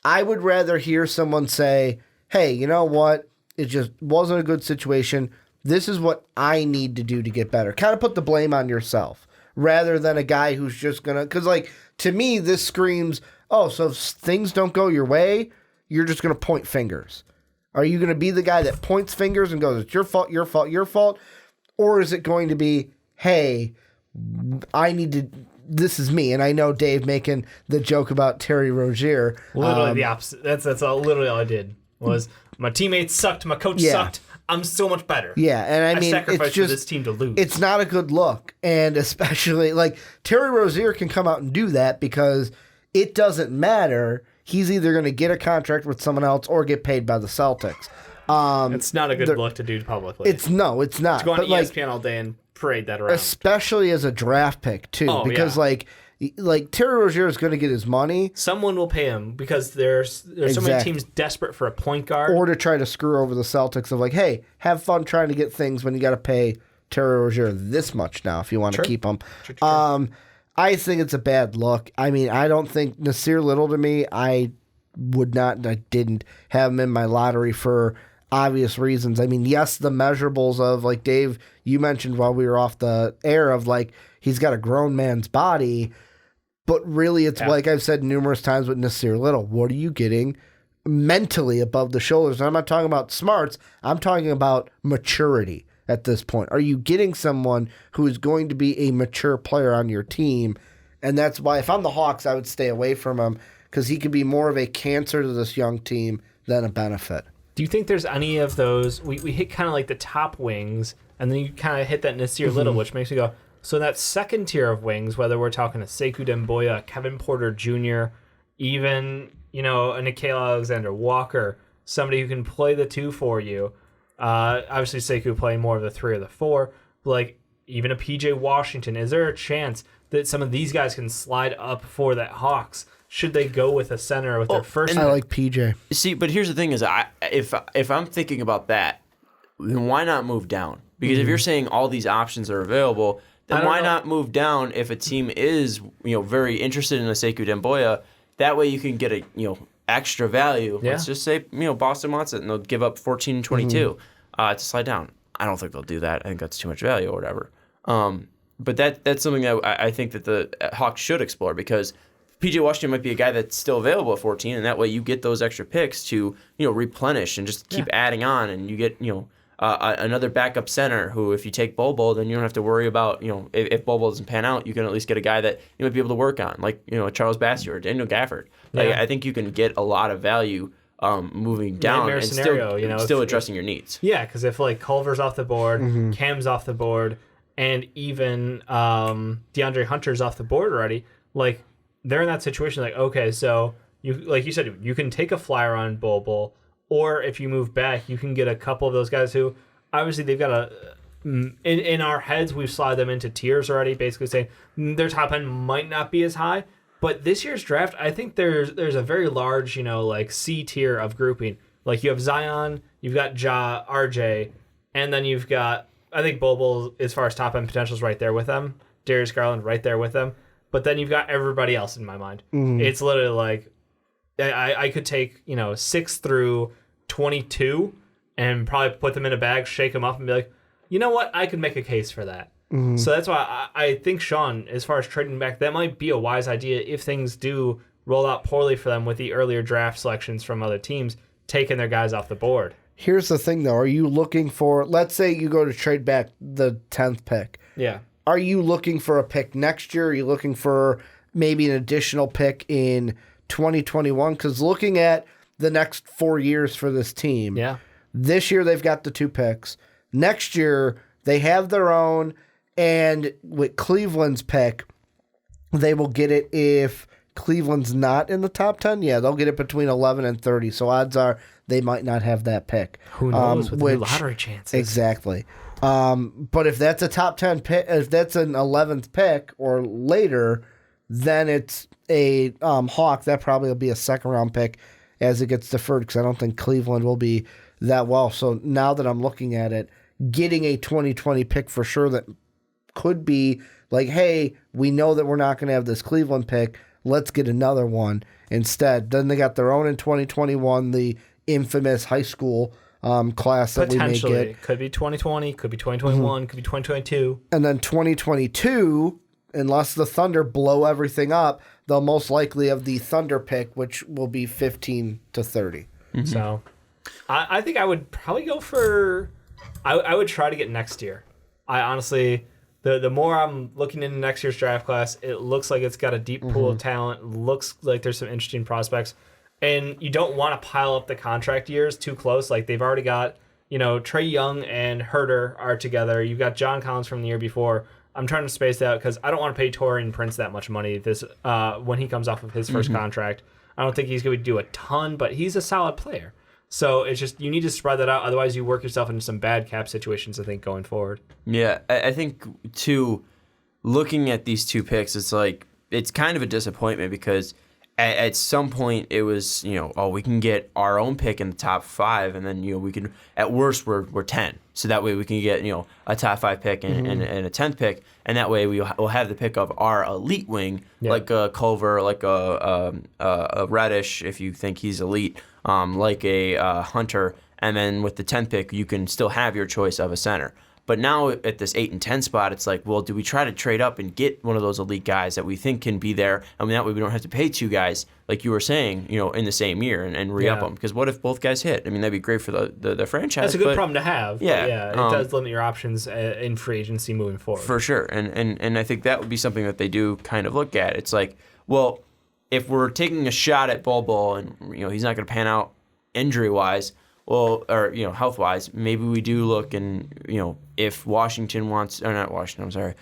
I would rather hear someone say, hey, you know what? It just wasn't a good situation. This is what I need to do to get better. Kind of put the blame on yourself rather than a guy who's just going to... Because, to me, this screams, so if things don't go your way, you're just going to point fingers. Are you going to be the guy that points fingers and goes, it's your fault, your fault, your fault? Or is it going to be, hey, I need to... This is me, and I know Dave making the joke about Terry Rozier. Literally the opposite. That's literally all I did was my teammates sucked, my coach sucked. I'm so much better. Yeah, and I mean, sacrificed it's just for this team to lose. It's not a good look, and especially like Terry Rozier can come out and do that because it doesn't matter. He's either going to get a contract with someone else or get paid by the Celtics. It's not a good look to do publicly. It's not. To go on ESPN all day and parade that around. Especially as a draft pick too, because like Terry Rozier is going to get his money. Someone will pay him because there's so many teams desperate for a point guard, or to try to screw over the Celtics of like, hey, have fun trying to get things when you got to pay Terry Rozier this much now if you want to keep him. I think it's a bad look. I mean, I don't think Nasir Little to me. I didn't have him in my lottery for obvious reasons. I mean, yes, the measurables of like Dave, you mentioned while we were off the air of like he's got a grown man's body, but really it's like I've said numerous times with Nasir Little, what are you getting mentally above the shoulders? And I'm not talking about smarts, I'm talking about maturity at this point. Are you getting someone who is going to be a mature player on your team? And that's why if I'm the Hawks, I would stay away from him because he could be more of a cancer to this young team than a benefit. Do you think there's any of those? We hit kind of like the top wings, and then you kind of hit that Nasir Little, which makes me go, so that second tier of wings, whether we're talking a Sekou Demboya, Kevin Porter Jr., even, a Nickeil Alexander-Walker, somebody who can play the two for you. Obviously, Sekou playing more of the 3 or the 4. But like, even a PJ Washington, is there a chance that some of these guys can slide up for that Hawks? Should they go with a center with their first? I like PJ. See, but here's the thing: is if I'm thinking about that, then why not move down? Because if you're saying all these options are available, then why not move down if a team is very interested in a Sekou Demboya? That way you can get a extra value. Yeah. Let's just say Boston wants it and they'll give up 14 and 22 to slide down. I don't think they'll do that. I think that's too much value or whatever. But that's something that I think that the Hawks should explore because PJ Washington might be a guy that's still available at 14, and that way you get those extra picks to replenish and just keep adding on, and you get another backup center who, if you take Bobo, then you don't have to worry about if Bobo doesn't pan out, you can at least get a guy that you might be able to work on, like Charles Bassey or Daniel Gafford. Like I think you can get a lot of value moving down and still addressing your needs. Yeah, because if like Culver's off the board, Cam's off the board, and even DeAndre Hunter's off the board already, like. They're in that situation like, okay, so you like you said, you can take a flyer on Bobo, or if you move back, you can get a couple of those guys who obviously they've got in our heads we've slid them into tiers already, basically saying their top end might not be as high, but this year's draft, I think there's a very large like C tier of grouping. Like you have Zion, you've got Ja, RJ, and then you've got I think Bobo as far as top end potential is right there with them. Darius Garland right there with them. But then you've got everybody else in my mind. It's literally like I could take 6 through 22 and probably put them in a bag, shake them up, and be like, you know what? I could make a case for that. So that's why I think Sean, as far as trading back, that might be a wise idea if things do roll out poorly for them with the earlier draft selections from other teams taking their guys off the board. Here's the thing, though. Are you looking for? Let's say you go to trade back the 10th pick. Yeah. Are you looking for a pick next year? Are you looking for maybe an additional pick in 2021? Because looking at the next 4 years for this team, this year they've got the 2 picks. Next year they have their own, and with Cleveland's pick, they will get it if Cleveland's not in the top 10. Yeah, they'll get it between 11 and 30. So odds are they might not have that pick. Who knows with the lottery chances? Exactly. But if that's a top 10 pick, if that's an 11th pick or later, then it's a Hawk. That probably will be a second round pick as it gets deferred because I don't think Cleveland will be that well. So now that I'm looking at it, getting a 2020 pick for sure that could be like, hey, we know that we're not going to have this Cleveland pick. Let's get another one instead. Then they got their own in 2021, the infamous high school class that we may get. Could be 2020, could be 2021, could be 2022. And then 2022, unless the Thunder blow everything up, they'll most likely have the Thunder pick, which will be 15 to 30. So I think I would probably go for... I would try to get next year. I honestly... The more I'm looking into next year's draft class, it looks like it's got a deep pool of talent. Looks like there's some interesting prospects. And you don't want to pile up the contract years too close. Like they've already got, Trae Young and Herter are together. You've got John Collins from the year before. I'm trying to space that out because I don't want to pay Taurean Prince that much money when he comes off of his first contract. I don't think he's going to do a ton, but he's a solid player. So it's just you need to spread that out. Otherwise, you work yourself into some bad cap situations, I think, going forward. Yeah, I think, too, looking at these two picks, it's kind of a disappointment because at some point it was, we can get our own pick in the top 5, and then, we can, at worst, we're 10. So that way we can get, a top 5 pick and a 10th pick, and that way we'll have the pick of our elite wing, like a Culver, like a Reddish, if you think he's elite, like a Hunter, and then with the 10th pick, you can still have your choice of a center. But now at this 8 and 10 spot, it's like, well, do we try to trade up and get one of those elite guys that we think can be there? I mean, that way we don't have to pay 2 guys, like you were saying, in the same year and re-up them. Because what if both guys hit? I mean, that'd be great for the franchise. That's a good problem to have. Yeah. It does limit your options in free agency moving forward. For sure. And I think that would be something that they do kind of look at. It's like, well, if we're taking a shot at Bol and, he's not going to pan out injury-wise, well, or health-wise, maybe we do look and if Washington wants, or not Washington, I'm sorry,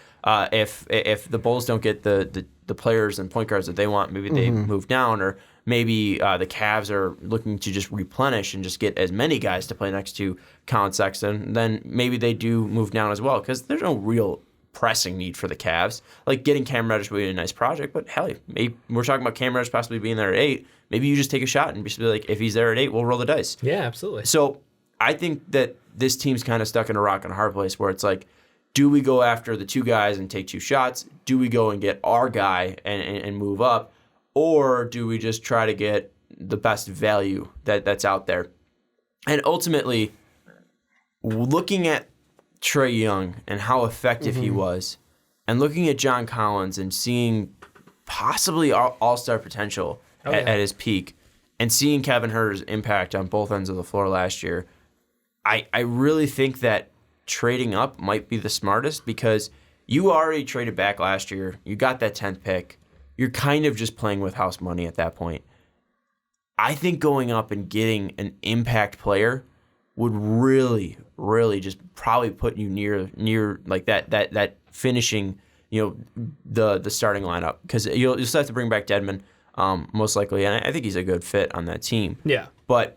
if the Bulls don't get the players and point guards that they want, maybe they move down, or maybe the Cavs are looking to just replenish and just get as many guys to play next to Colin Sexton, then maybe they do move down as well because there's no real pressing need for the Cavs. Like getting Cam Reddish would be a nice project, but hell, maybe we're talking about Cam Reddish possibly being there at 8. Maybe you just take a shot and be like, if he's there at 8, we'll roll the dice. Yeah, absolutely. So I think that this team's kind of stuck in a rock and a hard place where it's like, do we go after the 2 guys and take 2 shots? Do we go and get our guy and move up? Or do we just try to get the best value that's out there? And ultimately, looking at Trae Young and how effective he was, and looking at John Collins and seeing possibly all-star potential at his peak, and seeing Kevin Huerter's impact on both ends of the floor last year, I really think that trading up might be the smartest because you already traded back last year. You got that 10th pick. You're kind of just playing with house money at that point. I think going up and getting an impact player would really, really just probably put you near like that finishing, the starting lineup because you'll still have to bring back Dedmon. Most likely, and I think he's a good fit on that team. Yeah. But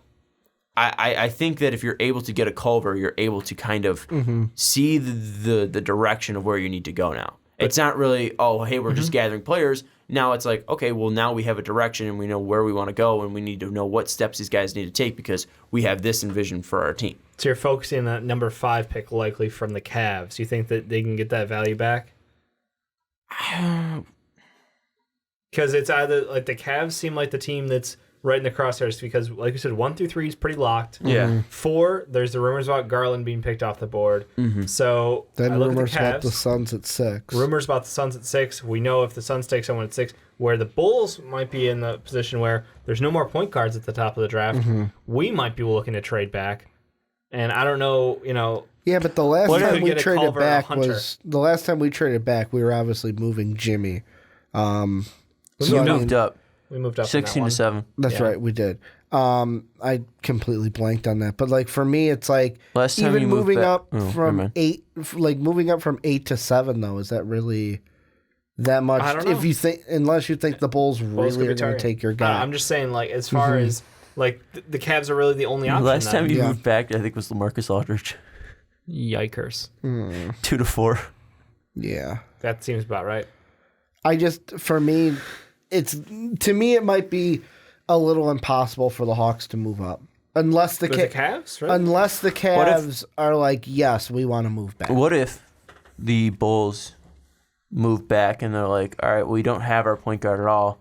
I think that if you're able to get a Culver, you're able to kind of see the direction of where you need to go now. It's not really, we're just gathering players. Now it's like, okay, well, now we have a direction and we know where we want to go and we need to know what steps these guys need to take because we have this envisioned for our team. So you're focusing on that number 5 pick likely from the Cavs. You think that they can get that value back? Because it's either like the Cavs seem like the team that's right in the crosshairs because, like you said, 1 through 3 is pretty locked. Yeah. 4, there's the rumors about Garland being picked off the board. So then I look rumors at the Cavs, about the Suns at 6. Rumors about the Suns at 6. We know if the Suns take someone at 6, where the Bulls might be in the position where there's no more point guards at the top of the draft. We might be looking to trade back, and I don't know, Yeah, but the last time we traded back we were obviously moving Jimmy. We moved up. We moved up 16 to 7. That's right, we did. I completely blanked on that, but like for me, it's like last time even you moving moved up from 8, like moving up from 8 to 7, though, is that really that much? I don't know. If you think, unless you think the Bulls really are going to take your guy. I'm just saying, like as far as like the Cavs are really the only option. Last time you moved back, I think was LaMarcus Aldridge. Yikers. 2 to 4. Yeah, that seems about right. For me, it might be a little impossible for the Hawks to move up unless the Cavs, right? Unless the Cavs are like, yes, we want to move back. What if the Bulls move back and they're like, all right, we don't have our point guard at all,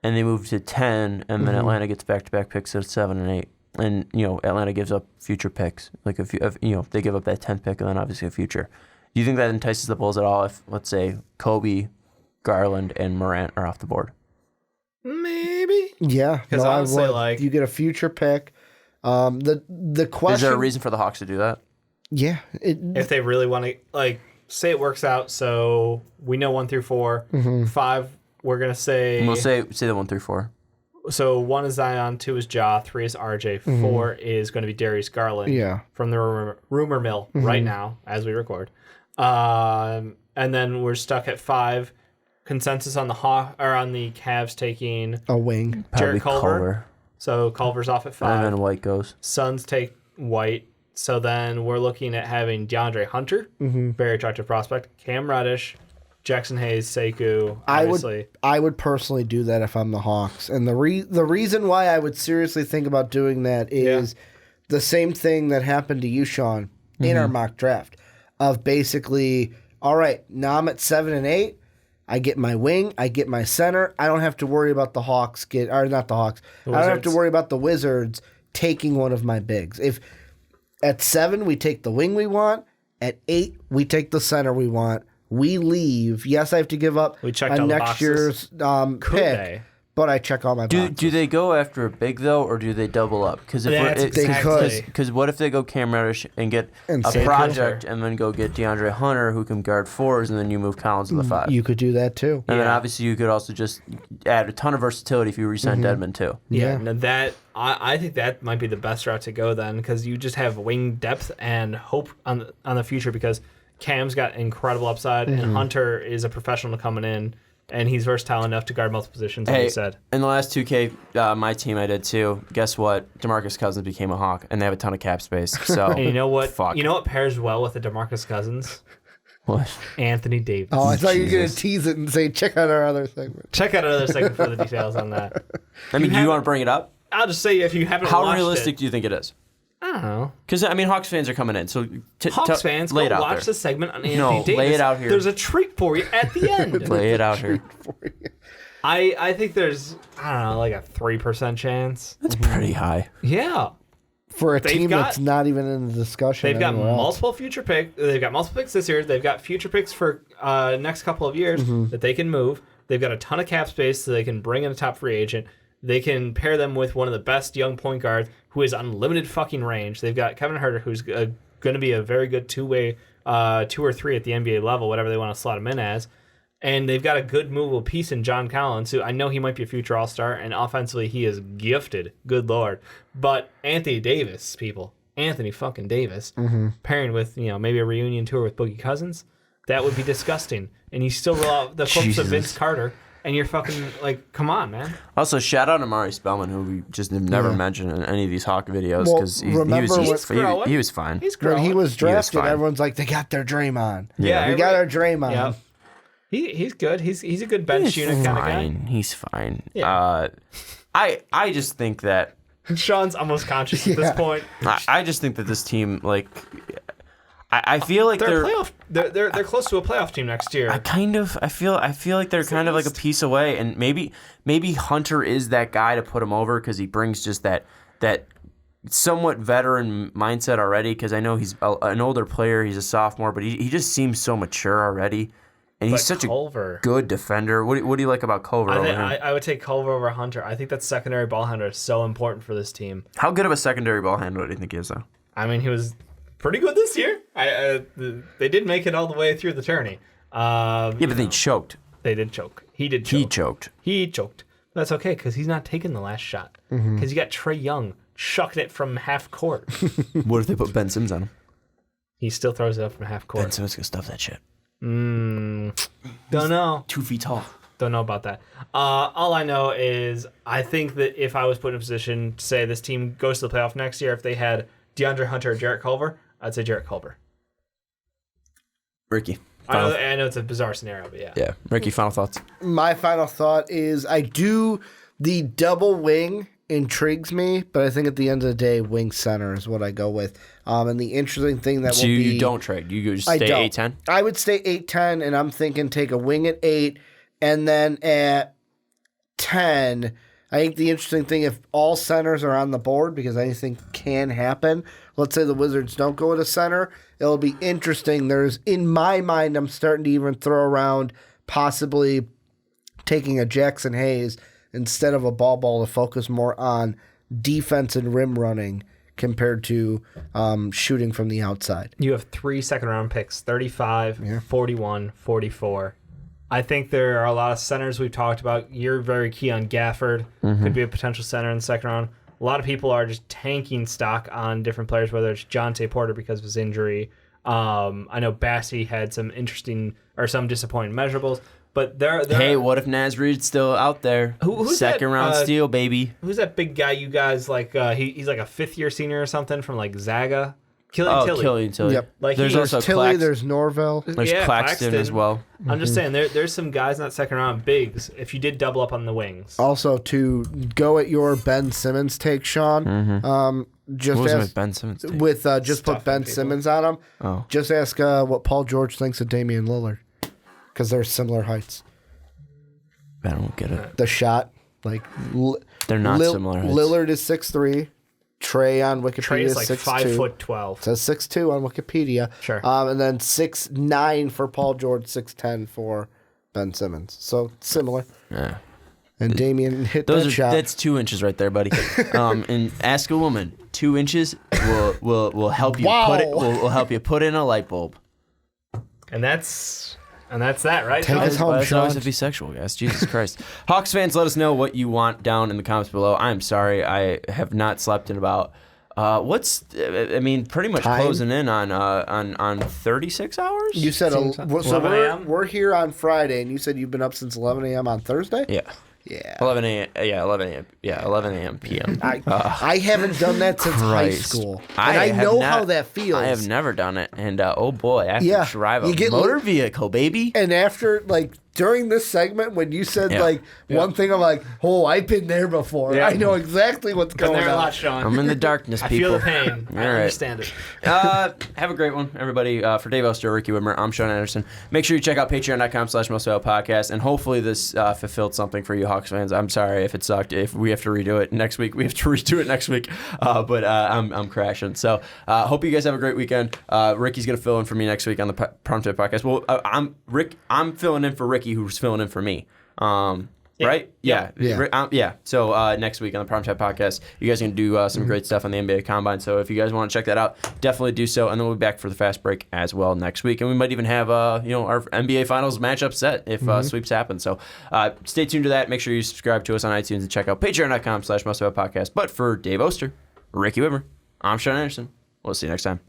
and they move to 10, and then Atlanta gets back-to-back picks at 7 and 8, and Atlanta gives up future picks, like if they give up that 10th pick and then obviously a future. Do you think that entices the Bulls at all if, let's say, Kobe, Garland, and Morant are off the board? Maybe. Yeah, because I would say like you get a future pick. The question, is there a reason for the Hawks to do that? Yeah, if they really want to, like, say it works out, so we know 1 through 4, 5. We're gonna say we'll say the 1 through 4. So 1 is Zion, 2 is Ja, 3 is RJ, 4 is going to be Darius Garland from the rumor mill right now as we record. And then we're stuck at 5. Consensus on the Cavs taking a wing. Jarrett Culver. So Culver's off at 5. And then White goes. Suns take White. So then we're looking at having DeAndre Hunter, very attractive prospect, Cam Reddish, Jackson Hayes, Sekou. Obviously. I would personally do that if I'm the Hawks. And the reason why I would seriously think about doing that is the same thing that happened to you, Sean, in our mock draft of basically, all right, now I'm at 7 and 8. I get my wing. I get my center. I don't have to worry about the Hawks not the Hawks. I don't have to worry about the Wizards taking one of my bigs. If at 7 we take the wing we want, at 8 we take the center we want. We leave. Yes, I have to give up next year's pick, but I check all my boxes. Do they go after a big, though, or do they double up? Because what if they go Cam Reddish and get a project and then go get DeAndre Hunter, who can guard 4s, and then you move Collins to the 5? You could do that, too. And then, obviously, you could also just add a ton of versatility if you re-sign Dedmon, too. Yeah. Now I think that might be the best route to go then, because you just have wing depth and hope on the future, because Cam's got incredible upside, and Hunter is a professional coming in, and he's versatile enough to guard multiple positions, like you said. In the last 2K, my team I did too. Guess what? DeMarcus Cousins became a Hawk, and they have a ton of cap space. So and you know what? Fuck. You know what pairs well with the DeMarcus Cousins? What? Anthony Davis. Oh, I thought you were going to tease it and say, check out our other segment. Check out our other segment for the details on that. I mean, do you want to bring it up? I'll just say if you haven't How watched realistic do you think it is? I don't know. Because, I mean, Hawks fans are coming in. So Hawks fans, go watch the segment on Anthony Davis. Lay it out here. There's a treat for you at the end. Lay it out here. I think there's, I don't know, like a 3% chance. That's pretty high. Yeah. For a team that's not even in the discussion. They've got multiple future picks. They've got multiple picks this year. They've got future picks for next couple of years that they can move. They've got a ton of cap space so they can bring in a top free agent. They can pair them with one of the best young point guards who has unlimited fucking range. They've got Kevin Huerter, who's going to be a very good two-way, 2 or 3 at the NBA level, whatever they want to slot him in as. And they've got a good movable piece in John Collins, who I know he might be a future all-star, and offensively he is gifted. Good Lord. But Anthony Davis, people. Anthony fucking Davis. Pairing with, maybe a reunion tour with Boogie Cousins. That would be disgusting. And you still roll out the corpse of Vince Carter. And you're fucking, come on, man. Also, shout out to Amari Spellman, who we just never mentioned in any of these Hawk videos, because he was fine. He's growing. When he was drafted, everyone's like, they got their Draymond. Yeah, we got our Draymond. Yep. He's good. He's a good bench unit kind of guy. He's fine. Yeah. I just think that... Sean's almost conscious at this point. I just think that this team, I feel like they're close to a playoff team next year. I feel like they're kind of like a piece away, and maybe Hunter is that guy to put him over because he brings just that somewhat veteran mindset already. Because I know he's an older player, he's a sophomore, but he just seems so mature already, and he's such a good defender. What do you like about Culver? I would take Culver over Hunter. I think that secondary ball handler is so important for this team. How good of a secondary ball handler do you think he is, though? I mean, he was pretty good this year. They did make it all the way through the tourney. But they choked. They did choke. He did choke. He choked. That's okay, because he's not taking the last shot. Because you got Trae Young chucking it from half court. What if they put Ben Simmons on him? He still throws it up from half court. Ben Simmons can stuff that shit. Don't know. 2 feet tall. Don't know about that. All I know is I think that if I was put in a position to say this team goes to the playoff next year, if they had DeAndre Hunter or Jarrett Culver, I'd say Jarrett Culver. Ricky. I know it's a bizarre scenario, but yeah. Yeah. Ricky, final thoughts? My final thought is the double wing intrigues me, but I think at the end of the day, wing center is what I go with. And the interesting thing that so you don't trade. You just stay 8-10? I would stay 8-10, and I'm thinking take a wing at 8, and then at 10, I think the interesting thing, if all centers are on the board, because anything can happen, let's say the Wizards don't go to center, it'll be interesting. In my mind, I'm starting to even throw around possibly taking a Jackson Hayes instead of a ball to focus more on defense and rim running compared to shooting from the outside. You have 3 second-round picks, 35, 41, 44. I think there are a lot of centers we've talked about. You're very key on Gafford. Could be a potential center in the second round. A lot of people are just tanking stock on different players, whether it's Jonte Porter because of his injury. I know Bassey had some disappointing measurables. But hey, what if Naz Reid's still out there? Who's second round steal, baby? Who's that big guy you guys like? He's like a fifth-year senior or something from like Zaga. Killian Tilly. Yep. Like there's also Tilly. There's Norvell. There's Claxton as well. I'm just saying there's some guys in that second round bigs. If you did double up on the wings. Also, to go at your Ben Simmons take, Sean. Just what was ask, Ben Simmons take? With just put Ben Simmons on him. Oh. Just ask what Paul George thinks of Damian Lillard, because they're similar heights. I don't get it. The shot, like they're not similar heights. Lillard is 6'3". Trey on Wikipedia Trey is like 6'2". 5'12". It says 6'2" on Wikipedia. Sure. And then 6'9" for Paul George, 6'10" for Ben Simmons. So similar. Yeah. And Damian hit that shot. That's 2 inches right there, buddy. And ask a woman. 2 inches will help you will help you put in a light bulb. And that's that, right? Take us home, That's Sean. always to be sexual, guys. Jesus Christ. Hawks fans, let us know what you want down in the comments below. I'm sorry, I have not slept in about pretty much Time? closing in on 36 hours. You said so 11 a.m. We're here on Friday, and you said you've been up since 11 a.m. on Thursday. Yeah. Yeah. 11 a.m. Yeah, 11 a.m. Yeah, 11 a.m. p.m. I haven't done that since high school. And I know how that feels. I have never done it. And oh boy, I have to drive a motor vehicle, baby. And after, like, during this segment, when you said, one thing, I'm like, oh, I've been there before. Yeah. I know exactly what's going there a on. lot, Sean. I'm in the darkness, I people. feel the pain. I understand it. Have a great one, everybody. For Dave Oster, Ricky Widmer, I'm Sean Anderson. Make sure you check out patreon.com/mostvaluable-podcast, and hopefully this fulfilled something for you Hawks fans. I'm sorry if it sucked. If we have to redo it next week, we have to redo it next week. But I'm crashing. So hope you guys have a great weekend. Ricky's going to fill in for me next week on the Prom Tip podcast. Well, I'm filling in for Ricky, who's filling in for me. Right? Yeah. So next week on the Prom Time Podcast, you guys are going to do some great stuff on the NBA Combine. So if you guys want to check that out, definitely do so. And then we'll be back for the fast break as well next week. And we might even have our NBA Finals matchup set if sweeps happen. So stay tuned to that. Make sure you subscribe to us on iTunes and check out patreon.com/mostvaluable-podcast. But for Dave Oster, Ricky Widmer, I'm Sean Anderson. We'll see you next time.